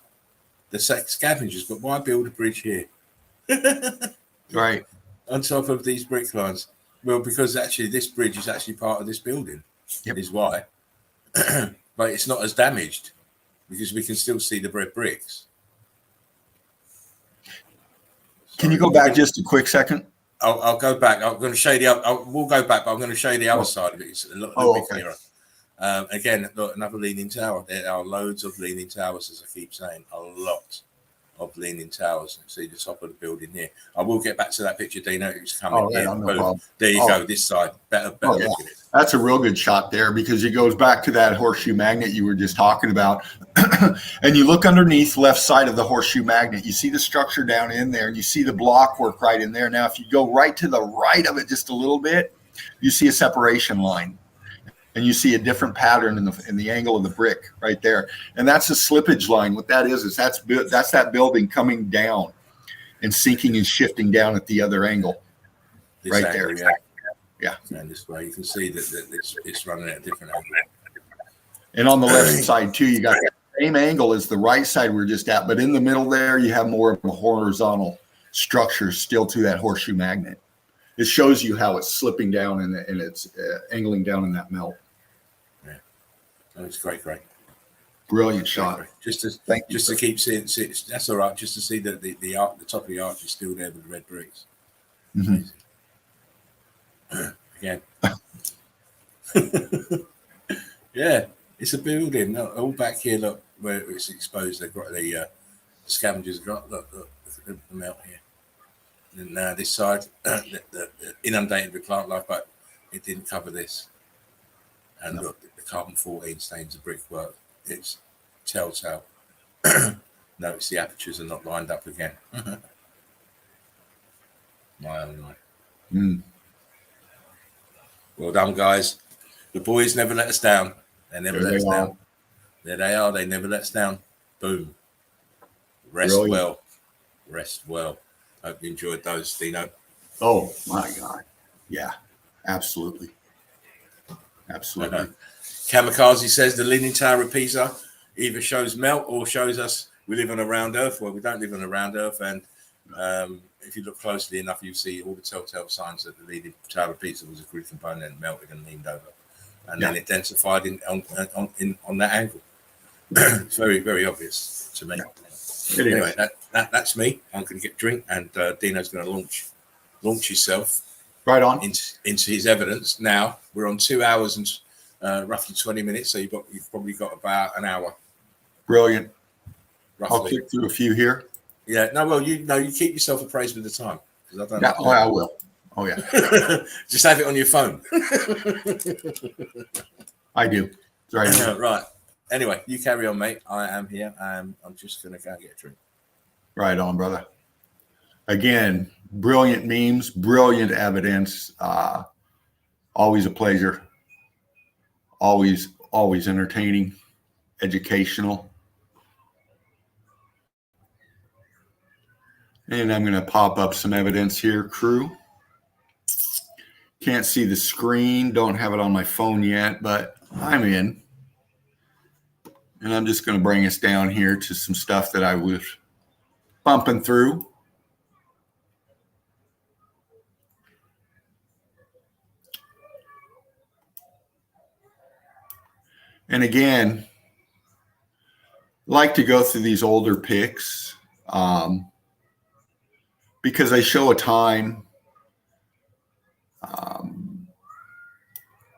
the scavengers. But why build a bridge here? Right. On top of these brick lines? Well, because actually this bridge is actually part of this building. Yep. Is why. But it's not as damaged because we can still see the red bricks. Can you go back just a quick second? I'll go back. I'm going to show you we'll go back, but I'm going to show you the other side of it. It's a little bit clearer. Again, look, another leaning tower. There are loads of leaning towers, as I keep saying. A lot of leaning towers. See the top of the building here. I will get back to that picture, Dino. It's coming here. No problem. There you go. This side. Better look at it. That's a real good shot there because it goes back to that horseshoe magnet you were just talking about. And you look underneath left side of the horseshoe magnet, you see the structure down in there and you see the block work right in there. Now, if you go right to the right of it just a little bit, you see a separation line and you see a different pattern in the angle of the brick right there. And that's a slippage line. What that is that's that building coming down and sinking and shifting down at the other angle. Right there. Yeah. And this way you can see that it's running at a different angle. And on the left side too, you got the same angle as the right side we're just at, but in the middle there, you have more of a horizontal structure still to that horseshoe magnet. It shows you how it's slipping down and it's angling down in that melt. Yeah, oh, it's great. Brilliant shot. Great. Just to keep seeing, that's all right. Just to see that the top of the arch is still there with the red bricks. Mm-hmm. Again. Yeah, it's a building. Look, all back here, look, where it's exposed. They've got the scavengers. Look at the melt here. And this side, the inundated with plant life, but it didn't cover this. And look, the carbon-14 stains of brickwork. It's telltale. Notice the apertures are not lined up again. My own life. Mm. Well done, guys. The boys never let us down. They never let us down. There they are. They never let us down. Boom. Rest well. Hope you enjoyed those, Dino. Oh, my God. Yeah, absolutely. Kamikaze says the Leaning Tower of Pisa either shows melt or shows us we live on a round Earth. Well, we don't live on a round Earth. And if you look closely enough, you'll see all the telltale signs that the Leaning Tower of Pisa was a grid component and melted and leaned over. And then it densified on that angle. It's very, very obvious to me. Yeah. Anyway, that's me. I'm going to get a drink, and Dino's going to launch himself right on into his evidence. Now we're on 2 hours and roughly 20 minutes, so you've probably got about an hour. Brilliant. Roughly. I'll click through a few here. Yeah. No. Well, you keep yourself appraised with the time because I don't. Yeah. Oh, I will. Oh, yeah. Just have it on your phone. I do. It's right here. Right. Anyway, you carry on, mate. I am here. I'm just going to go and get a drink. Right on, brother. Again, brilliant memes, brilliant evidence. Always a pleasure. Always entertaining, educational. And I'm going to pop up some evidence here, crew. Can't see the screen. Don't have it on my phone yet, but I'm in. And I'm just going to bring us down here to some stuff that I was bumping through. And again, like to go through these older pics because they show a time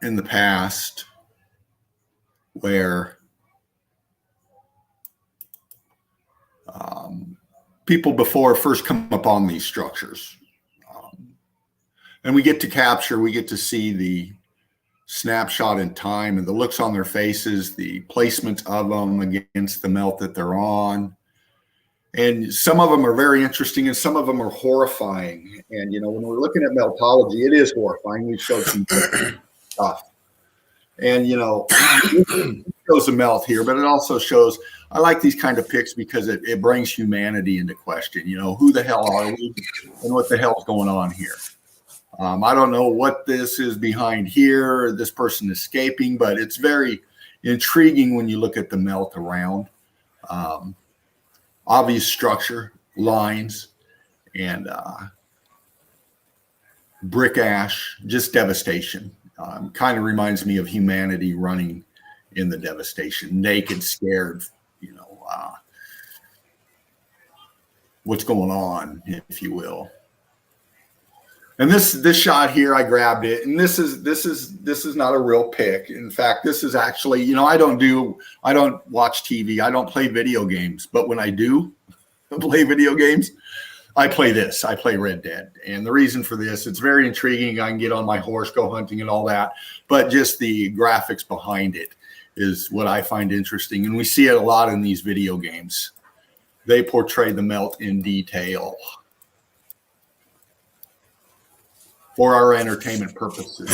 in the past where people before first come upon these structures. And we get to see the snapshot in time and the looks on their faces, the placement of them against the melt that they're on. And some of them are very interesting and some of them are horrifying. And, when we're looking at meltology, it is horrifying. We've showed some stuff. And, it shows a melt here, but it also shows, I like these kind of pics because it brings humanity into question. Who the hell are we and what the hell's going on here? I don't know what this is behind here, this person escaping, but it's very intriguing when you look at the melt around. Obvious structure, lines, and brick ash, just devastation. Kind of reminds me of humanity running in the devastation, naked, scared, what's going on, if you will. And this shot here, I grabbed it, and this is not a real pic. In fact, this is actually, I don't watch TV, I don't play video games, but when I do play video games, I play this. I play Red Dead, and the reason for this, it's very intriguing. I can get on my horse, go hunting, and all that, but just the graphics behind it is what I find interesting, and we see it a lot in these video games. They portray the melt in detail for our entertainment purposes.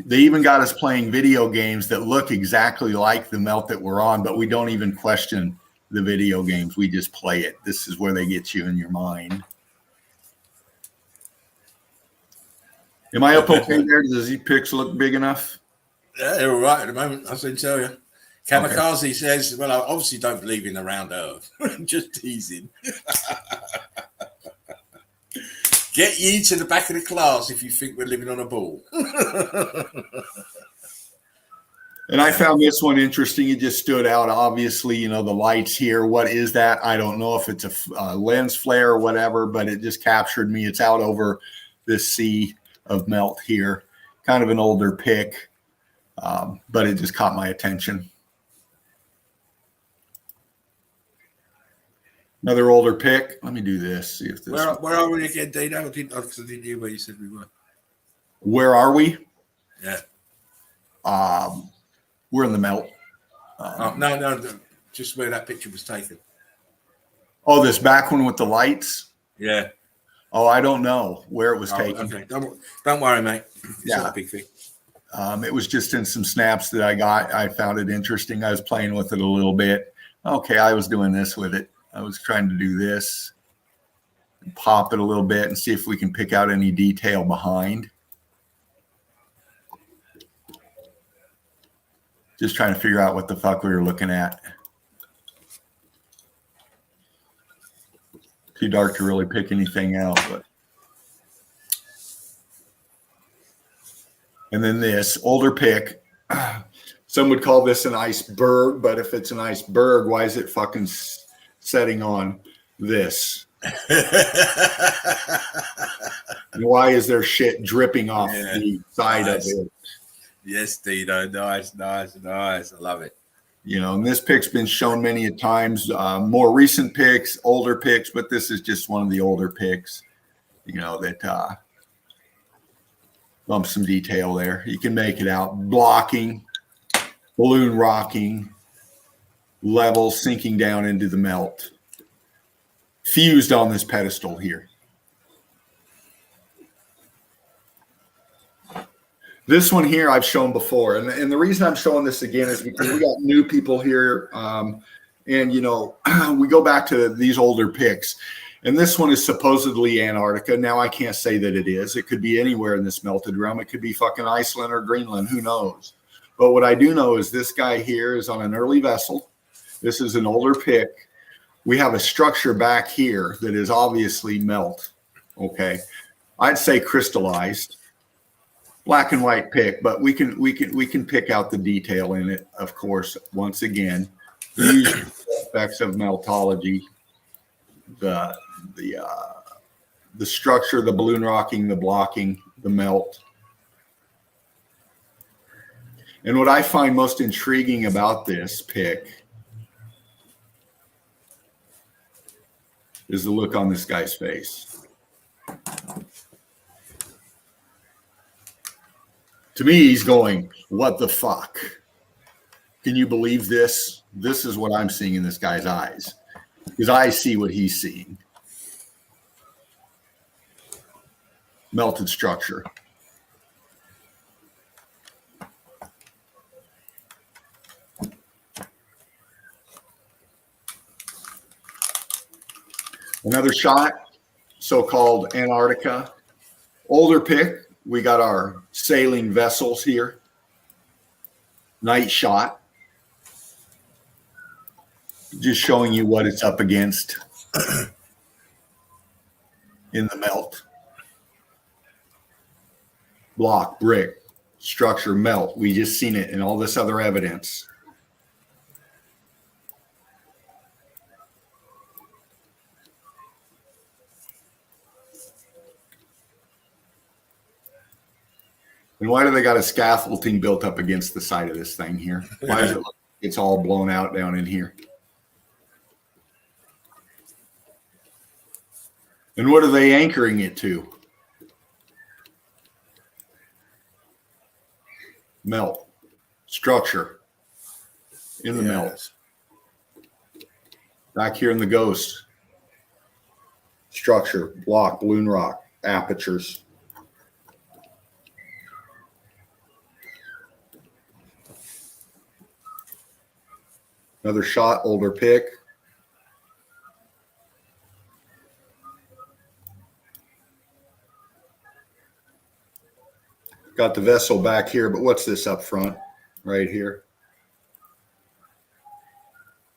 They even got us playing video games that look exactly like the melt that we're on, but we don't even question the video games. We just play it. This is where they get you in your mind. Am I up okay there? Does these pics look big enough? Yeah, they're all right at the moment, I can tell you. Kamikaze says, well, I obviously don't believe in the round earth. Just teasing. Get you to the back of the class if you think we're living on a ball. And I found this one interesting. It just stood out. Obviously, the lights here. What is that? I don't know if it's a lens flare or whatever, but it just captured me. It's out over this sea of melt here. Kind of an older pic, but it just caught my attention. Another older pic. Let me do this. See if this. Where are we again, Dino? I didn't hear where you said we were. Where are we? Yeah. We're in the melt. No, just where that picture was taken. Oh, this back one with the lights? Yeah. Oh, I don't know where it was taken. Okay. Don't worry, mate. It's not a big thing. It was just in some snaps that I got. I found it interesting. I was playing with it a little bit. Okay, I was doing this with it. I was trying to do this, and pop it a little bit and see if we can pick out any detail behind. Just trying to figure out what the fuck we were looking at. Too dark to really pick anything out, but. And then this older pic. Some would call this an iceberg, but if it's an iceberg, why is it fucking setting on this? And why is there shit dripping off the side of it? Yes, Dino. Nice. I love it. And this pic's been shown many a times. More recent pics, older pics, but this is just one of the older pics. That bumps some detail there. You can make it out. Blocking, balloon rocking, levels sinking down into the melt. Fused on this pedestal here. This one here I've shown before. And the reason I'm showing this again is because we got new people here. And, we go back to these older pics. And this one is supposedly Antarctica. Now, I can't say that it is. It could be anywhere in this melted realm. It could be fucking Iceland or Greenland. Who knows? But what I do know is this guy here is on an early vessel. This is an older pic. We have a structure back here that is obviously melt. Okay. I'd say crystallized. Black and white pic, but we can pick out the detail in it, of course, once again. The usual aspects of meltology. The structure, the balloon rocking, the blocking, the melt. And what I find most intriguing about this pic is the look on this guy's face. To me, he's going, what the fuck? Can you believe this? This is what I'm seeing in this guy's eyes. Because I see what he's seeing. Melted structure. Another shot, so-called Antarctica. Older pick, we got our sailing vessels here. Night shot. Just showing you what it's up against in the melt. Block, brick, structure, melt. We just seen it in all this other evidence. And why do they got a scaffolding built up against the side of this thing here? Why does it look like it's all blown out down in here? And what are they anchoring it to? Melt. Structure. In the melt. Back here in the ghost. Structure. Block. Balloon rock. Apertures. Another shot, older pick. Got the vessel back here, but what's this up front? Right here.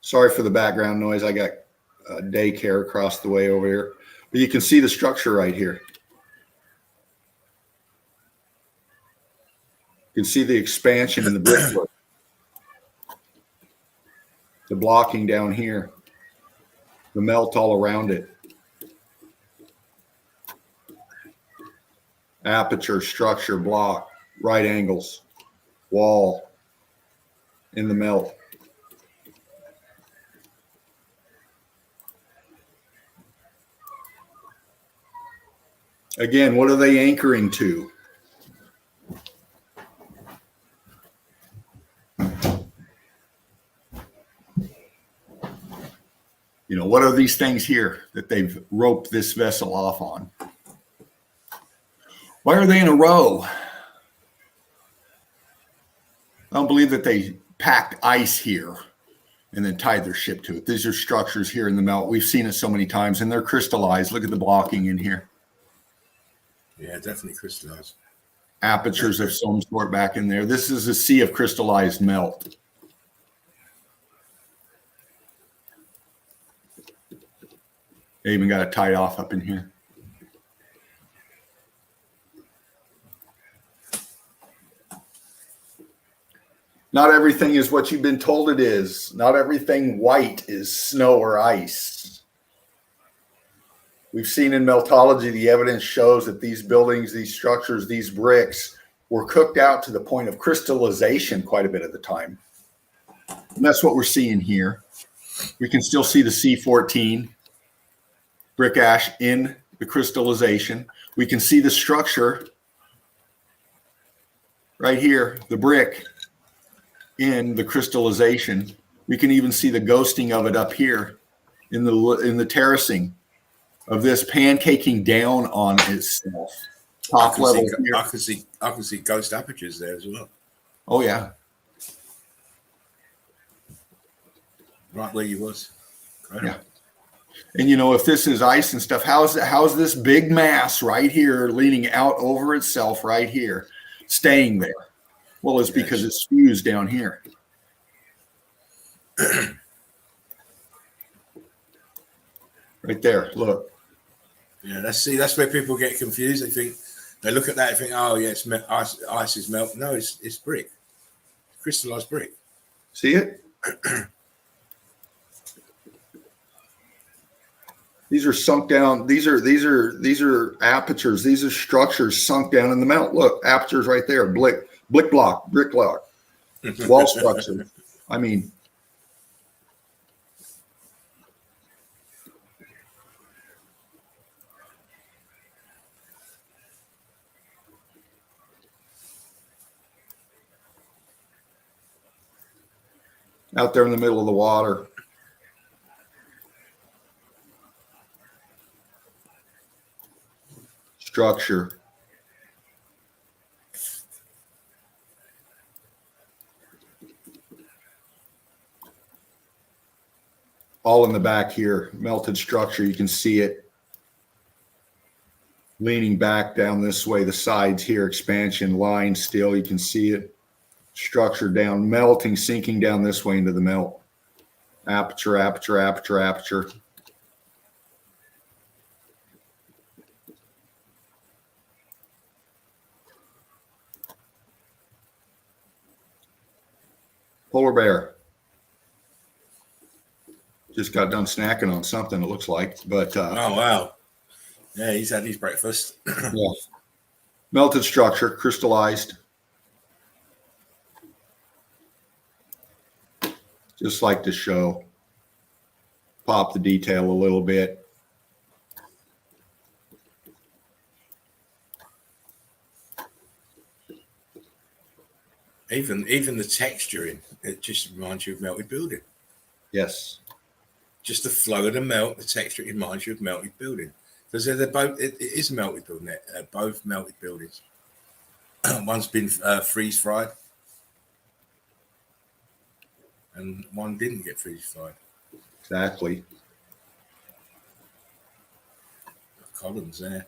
Sorry for the background noise. I got daycare across the way over here. But you can see the structure right here. You can see the expansion in the brickwork. The blocking down here, the melt all around it. Aperture, structure, block, right angles, wall, in the melt. Again, what are they anchoring to? You know, what are these things here that they've roped this vessel off on? Why are they in a row? I don't believe that they packed ice here and then tied their ship to it. These are structures here in the melt. We've seen it so many times, and they're crystallized. Look at the blocking in here. Yeah, definitely crystallized. Apertures of some sort back in there. This is a sea of crystallized melt. They even got it tied off up in here. Not everything is what you've been told it is. Not everything white is snow or ice. We've seen in meltology, the evidence shows that these buildings, these structures, these bricks were cooked out to the point of crystallization quite a bit of the time. And that's what we're seeing here. We can still see the C14 brick ash in the crystallization. We can see the structure right here, the brick in the crystallization. We can even see the ghosting of it up here in the terracing of this pancaking down on itself. Top level here. I can see ghost apertures there as well. Oh yeah. Right where you was. Yeah. And you know, if this is ice and stuff, how's this big mass right here leaning out over itself right here, staying there? Well, it's because it's fused down here. Right there, look. Yeah, that's where people get confused. They look at that and think, oh yeah, it's ice is melt. No, it's brick, crystallized brick. See it? These are sunk down. These are apertures. These are structures sunk down in the melt. Look, apertures right there. Brick block, wall structure. I mean, out there in the middle of the water. Structure. All in the back here, melted structure. You can see it leaning back down this way. The sides here, expansion line still. You can see it. Structure down, melting, sinking down this way into the melt. Aperture, aperture, aperture, aperture. Polar bear. Just got done snacking on something, it looks like. But oh, wow. Yeah, he's had his breakfast. Yeah. Melted structure, crystallized. Just like to show. Pop the detail a little bit. Even the texturing, it just reminds you of melted building. Yes. Just the flow of the melt, the texture, it reminds you of melted building. Because they're both, it is a melted building. They're both melted buildings. One's been freeze fried, and one didn't get freeze fried. Exactly. Columns there.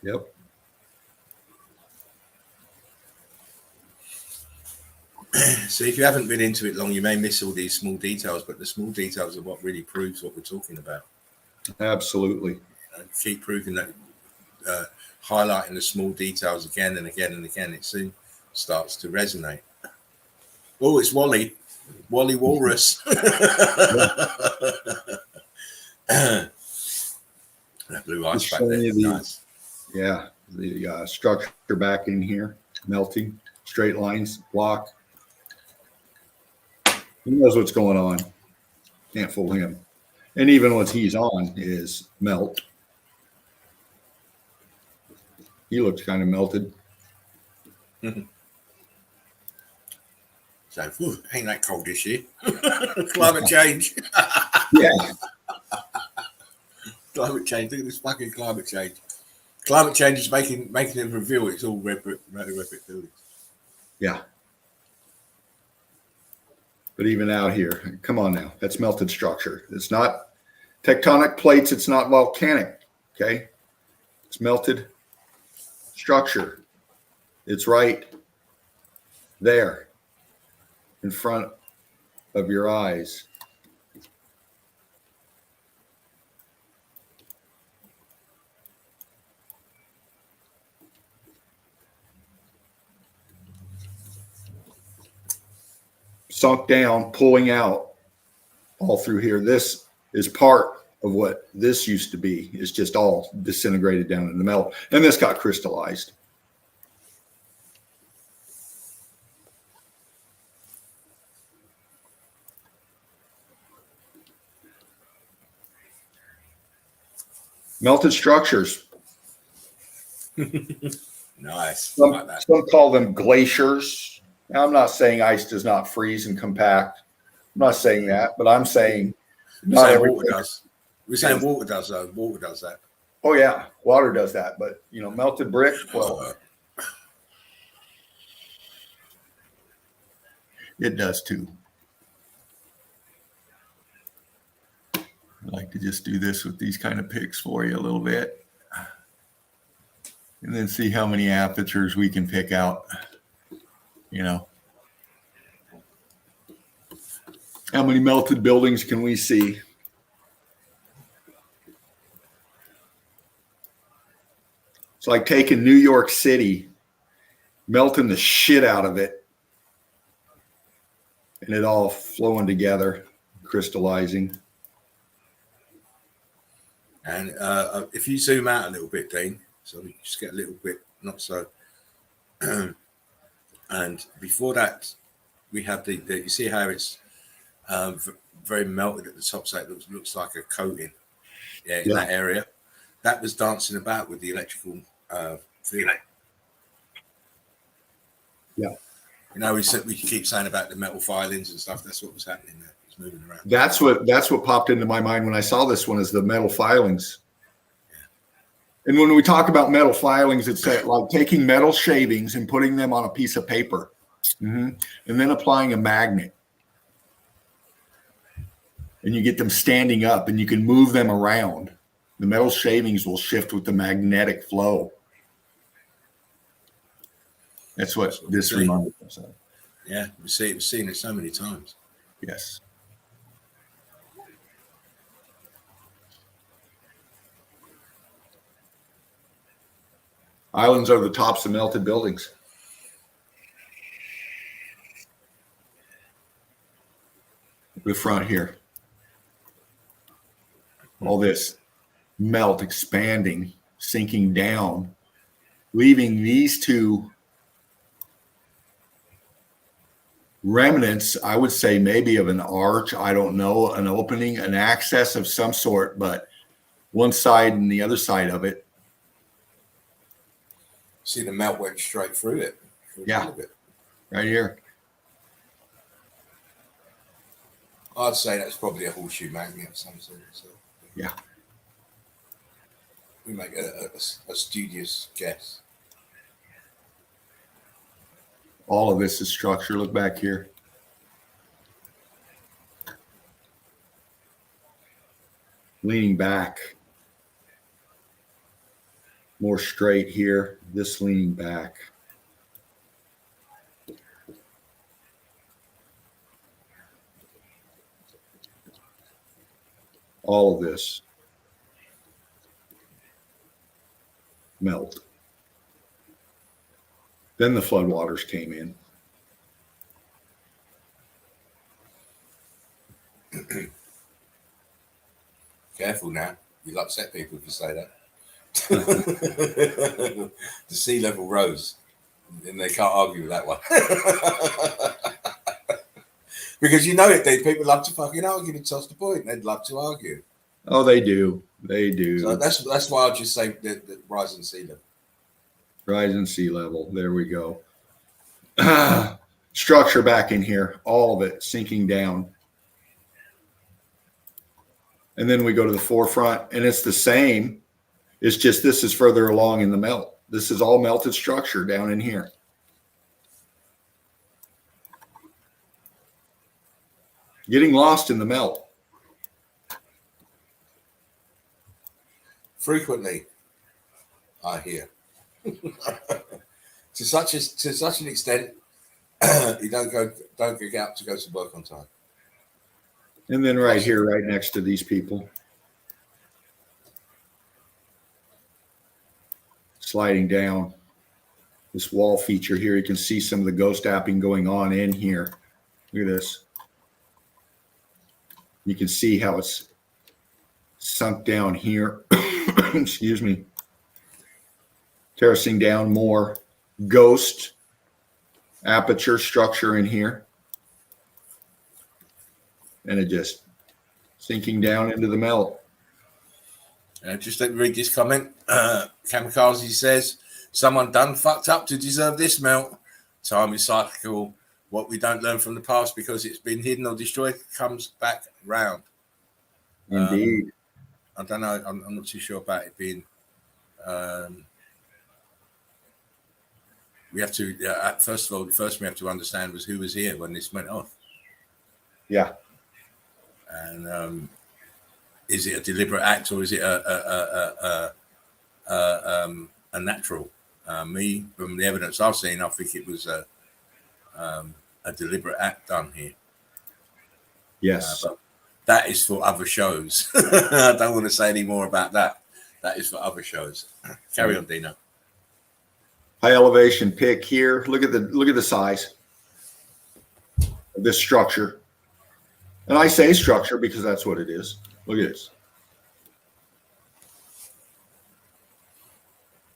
Yep. So if you haven't been into it long, you may miss all these small details, but the small details are what really proves what we're talking about. Absolutely. Keep proving that, highlighting the small details again and again and again. It soon starts to resonate. Oh, it's Wally Walrus. That blue ice back there. Nice. Yeah, the structure back in here, melting, straight lines, block. He knows what's going on. Can't fool him. And even what he's on is melt. He looks kind of melted. So, ain't that cold this year? Climate change. Yeah. Climate change. Look at this fucking climate change. Climate change is making it reveal it's all red brick buildings. Yeah. But even out here, come on now, that's melted structure. It's not tectonic plates. It's not volcanic. Okay. It's melted structure. It's right there in front of your eyes. Sunk down, pulling out all through here. This is part of what this used to be. It's just all disintegrated down in the melt. And this got crystallized. Melted structures. Nice. Some call them glaciers. Now, I'm not saying ice does not freeze and compact. I'm not saying that, but I'm saying not everything. Water does. We're saying water does though. Water does that. Oh yeah, water does that. But you know, melted brick, well, it does too. I like to just do this with these kind of picks for you a little bit, and then see how many apertures we can pick out. You know, how many melted buildings can we see? It's like taking New York City, melting the shit out of it, and it all flowing together, crystallizing. And if you zoom out a little bit, Dean, so we just get a little bit, not so. And before that, we have the you see how it's very melted at the top, so it looks like a coating. Yeah, in that area. That was dancing about with the electrical field. Yeah. You know, we keep saying about the metal filings and stuff. That's what was happening there. It's moving around. That's what popped into my mind when I saw this one, is the metal filings. And when we talk about metal filings, it's like taking metal shavings and putting them on a piece of paper, and then applying a magnet. And you get them standing up, and you can move them around. The metal shavings will shift with the magnetic flow. That's what this reminded us of. Yeah, we've seen it so many times. Yes. Islands are the tops of melted buildings. The front here. All this melt expanding, sinking down, leaving these two remnants, I would say maybe of an arch, I don't know, an opening, an access of some sort, but one side and the other side of it. See, the melt went straight through it. Yeah, right here. I'd say that's probably a horseshoe magnet of some sort. So. Yeah. We make a studious guess. All of this is structure. Look back here. Leaning back. More straight here. This leaning back. All of this melt. Then the floodwaters came in. Careful now. You'll upset people if you say that. The sea level rose. And they can't argue with that one. Because you know it, people love to fucking argue and toss the point. They'd love to argue. Oh, they do. They do. So that's why I'll just say the rising sea level. Rising sea level. There we go. Structure back in here. All of it sinking down. And then we go to the forefront, and it's the same. It's just this is further along in the melt. This is all melted structure down in here. Getting lost in the melt. Frequently, I hear. to such an extent, you don't go out to go to work on time. And then right here, right next to these people. Sliding down this wall feature here, you can see some of the ghost apping going on in here. Look at this. You can see how it's sunk down here. Excuse me. Terracing down more ghost aperture structure in here. And it just sinking down into the melt. Just let me read this comment. Kamikaze says, someone done fucked up to deserve this melt. Time is cyclical. What we don't learn from the past because it's been hidden or destroyed comes back round. Indeed. I don't know. I'm not too sure about it being. We have to, first of all, the first we have to understand was who was here when this went off. Yeah. And is it a deliberate act or is it a natural? Me, from the evidence I've seen, I think it was a deliberate act done here. Yes. But that is for other shows. I don't want to say any more about that. That is for other shows. Carry on, Dino. High elevation pick here. Look at the size of this structure. And I say structure because that's what it is. Look at this.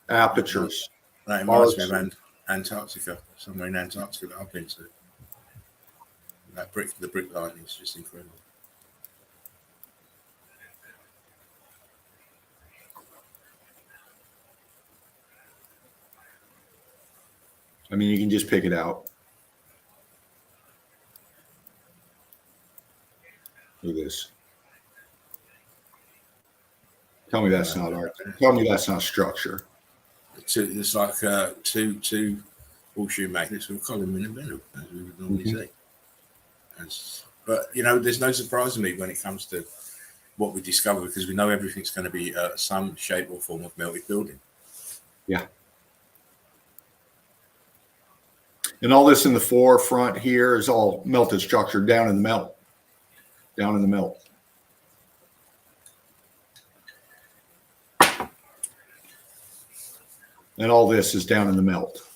Apertures. That reminds me of Antarctica, somewhere in Antarctica that I've been to. The brick lining is just incredible. I mean, you can just pick it out. Tell me that's not art. Tell me that's not structure. It's like two horseshoe magnets with a column in the middle, as we would normally say. But there's no surprise to me when it comes to what we discover, because we know everything's going to be some shape or form of melted building. Yeah. And all this in the forefront here is all melted structure down in the melt. Down in the melt. And all this is down in the melt.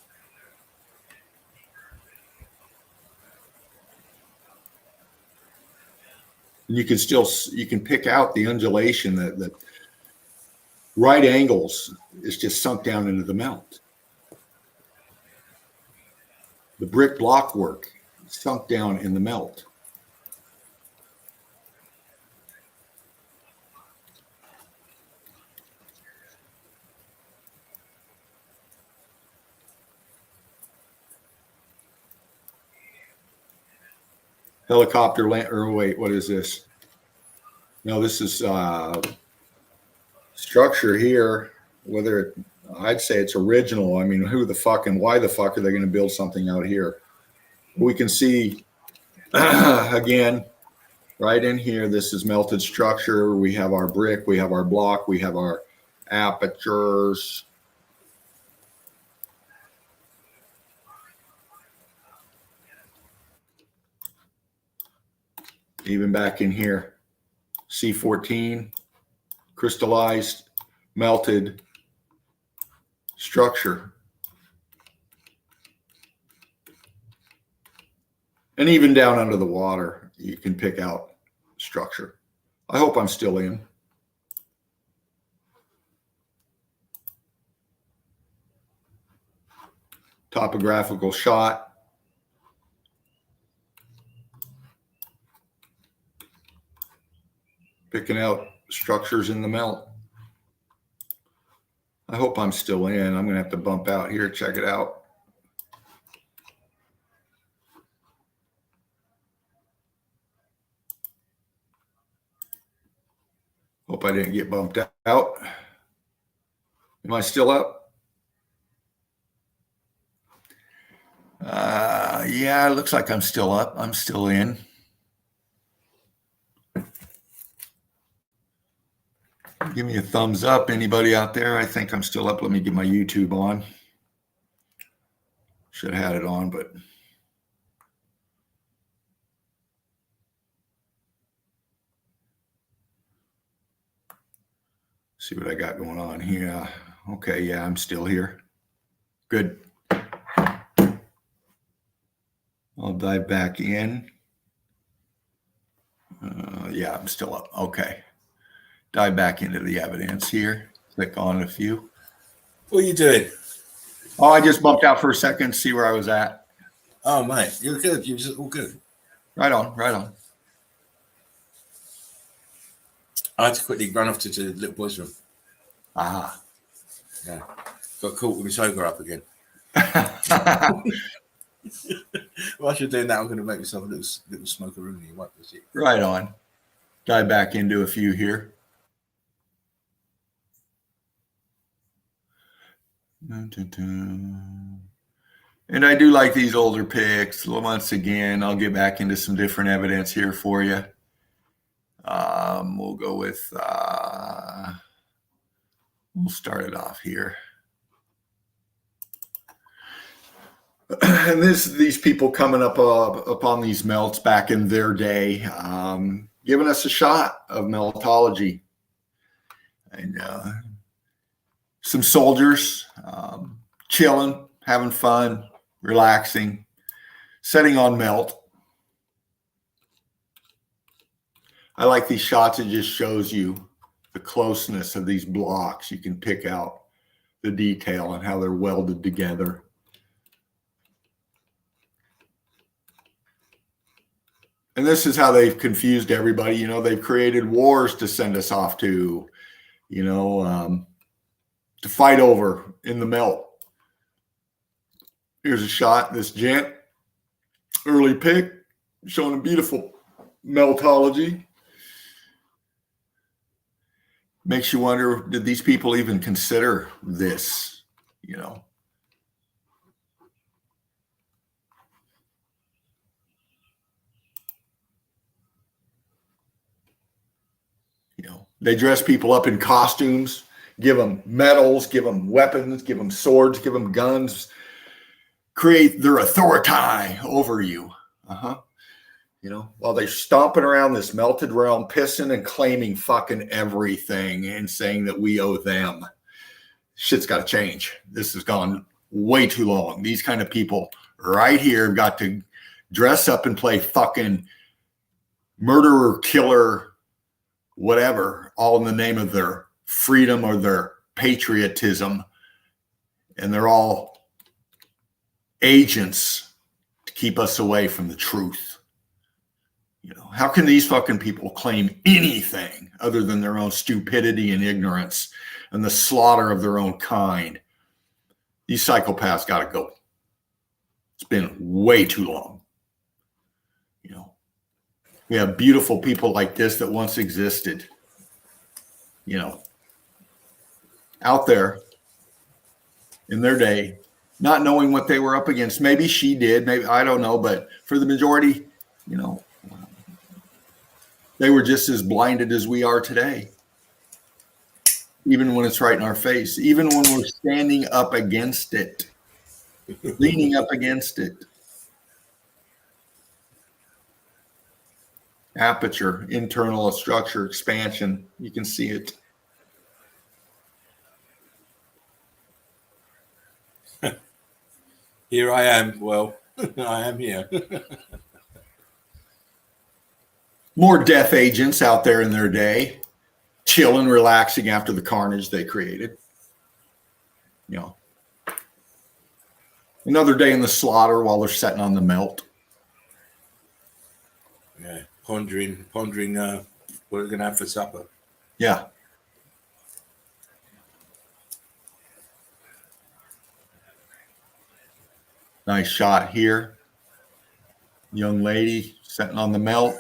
And you can pick out the undulation, that right angles is just sunk down into the melt. The brick block work sunk down in the melt. Helicopter land, or wait, what is this? No, this is structure here. Whether I'd say it's original. I mean, who the fuck and why the fuck are they going to build something out here? We can see again, right in here, this is melted structure. We have our brick, we have our block, we have our apertures. Even back in here, C14, crystallized, melted structure. And even down under the water, you can pick out structure. I hope I'm still in. Topographical shot. Picking out structures in the melt. I hope I'm still in. I'm going to have to bump out here, check it out. Hope I didn't get bumped out. Am I still up? Yeah, it looks like I'm still up. I'm still in. Give me a thumbs up, anybody out there. I think I'm still up. Let me get my YouTube on. Should have had it on, but see what I got going on here. Okay, yeah, I'm still here. Good. I'll dive back in. Yeah, I'm still up. Okay. Dive back into the evidence here. Click on a few. What are you doing? Oh, I just bumped out for a second to see where I was at. Oh, mate, you're good. You're just all good. Right on, right on. I had to quickly run off to the little boy's room. Ah. Yeah. Got caught with my sober up again. Whilst you're doing that, I'm going to make myself a little smokeroonie. Right on. Dive back into a few here. And I do like these older pics. Once again, I'll get back into some different evidence here for you. We'll go with, we'll start it off here. And these people coming up upon these melts back in their day, giving us a shot of meltology. And some soldiers chilling, having fun, relaxing, setting on melt. I like these shots. It just shows you the closeness of these blocks. You can pick out the detail and how they're welded together. And this is how they've confused everybody. You know, they've created wars to send us off to, you know, to fight over in the melt. Here's a shot, this gent, early pick, showing a beautiful meltology. Makes you wonder, did these people even consider this? You know, they dress people up in costumes, give them medals, give them weapons, give them swords, give them guns, create their authority over you. While they're stomping around this melted realm, pissing and claiming fucking everything and saying that we owe them. Shit's got to change. This has gone way too long. These kind of people right here have got to dress up and play fucking murderer, killer, whatever, all in the name of their freedom or their patriotism. And they're all agents to keep us away from the truth. How can these fucking people claim anything other than their own stupidity and ignorance and the slaughter of their own kind? These psychopaths got to go. It's been way too long. We have beautiful people like this that once existed, out there in their day, not knowing what they were up against. Maybe she did, maybe, I don't know, but for the majority, they were just as blinded as we are today. Even when it's right in our face, even when we're standing up against it, leaning up against it. Aperture, internal structure, expansion. You can see it. Here I am. Well, I am here. More death agents out there in their day, chilling, relaxing after the carnage they created. Another day in the slaughter while they're sitting on the melt. Yeah, pondering what we're going to have for supper. Yeah. Nice shot here. Young lady sitting on the melt.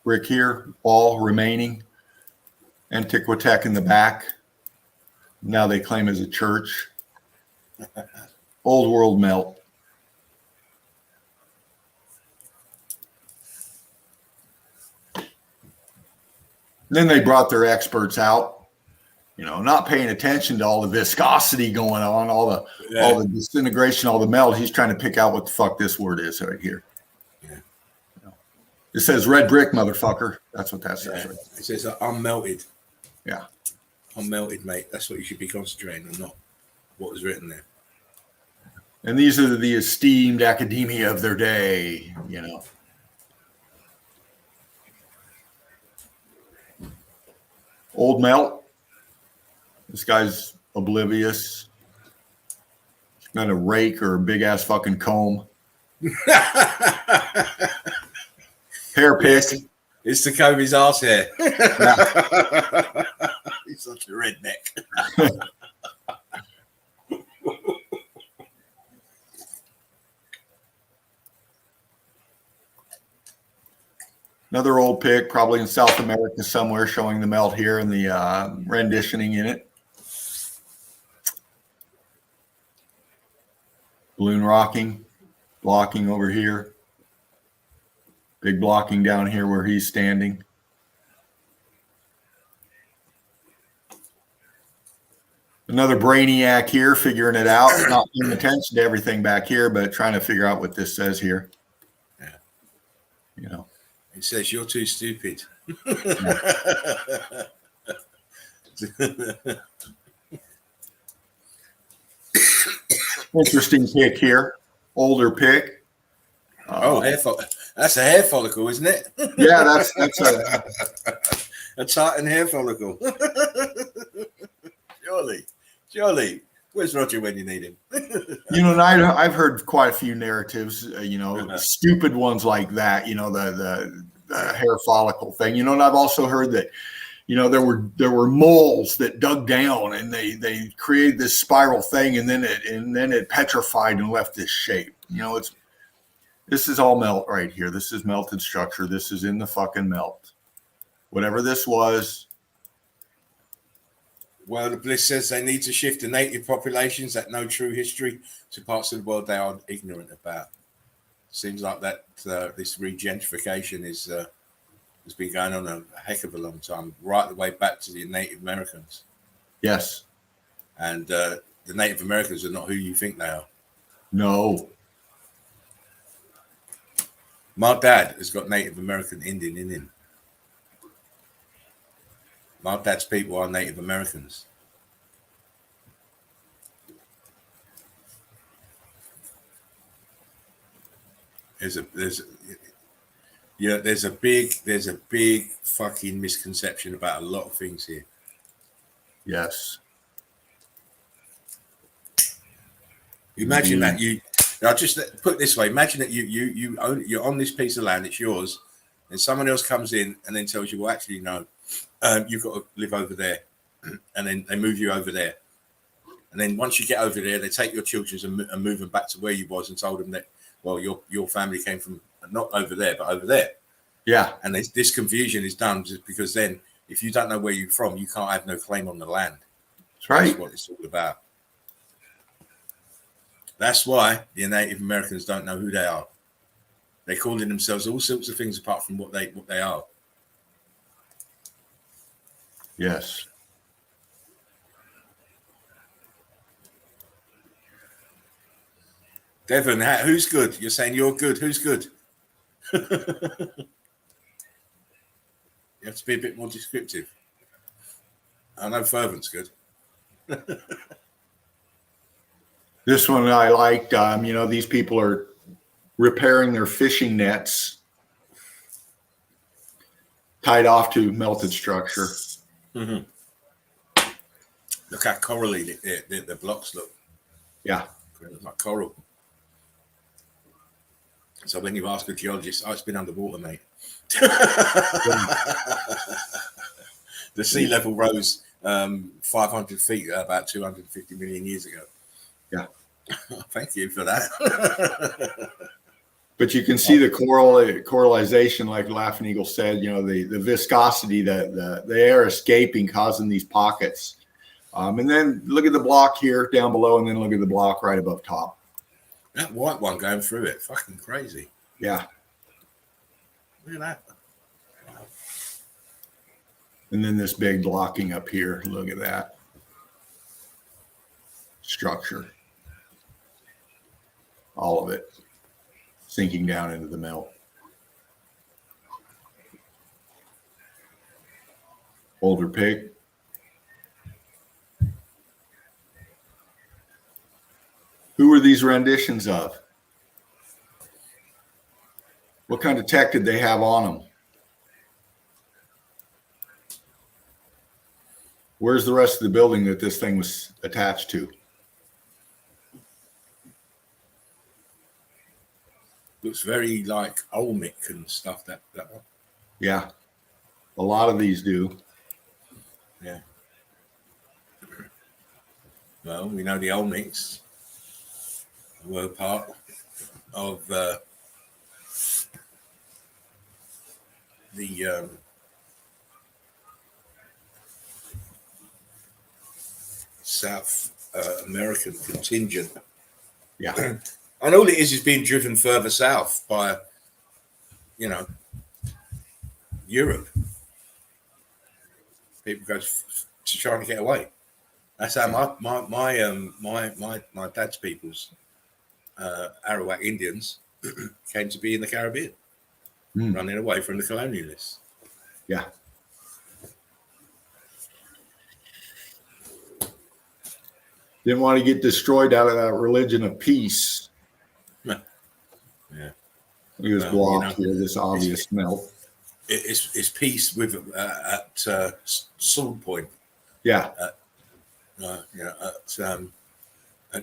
Brick here, wall remaining. Antiquitech in the back. Now they claim as a church. Old world melt. Then they brought their experts out, not paying attention to all the viscosity going on, all the disintegration, all the melt. He's trying to pick out what the fuck this word is right here. Yeah. It says red brick, motherfucker. That's what that says. Yeah. Right? It says unmelted. Yeah. Unmelted, mate. That's what you should be concentrating on, not what was written there. And these are the esteemed academia of their day, Old melt. This guy's oblivious. He's got a rake or a big ass fucking comb. Hair pick. It's to comb his ass hair. Yeah. He's such a redneck. Another old pic, probably in South America somewhere, showing the melt here and the renditioning in it. Balloon rocking, blocking over here. Big blocking down here where he's standing. Another brainiac here figuring it out, not paying attention to everything back here, but trying to figure out what this says here. Yeah. It says you're too stupid. Interesting pick here. Older pick. That's a hair follicle, isn't it? Yeah, that's a tartan hair follicle. Surely. Where's Roger when you need him? And I've heard quite a few narratives, stupid ones like that, the hair follicle thing, and I've also heard that, there were moles that dug down and they created this spiral thing and then it petrified and left this shape. This is all melt right here. This is melted structure. This is in the fucking melt. Whatever this was. Well, the Bliss says they need to shift the native populations that know true history to parts of the world they are ignorant about. Seems like that this regentrification has been going on a heck of a long time, right the way back to the Native Americans. Yes. And the Native Americans are not who you think they are. No. My dad has got Native American Indian in him. My dad's people are Native Americans. There's a big fucking misconception about a lot of things here. Yes. Imagine that I'll just put it this way. Imagine that you're on this piece of land, it's yours, and someone else comes in and then tells you, well, actually, no, you've got to live over there. And then they move you over there. And then once you get over there, they take your children and move them back to where you was and told them that, well, your family came from not over there, but over there. Yeah. And this confusion is done just because then if you don't know where you're from, you can't have no claim on the land. That's right. That's what it's all about. That's why the Native Americans don't know who they are. They're calling themselves all sorts of things apart from what they are. Yes. Devon, who's good? You're saying you're good. Who's good? You have to be a bit more descriptive. I know fervent's good. This one I liked. These people are repairing their fishing nets tied off to melted structure. Mm-hmm. Look how corally the blocks look. Yeah. They look like coral. So when you ask a geologist, it's been underwater, mate. The sea level rose 500 feet about 250 million years ago. Yeah. Thank you for that. But you can see the coralization, like Laughing Eagle said, the viscosity, the air escaping, causing these pockets. And then look at the block here down below, and then look at the block right above top. That white one going through it, fucking crazy. Yeah. Look at that. Wow. And then this big blocking up here. Look at that structure. All of it sinking down into the melt. Older pig. Who were these renditions of? What kind of tech did they have on them? Where's the rest of the building that this thing was attached to? Looks very like Olmec and stuff, that one. Yeah. A lot of these do. Yeah. Well, we know the Olmecs were part of the South American contingent. Yeah. And all it is being driven further south by, Europe. People go to trying to get away. That's how my dad's people's Arawak Indians came to be in the Caribbean, running away from the colonialists. Yeah. Didn't want to get destroyed out of that religion of peace. No. Yeah. It was blocked here, this obvious melt. It's peace with at sword point. Yeah. At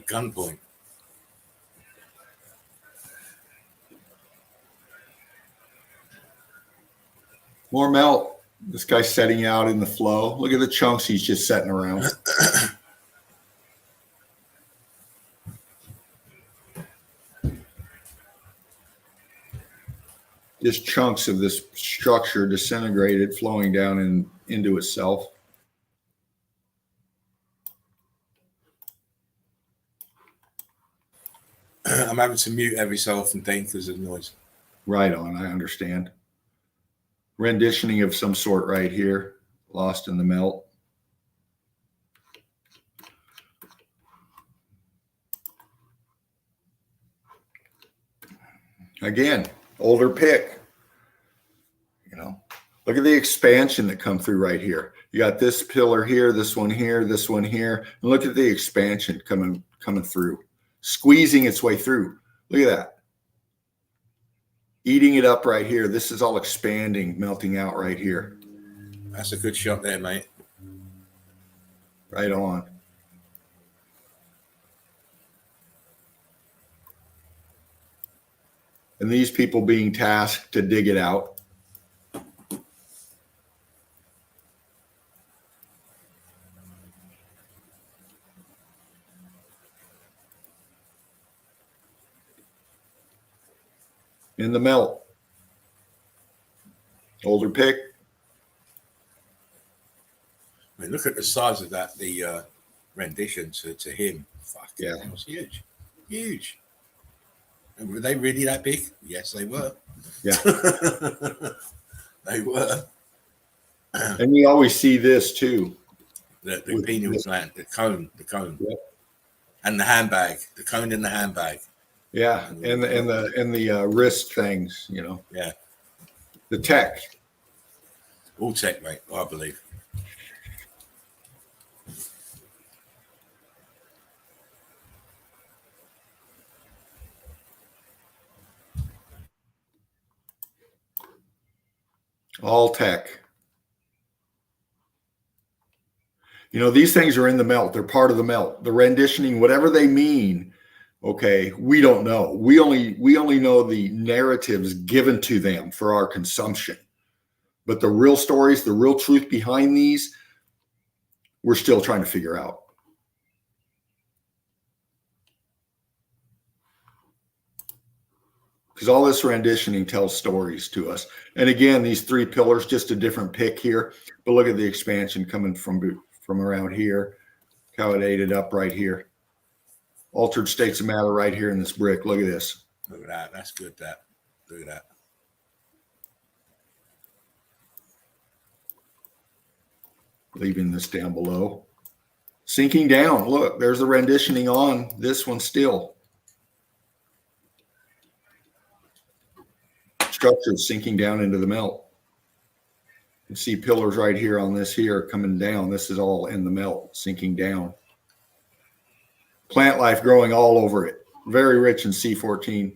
gunpoint. More melt. This guy's setting out in the flow. Look at the chunks he's just setting around. Just chunks of this structure disintegrated, flowing down into itself. I'm having to mute every so often, Dean, because of noise. Right on, I understand. Renditioning of some sort right here, lost in the melt. Again, older pick. You know, look at the expansion that come through right here. You got this pillar here, this one here, this one here. And look at the expansion coming through, squeezing its way through. Look at that. Eating it up right here. This is all expanding, melting out right here. That's a good shot there, mate. Right on. And these people being tasked to dig it out. In the melt. Older pick. I mean, look at the size of that, the rendition to him. Fuck yeah, it was huge. Huge. And were they really that big? Yes, they were. Yeah. They were. And you always see this too. The pineal gland, the cone. Yep. And the handbag, the cone in the handbag. Yeah, and the wrist things, you know. Yeah. The tech. All tech, mate, I believe. All tech. You know, these things are in the melt. They're part of the melt. The renditioning, whatever they mean, okay, we don't know. We only know the narratives given to them for our consumption. But the real stories, the real truth behind these, we're still trying to figure out. Because all this renditioning tells stories to us. And again, these three pillars, just a different pick here. But look at the expansion coming from around here, how it ate it up right here. Altered states of matter right here in this brick. Look at this. Look at that. That's good, that. Look at that. Leaving this down below. Sinking down. Look, there's the renditioning on this one still. Structure sinking down into the melt. You see pillars right here on this here coming down. This is all in the melt, sinking down. Plant life growing all over it. Very rich in C14.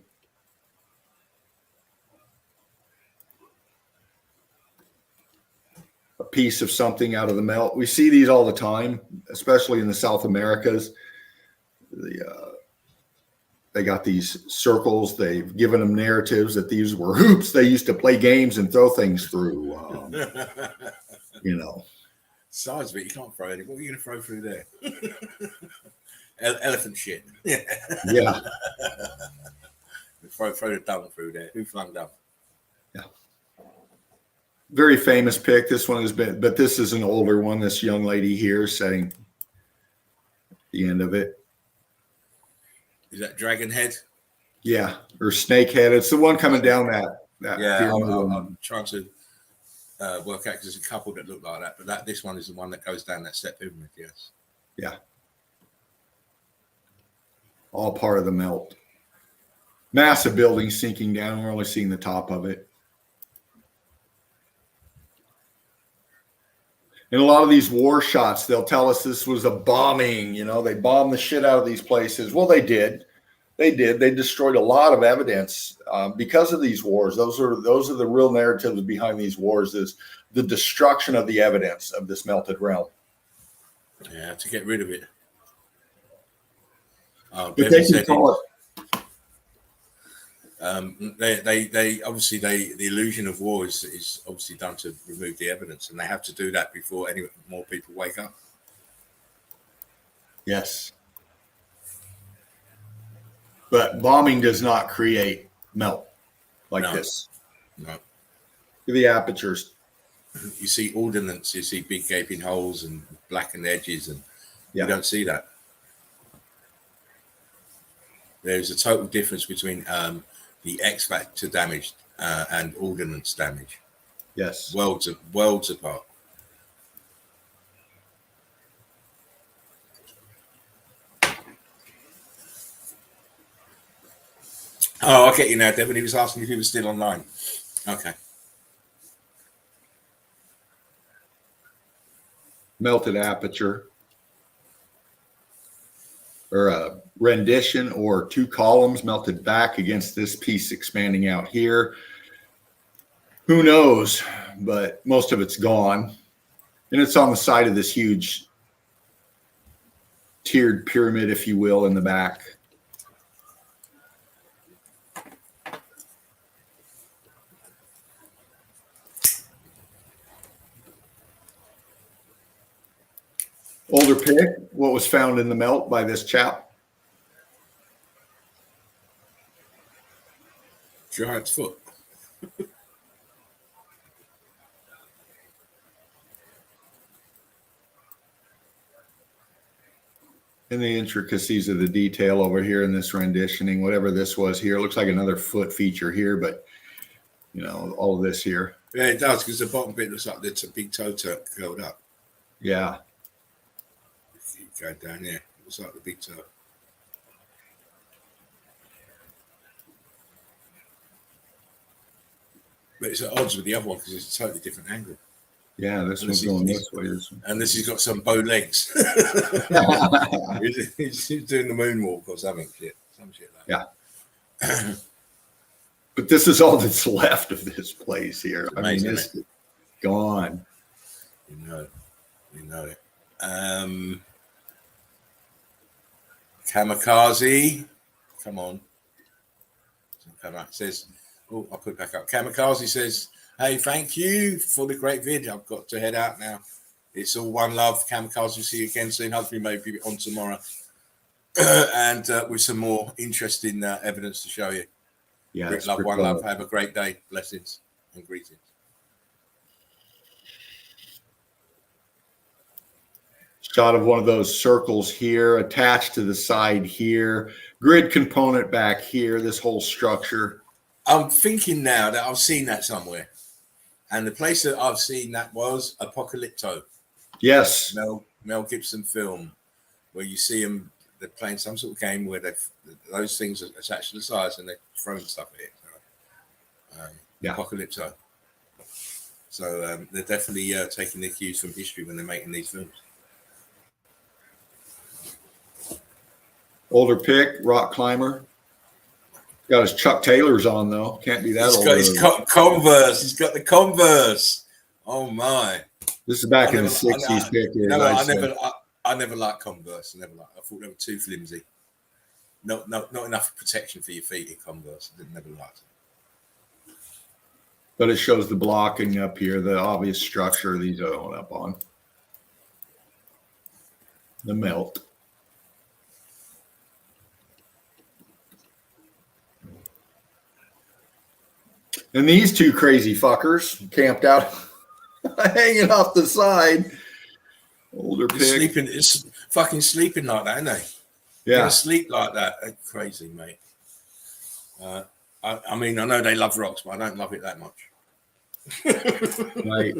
A piece of something out of the melt. We see these all the time, especially in the South Americas. They got these circles. They've given them narratives that these were hoops they used to play games and throw things through. You know. Size of it, you can't throw anything. What are you going to throw through there? Elephant shit. Yeah. throw the dung through there. Who flung dung? Yeah. Very famous pick. This one has been, but this is an older one. This young lady here setting the end of it. Is that dragon head? Yeah, or snake head. It's the one coming down that. Yeah, I'm trying to work out because there's a couple that look like that, but this one is the one that goes down that step pyramid. Yes. Yeah. All part of the melt. Massive building sinking down. We're only seeing the top of it. In a lot of these war shots, they'll tell us this was a bombing. You know, they bombed the shit out of these places. Well, they did. They did. They destroyed a lot of evidence because of these wars. Those are the real narratives behind these wars, is the destruction of the evidence of this melted realm. Yeah, to get rid of it. But they can call it. They obviously the illusion of war is obviously done to remove the evidence, and they have to do that before any more people wake up. Yes. But bombing does not create melt like this. No. Look at the apertures. You see ordnance, you see big gaping holes and blackened edges, and Yeah. you don't see that. There's a total difference between the X factor damage and ordnance damage. Yes. Worlds apart. Oh, I get you now, Devin. He was asking if he was still online. Okay. Melted aperture, or a rendition, or two columns melted back against this piece expanding out here. Who knows? But most of it's gone. And it's on the side of this huge tiered pyramid, if you will, in the back. Older pick, what was found in the melt by this chap? Giant's foot. And the intricacies of the detail over here in this renditioning, whatever this was here, it looks like another foot feature here, but you know, all of this here. Yeah, it does, because the bottom bit looks like the big toe curled up. Yeah. Keep going down here. Looks like the big toe. But it's at odds with the other one because it's a totally different angle. Yeah, this one's going this way. This one. And this has got some bow legs. he's doing the moonwalk or something. Some shit like that. Yeah. But this is all that's left of this place here. Amazing, I mean, it's gone. You know it. Kamikaze. Come on. It says, oh, I'll put it back up. Kamikaze says, hey, thank you for the great vid. I've got to head out now. It's all one love. Kamikaze, we'll see you again soon. Hopefully, maybe on tomorrow. And with some more interesting evidence to show you. Yeah. Great love, one love. Have a great day. Blessings and greetings. Shot of one of those circles here attached to the side here. Grid component back here, this whole structure. I'm thinking now that I've seen that somewhere. And the place that I've seen that was Apocalypto. Yes. Mel Gibson film, where you see them, they're playing some sort of game where those things are attached to the sides and they're throwing stuff at it. Yeah. Apocalypto. So they're definitely taking their cues from history when they're making these films. Older pick, rock climber. Got his Chuck Taylors on though. Can't be that He's old. got his Converse. He's got the Converse. Oh my! This is back in the '60s. I never liked Converse. I thought they were too flimsy. Not enough protection for your feet in Converse. I never liked it. But it shows the blocking up here, the obvious structure these are going up on. The melt. And these two crazy fuckers camped out, hanging off the side. Older pick. It's fucking sleeping like that, isn't they? Yeah. Gonna sleep like that. That's crazy, mate. I mean, I know they love rocks, but I don't love it that much. Right.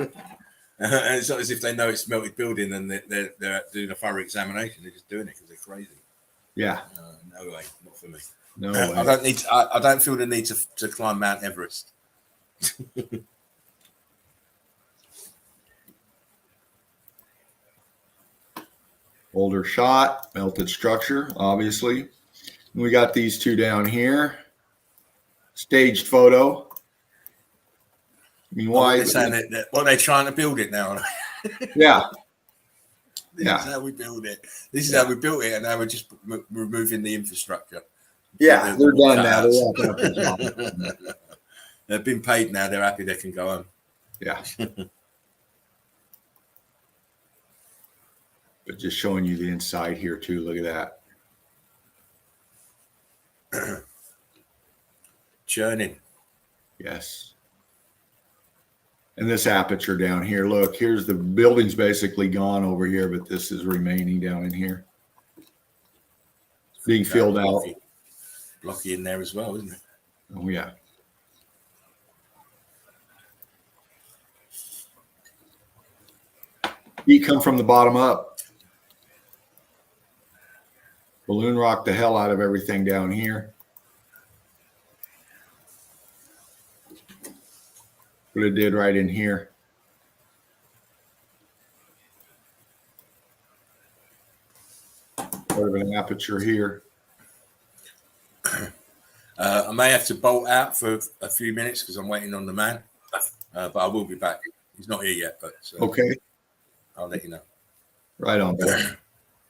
And it's not as if they know it's melted building and they're doing a thorough examination. They're just doing it because they're crazy. Yeah. No way, not for me. No way. I don't feel the need to climb Mount Everest. Older shot, melted structure, obviously. And we got these two down here. Staged photo. I mean, why? They're saying that, well, they're trying to build it now. Yeah. This is how we build it. This is how we built it, and now we're just removing the infrastructure. Yeah, they're done now. They're wrapping up the job. They've been paid now. They're happy they can go home. Yeah. But just showing you the inside here too. Look at that. Churning. Yes. And this aperture down here, look, here's the building's basically gone over here, but this is remaining down in here. Being filled out. Blocky in there as well, isn't it? Oh, yeah. Heat come from the bottom up. Balloon rock the hell out of everything down here. What it did right in here. Part of an aperture here. I may have to bolt out for a few minutes because I'm waiting on the man, but I will be back. He's not here yet, but okay, I'll let you know. Right on, boy.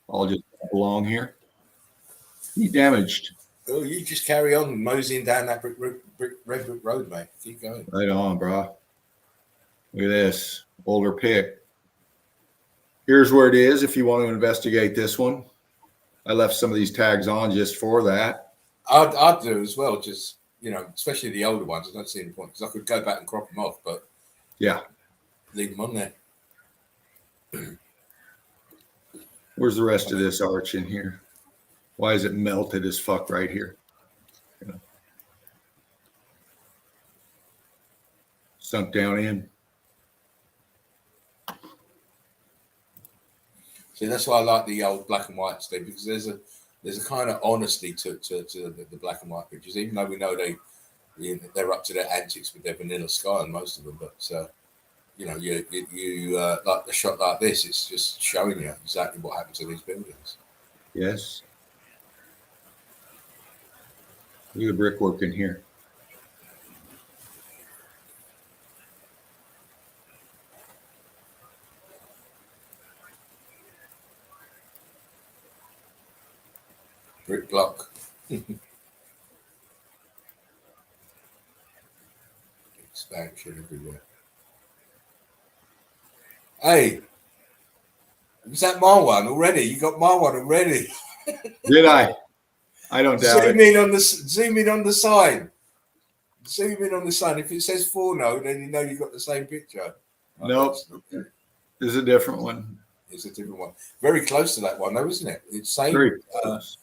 I'll just along here. He damaged. Oh, you just carry on moseying down that red brick road, mate. Keep going. Right on, bro. Look at this older pick. Here's where it is if you want to investigate this one. I left some of these tags on just for that. I'd do as well, just, you know, especially the older ones. I don't see any point because I could go back and crop them off, but yeah, leave them on there. Where's the rest of this arch in here? Why is it melted as fuck right here? You know. Sunk down in. See, that's why I like the old black and white stuff, because there's a kind of honesty to the black and white pictures, even though we know they're up to their antics with their vanilla sky and most of them. But you know, you like a shot like this, it's just showing you exactly what happened to these buildings. Yes. Look at the brickwork in here. Brick block. Expansion everywhere. Hey, was that my one already? You got my one already? Did I? I don't doubt zoom it. in on the zoom in on the sign. Zoom in on the sign. If it says 4 then you know you've got the same picture. Nope. This is a different one. It's a different one. Very close to that one, though, isn't it? It's same. Very close.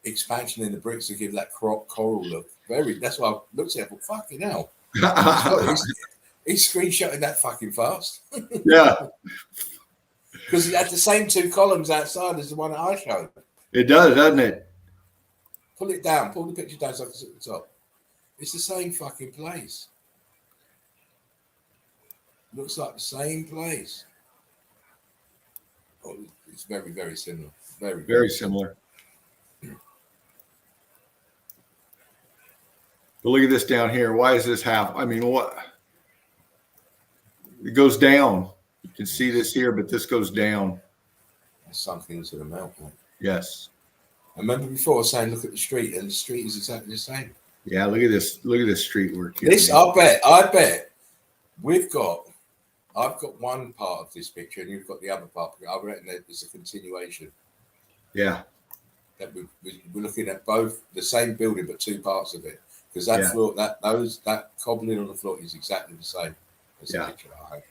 Expansion in the bricks to give that coral look. That's why I looked at it. Well, fucking hell. He's screenshotting that fucking fast. Yeah. Because it had the same 2 columns outside as the one that I showed. It does, doesn't it? Pull it down. Pull the picture down so I can see at the top. It's the same fucking place. Looks like the same place. Oh, it's very, very similar. Very, very similar. But look at this down here. Why is this half? I mean, what? It goes down. You can see this here, but this goes down. That's something into the mountain. Yes. I remember before I was saying, look at the street, and the street is exactly the same. Yeah, look at this. Look at this street work here. This, I bet I've got one part of this picture, and you've got the other part. I reckon that it's a continuation. Yeah. That we're looking at both the same building, but 2 parts of it. Because that floor, that cobbling on the floor is exactly the same as the picture I have.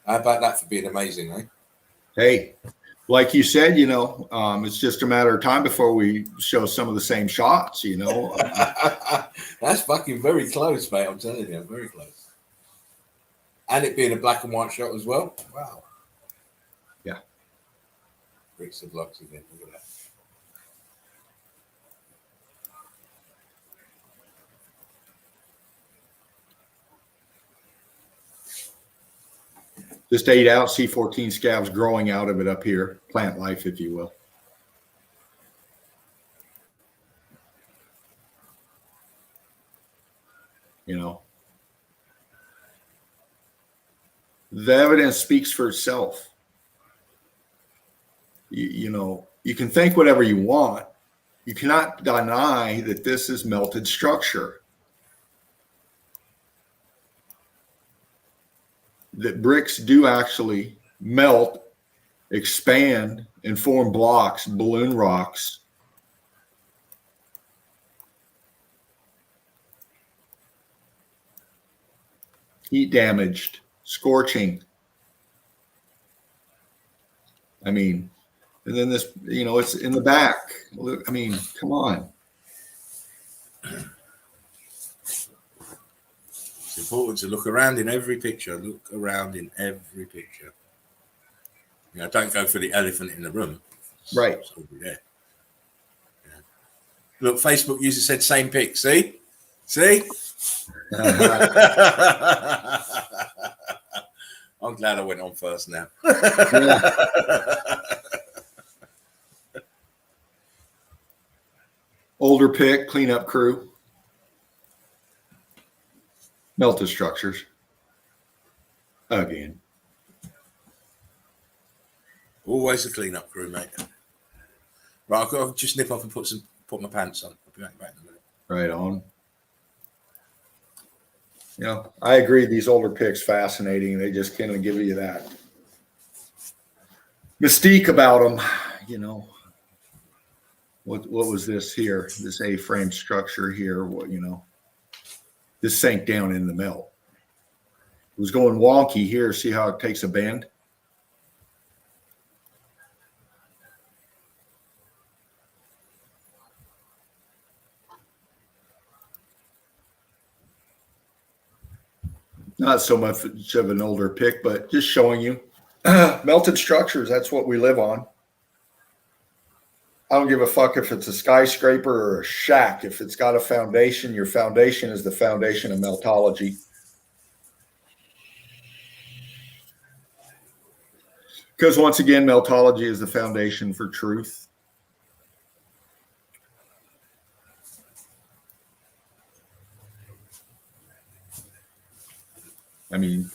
How about that for being amazing, eh? Hey, like you said, you know, it's just a matter of time before we show some of the same shots, you know. That's fucking very close, mate. I'm telling you, very close. And it being a black and white shot as well. Wow. Yeah. Bricks and blocks again. Look at that. Just 8 out C14 scabs growing out of it up here. Plant life, if you will. You know. The evidence speaks for itself. You know, you can think whatever you want. You cannot deny that this is melted structure. That bricks do actually melt, expand, and form blocks, balloon rocks. heat damaged, scorching. I mean, and then this, it's in the back. Look, I mean, come on. It's important to look around in every picture. Look around in every picture. Don't go for the elephant in the room. Right. It's over there. Yeah. Look, Facebook user said same pic. See? I'm glad I went on first now. Older pick, cleanup crew. Melted structures. Again. Always a cleanup crew, mate. Right, I've got to just nip off and put my pants on. I'll be back in a minute. Right on. I agree. These older picks fascinating. They just kind of give you that mystique about them. What was this here? This A-frame structure here. This sank down in the melt. It was going wonky here. See how it takes a bend? Not so much of an older pick, but just showing you melted structures. That's what we live on. I don't give a fuck if it's a skyscraper or a shack. If it's got a foundation, your foundation is the foundation of meltology. Because once again, meltology is the foundation for truth. I mean,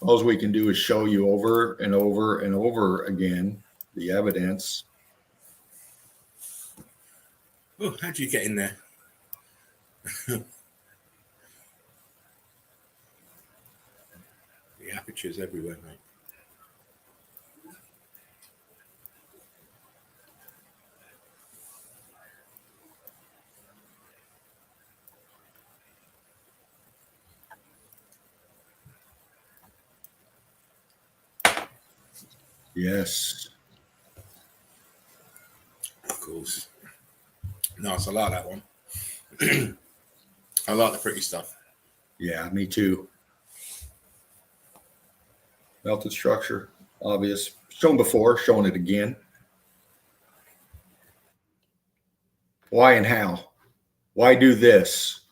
all we can do is show you over and over and over again the evidence. Oh, how'd you get in there? The aperture's everywhere, mate. Yes. Of course. Nice. I like that one. I like the pretty stuff. Yeah, me too. Melted structure, obvious. Shown before, showing it again. Why and how? Why do this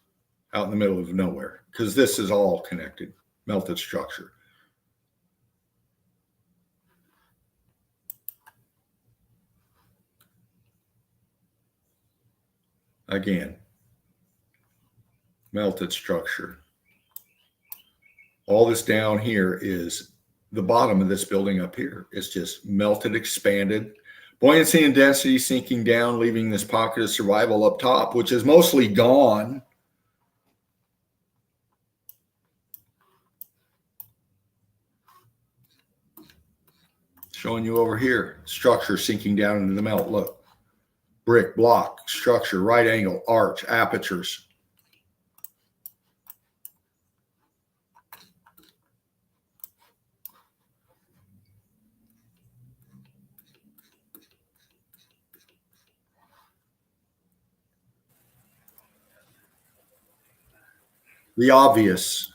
out in the middle of nowhere? Because this is all connected. Melted structure. Again, melted structure. All this down here is the bottom of this building up here. It's just melted, expanded. Buoyancy and density sinking down, leaving this pocket of survival up top, which is mostly gone. Showing you over here, structure sinking down into the melt. Look. Brick, block, structure, right angle, arch, apertures. The obvious.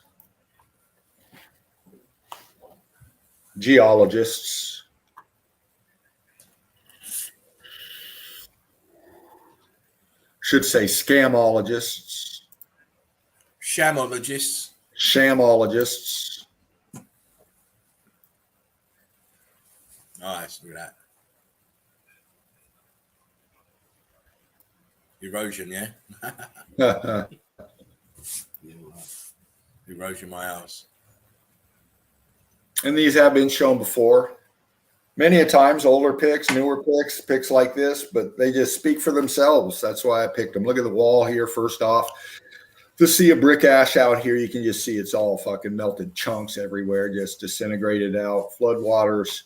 Geologists. Should say scamologists. Shamologists. Shamologists. Nice, look at that. Erosion, yeah? Erosion my house. And these have been shown before. Many a times, older picks, newer picks like this, but they just speak for themselves. That's why I picked them. Look at the wall here, first off. To see a brick ash out here, you can just see it's all fucking melted chunks everywhere, just disintegrated out, floodwaters.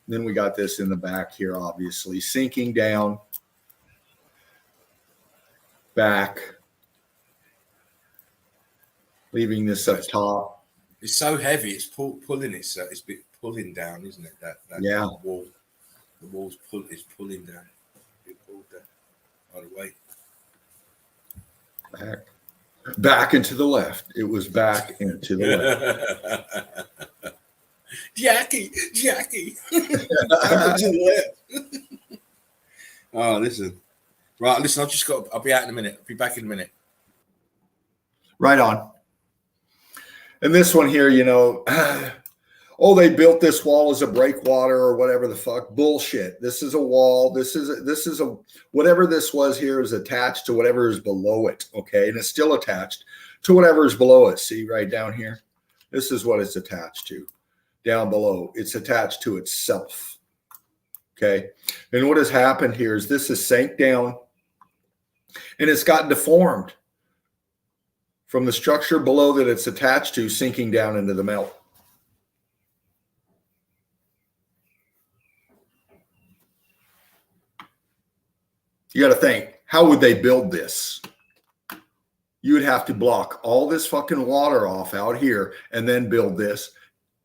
Then we got this in the back here, obviously, sinking down, back. leaving this up top. It's so heavy. It's pulling. It's a bit pulling down, isn't it? That Yeah. wall. The wall's pulling down. It pulled down by the way. Back and to the left. It was back and to the left. Jackie. Back and to the left. Oh, listen. Right, listen. I'll be out in a minute. I'll be back in a minute. Right on. And this one here, you know, oh, they built this wall as a breakwater or whatever the fuck. Bullshit. This is a wall. This is a whatever this was here is attached to whatever is below it. Okay. And it's still attached to whatever is below it. See right down here? This is what it's attached to. Down below. It's attached to itself. Okay. And what has happened here is this has sank down and it's gotten deformed from the structure below that it's attached to sinking down into the melt. You got to think, how would they build this? You would have to block all this fucking water off out here and then build this.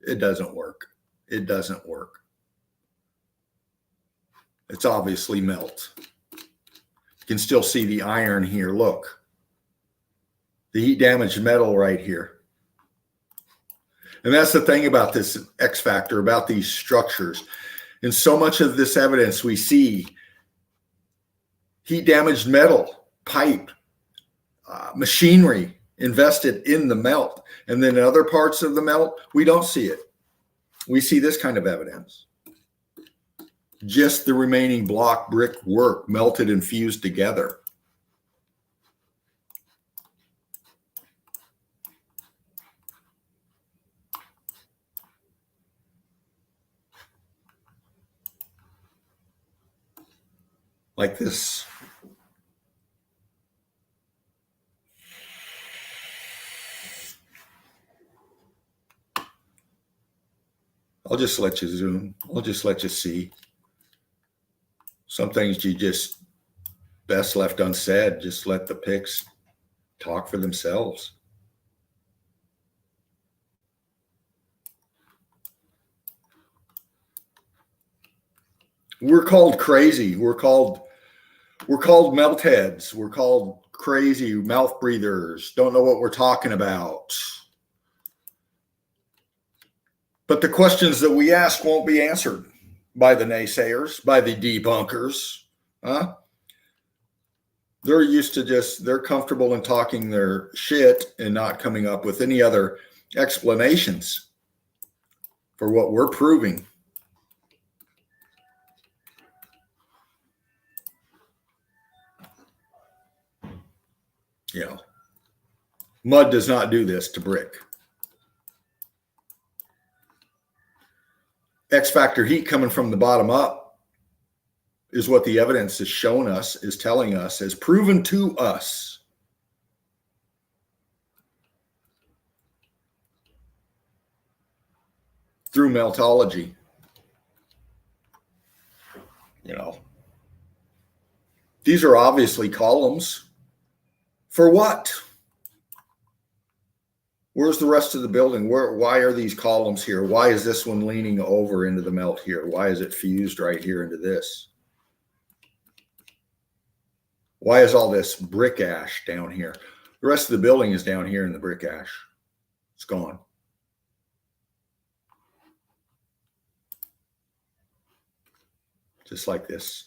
It doesn't work. It doesn't work. It's obviously melt. You can still see the iron here. Look. The heat damaged metal right here. And that's the thing about this X factor, about these structures. In so much of this evidence, we see heat damaged metal, pipe, machinery invested in the melt. And then in other parts of the melt, we don't see it. We see this kind of evidence. Just the remaining block brick work melted and fused together. Like this. I'll just let you zoom. I'll just let you see. Some things you just best left unsaid. Just let the pics talk for themselves. We're called crazy. We're called melt heads. We're called crazy mouth breathers. Don't know what we're talking about. But the questions that we ask won't be answered by the naysayers, by the debunkers. Huh? They're used to they're comfortable in talking their shit and not coming up with any other explanations for what we're proving. You know, mud does not do this to brick. X factor heat coming from the bottom up is what the evidence has shown us, is telling us, has proven to us. Through meltology. You know, these are obviously columns. For what? Where's the rest of the building? Why are these columns here? Why is this one leaning over into the melt here? Why is it fused right here into this? Why is all this brick ash down here? The rest of the building is down here in the brick ash. It's gone. Just like this.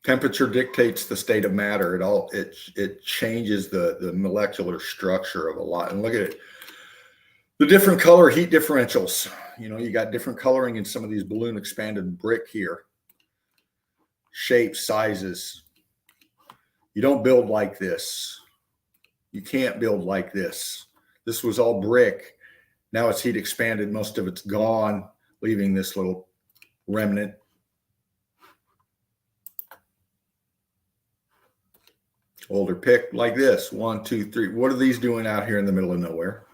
Temperature dictates the state of matter. It changes the molecular structure of a lot. And look at it. The different color heat differentials. You know, you got different coloring in some of these balloon expanded brick here. Shapes, sizes. You don't build like this. You can't build like this. This was all brick. Now it's heat expanded. Most of it's gone, leaving this little remnant. Older pick like this. 1, 2, 3. What are these doing out here in the middle of nowhere?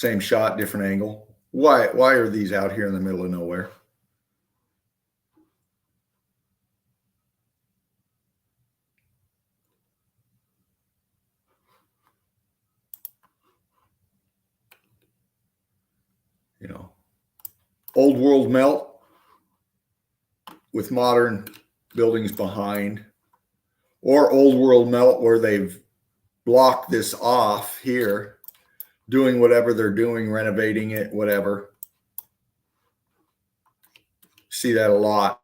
Same shot, different angle. Why are these out here in the middle of nowhere? You know, old world melt with modern buildings behind, or old world melt where they've blocked this off here, doing whatever they're doing, renovating it, whatever. See that a lot.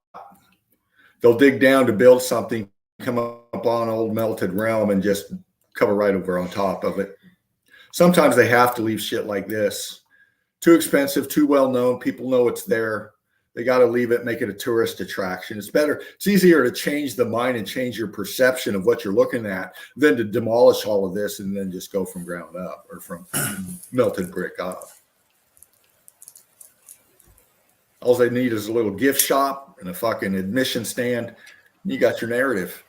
They'll dig down to build something, come up on old melted realm and just cover right over on top of it. Sometimes they have to leave shit like this. Too expensive, too well known. People know it's there. They got to leave it, make it a tourist attraction. It's better. It's easier to change the mind and change your perception of what you're looking at than to demolish all of this and then just go from ground up or from melted brick up. All they need is a little gift shop and a fucking admission stand. You got your narrative.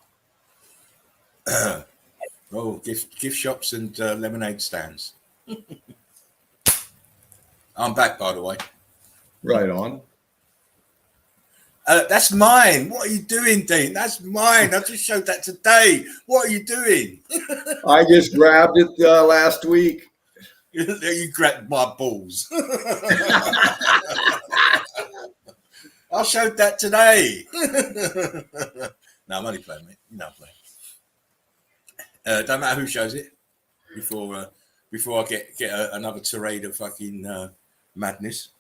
Gift shops and lemonade stands. I'm back, by the way. Right on. That's mine. What are you doing, Dean? That's mine. I just showed that today. What are you doing? I just grabbed it last week. You grabbed my balls. I showed that today. No, I'm only playing, mate. No, I'm playing. Don't matter who shows it before I get another tirade of fucking madness.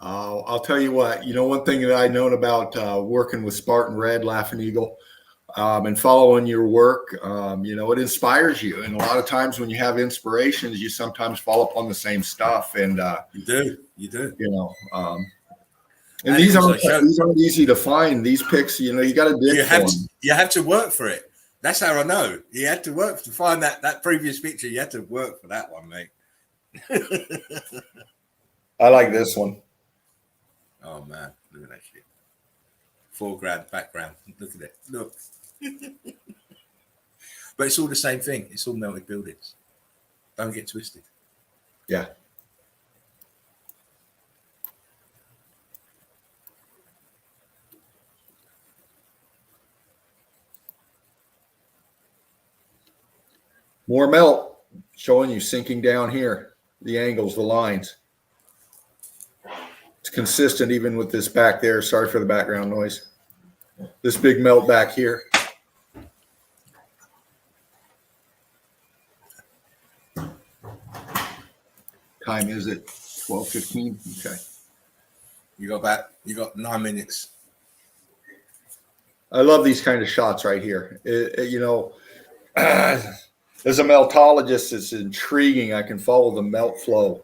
I'll tell you what. You know, one thing that I've known about working with Spartan Red, Laughing Eagle, and following your work, you know, it inspires you. And a lot of times when you have inspirations, you sometimes fall upon the same stuff. And you do. You know. And these aren't easy to find. These pics, you know, you got to dig for them. You have to work for it. That's how I know. You had to work to find that previous picture. You had to work for that one, mate. I like this one. Oh man, look at that shit. Foreground, background. Look at it. Look. But it's all the same thing. It's all melted buildings. Don't get twisted. Yeah. More melt, showing you sinking down here, the angles, the lines. It's consistent even with this back there. Sorry for the background noise. This big melt back here. Time is it? 12:15. Okay. You got 9 minutes. I love these kind of shots right here. You know, as a meltologist, it's intriguing. I can follow the melt flow,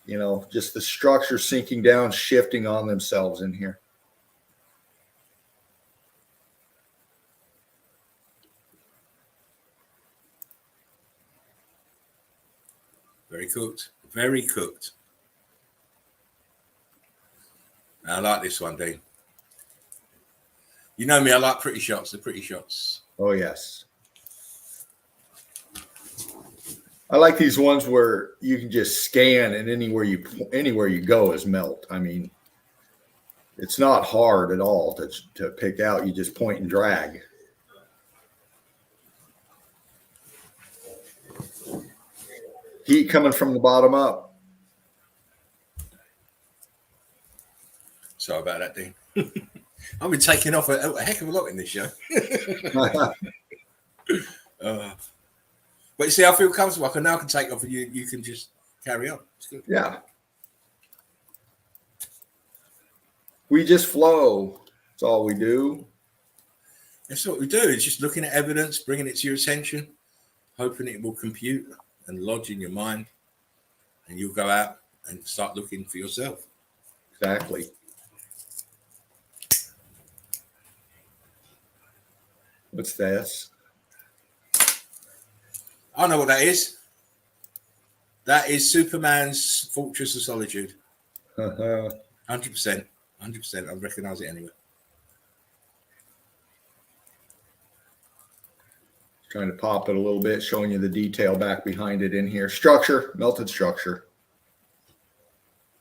you know, just the structure sinking down, shifting on themselves in here. Very cooked. Very cooked. I like this one, Dean. You know me, I like pretty shots. The pretty shots. Oh, yes. I like these ones where you can just scan and anywhere you go is melt. I mean, it's not hard at all to pick out. You just point and drag. Heat coming from the bottom up. Sorry about that, Dean. I've been taking off a heck of a lot in this show. But you see, I feel comfortable. I can take off and you can just carry on. It's good. Yeah. We just flow. That's all we do. That's what we do. It's just looking at evidence, bringing it to your attention, hoping it will compute and lodge in your mind, and you'll go out and start looking for yourself. Exactly. What's this? I know what that is. That is Superman's Fortress of Solitude. 100%. 100%. I recognize it anyway. Trying to pop it a little bit, showing you the detail back behind it in here. Structure, melted structure.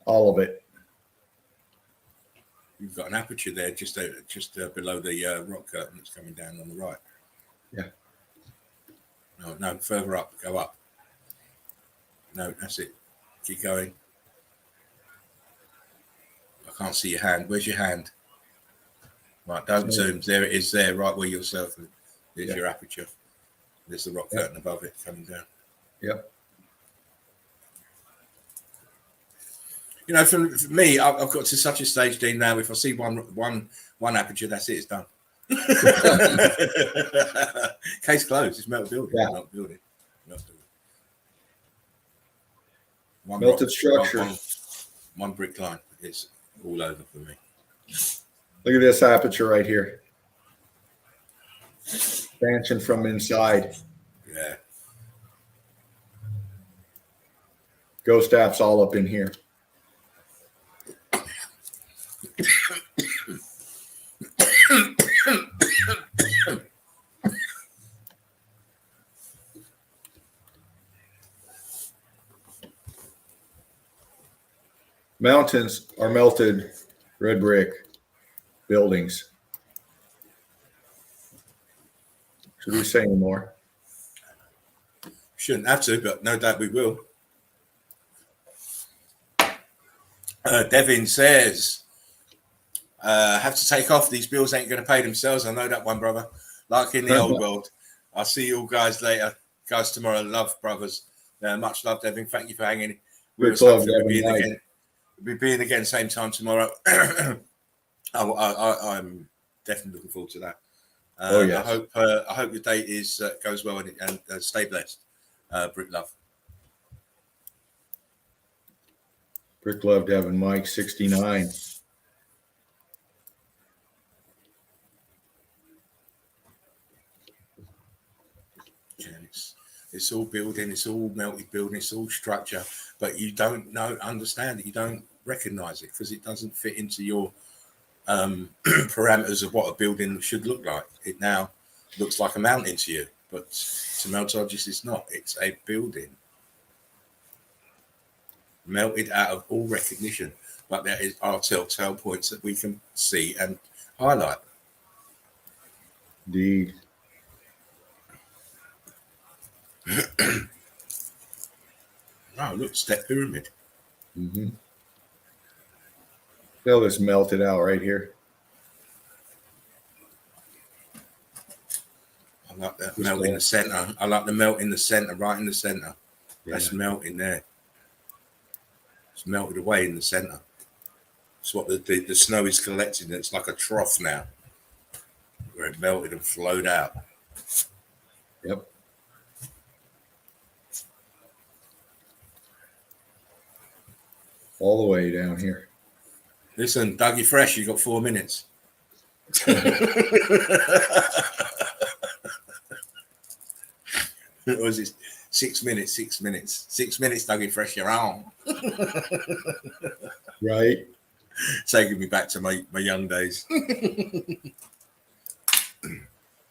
all of it. You've got an aperture there just below the rock curtain that's coming down on the right. Yeah. No, further up. Go up. No, that's it. Keep going. I can't see your hand. Where's your hand? Right, don't zoom. There it is there, right where you're surfing. There's your aperture. There's the rock curtain above it coming down. Yep. You know, for me, I've got to such a stage, Dean, now if I see one aperture, that's it, it's done. Case closed. It's metal building. Yeah. Not building. One Melted rock, structure. one brick line. It's all over for me. Look at this aperture right here. Expansion from inside. Yeah. Ghost apps all up in here. Mountains are melted red brick buildings. Should we say any more? Shouldn't have to, but no doubt we will. Devin says, have to take off. These bills ain't going to pay themselves. I know that one, brother. Like in the old world. I'll see you all guys later. Guys, tomorrow. Love, brothers. Much love, Devin. Thank you for hanging with us. We'll be being again same time tomorrow. I'm definitely looking forward to that. Yes. I hope your day goes well and stay blessed. Brick love. Brick love, Devin Mike, 69. Yeah, it's all building, it's all melted building, it's all structure, but you don't understand it, you don't recognize it because it doesn't fit into your parameters of what a building should look like. It now looks like a mountain to you, but to meltologists it's not. It's a building melted out of all recognition, but there are telltale points that we can see and highlight. Indeed. Oh, look, step pyramid. Mm-hmm. Feel this melted out right here. I like that melt in the center. I like the melt in the center, right in the center. Yeah. That's melting there. It's melted away in the center. It's what the snow is collecting. It's like a trough now, where it melted and flowed out. Yep. All the way down here. Listen, Dougie Fresh, you got 4 minutes. What was it? 6 minutes, 6 minutes. 6 minutes, Dougie Fresh, you're on. Right. Taking me back to my young days.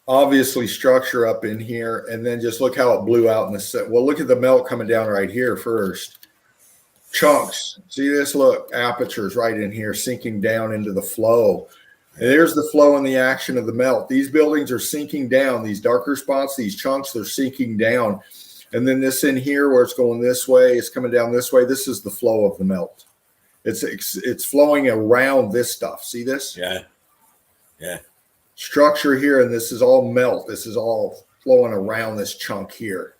Obviously structure up in here, and then just look how it blew out in the set. Well, look at the melt coming down right here first. Chunks. See this? Look, apertures right in here sinking down into the flow. And there's the flow and the action of the melt. These buildings are sinking down. These darker spots, these chunks, they're sinking down. And then this in here where it's going this way, it's coming down this way. This is the flow of the melt. It's flowing around this stuff. See this? Yeah. Yeah. Structure here, and this is all melt. This is all flowing around this chunk here.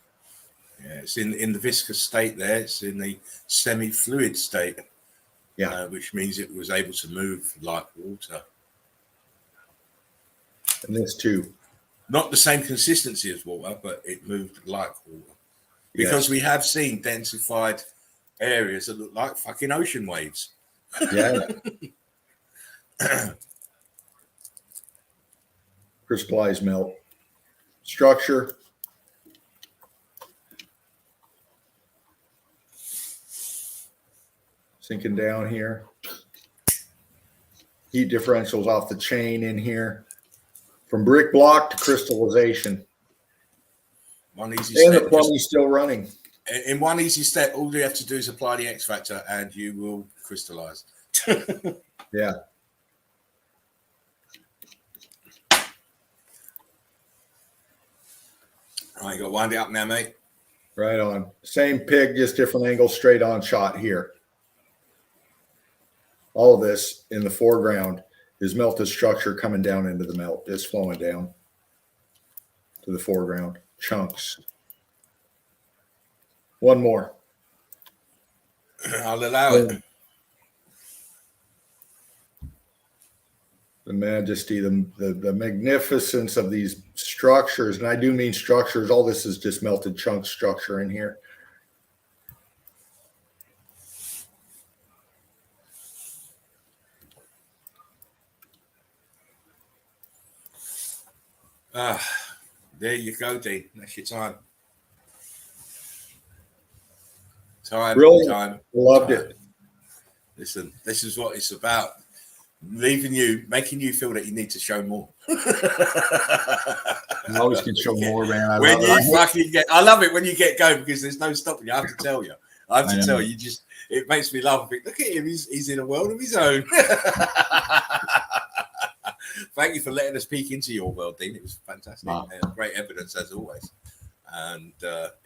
Yeah, it's in the viscous state there. It's in the semi-fluid state. Yeah. Which means it was able to move like water. And this too. Not the same consistency as water, but it moved like water. Because we have seen densified areas that look like fucking ocean waves. Yeah. Crystallized melt. Structure. Sinking down here. Heat differentials off the chain in here. From brick block to crystallization. One easy and step. the plumbing's still running. In one easy step, all you have to do is apply the X factor, and you will crystallize. Yeah. All right, you got to wind it up now, mate. Right on. Same pig, just different angle, straight on shot here. All of this in the foreground is melted structure coming down into the melt. It's flowing down to the foreground. Chunks. One more. I'll allow it. The majesty, the magnificence of these structures, and I do mean structures. All this is just melted chunk structure in here. There you go, Dean. That's your time. Time. Really time. loved time. it. Listen, this is what it's about. Making you feel that you need to show more. I always can show more, man. I love it when you get going because there's no stopping you. I have to tell you. It makes me laugh. Look at him. He's in a world of his own. Thank you for letting us peek into your world, Dean. It was fantastic. Wow. Great evidence as always. And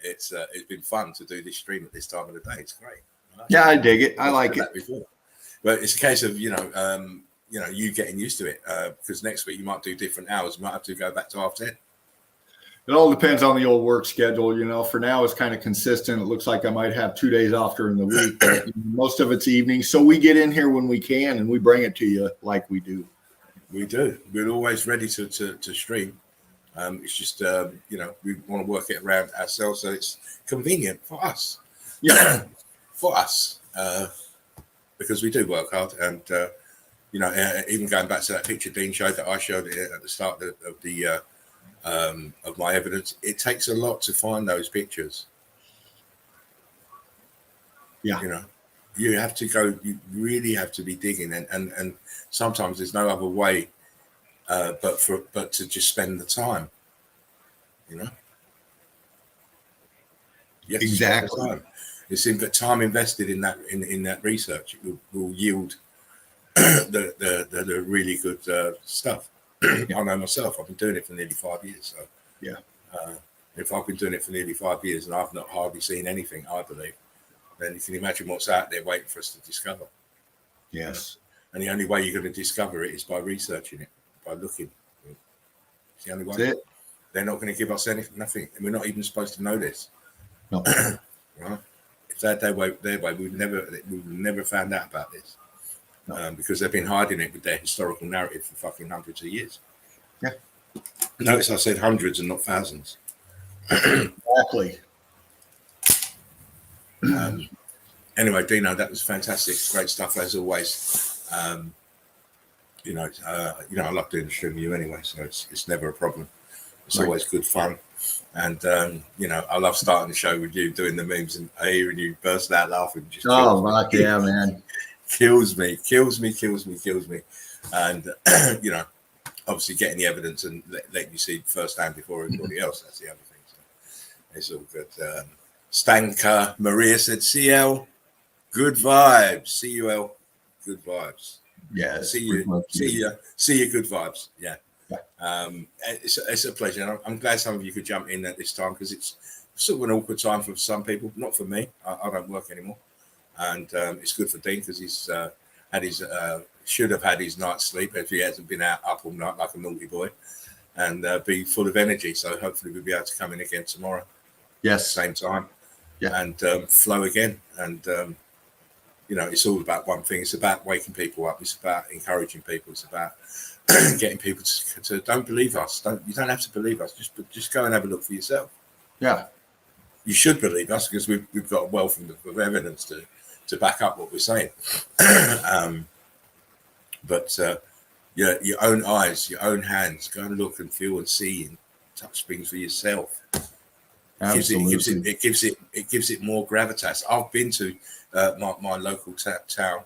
it's been fun to do this stream at this time of the day. It's great. Yeah, I dig it. I like it. Before. But it's a case of you getting used to it because next week you might do different hours. You might have to go back to 10:30. It all depends on the old work schedule. For now it's kind of consistent. It looks like I might have 2 days off during the week, but most of it's evenings. So we get in here when we can and we bring it to you like we do. We do. We're always ready to stream. It's just we want to work it around ourselves so it's convenient for us. Yeah, for us. Because we do work hard, and even going back to that picture Dean showed that I showed at the start of my evidence, it takes a lot to find those pictures. Yeah, you have to go. You really have to be digging, and sometimes there's no other way, but to just spend the time. Exactly. It's in the time invested in that research will yield the really good stuff. I know myself. I've been doing it for nearly 5 years. So yeah, if I've been doing it for nearly 5 years and I've not hardly seen anything, I believe, then you can imagine what's out there waiting for us to discover. yes. And the only way you're going to discover it is by researching it, by looking. It's the only way. That's it. They're not going to give us nothing, and we're not even supposed to know this. No. Right? If they had their way, we've never found out about this. No. Because they've been hiding it with their historical narrative for fucking hundreds of years. Yeah. Notice I said hundreds and not thousands. Exactly. Anyway, Dino, that was fantastic. Great stuff as always. I love doing the stream with you anyway, so it's never a problem. It's Right. always good fun. And, I love starting the show with you doing the memes and hearing you burst out laughing. Just Fuck yeah, man. kills me. And, obviously getting the evidence and letting you see firsthand before everybody else. That's the other thing. So it's all good. Stanka Maria said, CL, good vibes. CUL, good vibes. Yeah. See you, good vibes. Yeah. It's a pleasure. And I'm glad some of you could jump in at this time because it's sort of an awkward time for some people. Not for me. I don't work anymore. And it's good for Dean because he's should have had his night's sleep if he hasn't been out up all night like a naughty boy and be full of energy. So hopefully we'll be able to come in again tomorrow. Yes. Same time. Yeah. And flow again. And, it's all about one thing. It's about waking people up. It's about encouraging people. It's about getting people to don't believe us. You don't have to believe us. Just go and have a look for yourself. Yeah. You should believe us because we've got a wealth of evidence to back up what we're saying. But your own eyes, your own hands, go and look and feel and see and touch things for yourself. Absolutely. It gives it more gravitas. I've been to my local town,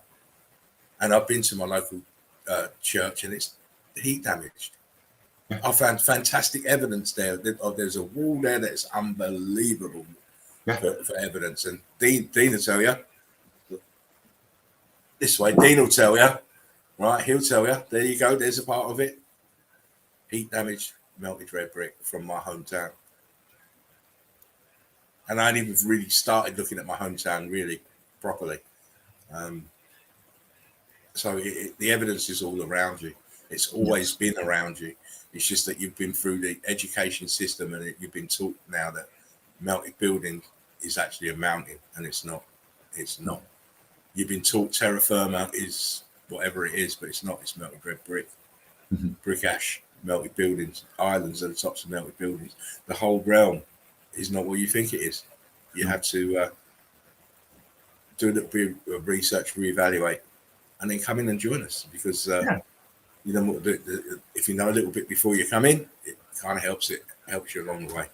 and I've been to my local church, and it's heat damaged. I found fantastic evidence there. There's a wall there that's unbelievable. Yeah. for evidence. And Dean will tell you this way. Dean will tell you, right? He'll tell you. There you go. There's a part of it. Heat damage, melted red brick from my hometown. And I hadn't even really started looking at my hometown really properly. So the evidence is all around you. It's always been around you. It's just that you've been through the education system and you've been taught now that melted building is actually a mountain, and it's not. It's not. You've been taught terra firma is whatever it is, but it's not. It's melted red brick, brick ash, melted buildings, islands at the tops of melted buildings. The whole realm is not what you think it is. You have to do a little bit of research, reevaluate, and then come in and join us, because you know, if you know a little bit before you come in, it kind of helps you along the way.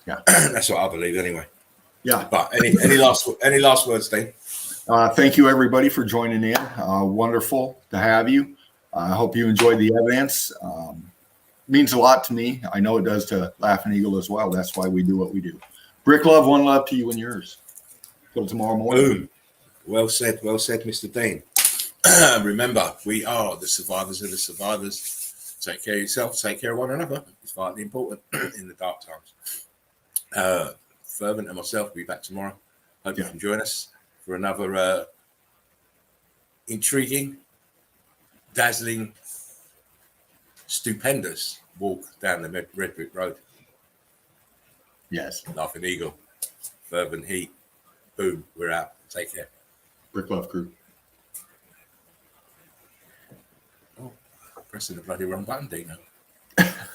Yeah, that's what I believe anyway. Yeah. But any last words, Dean? Thank you, everybody, for joining in. Wonderful to have you. I hope you enjoyed the evidence. Means a lot to me. I know it does to Laughing Eagle as well. That's why we do what we do. Brick love, one love to you and yours. Till tomorrow morning. Boom. Well said, Mr. Dean. Remember, we are the survivors of the survivors. Take care of yourself, take care of one another. It's vitally important in the dark times. Fervent and myself will be back tomorrow. Hope you can join us for another intriguing, dazzling, stupendous walk down the Red Brick Road. Yes. Laughing Eagle, Fervent Heat. Boom, we're out. Take care. Brick love crew. Oh, pressing the bloody wrong button, Dino.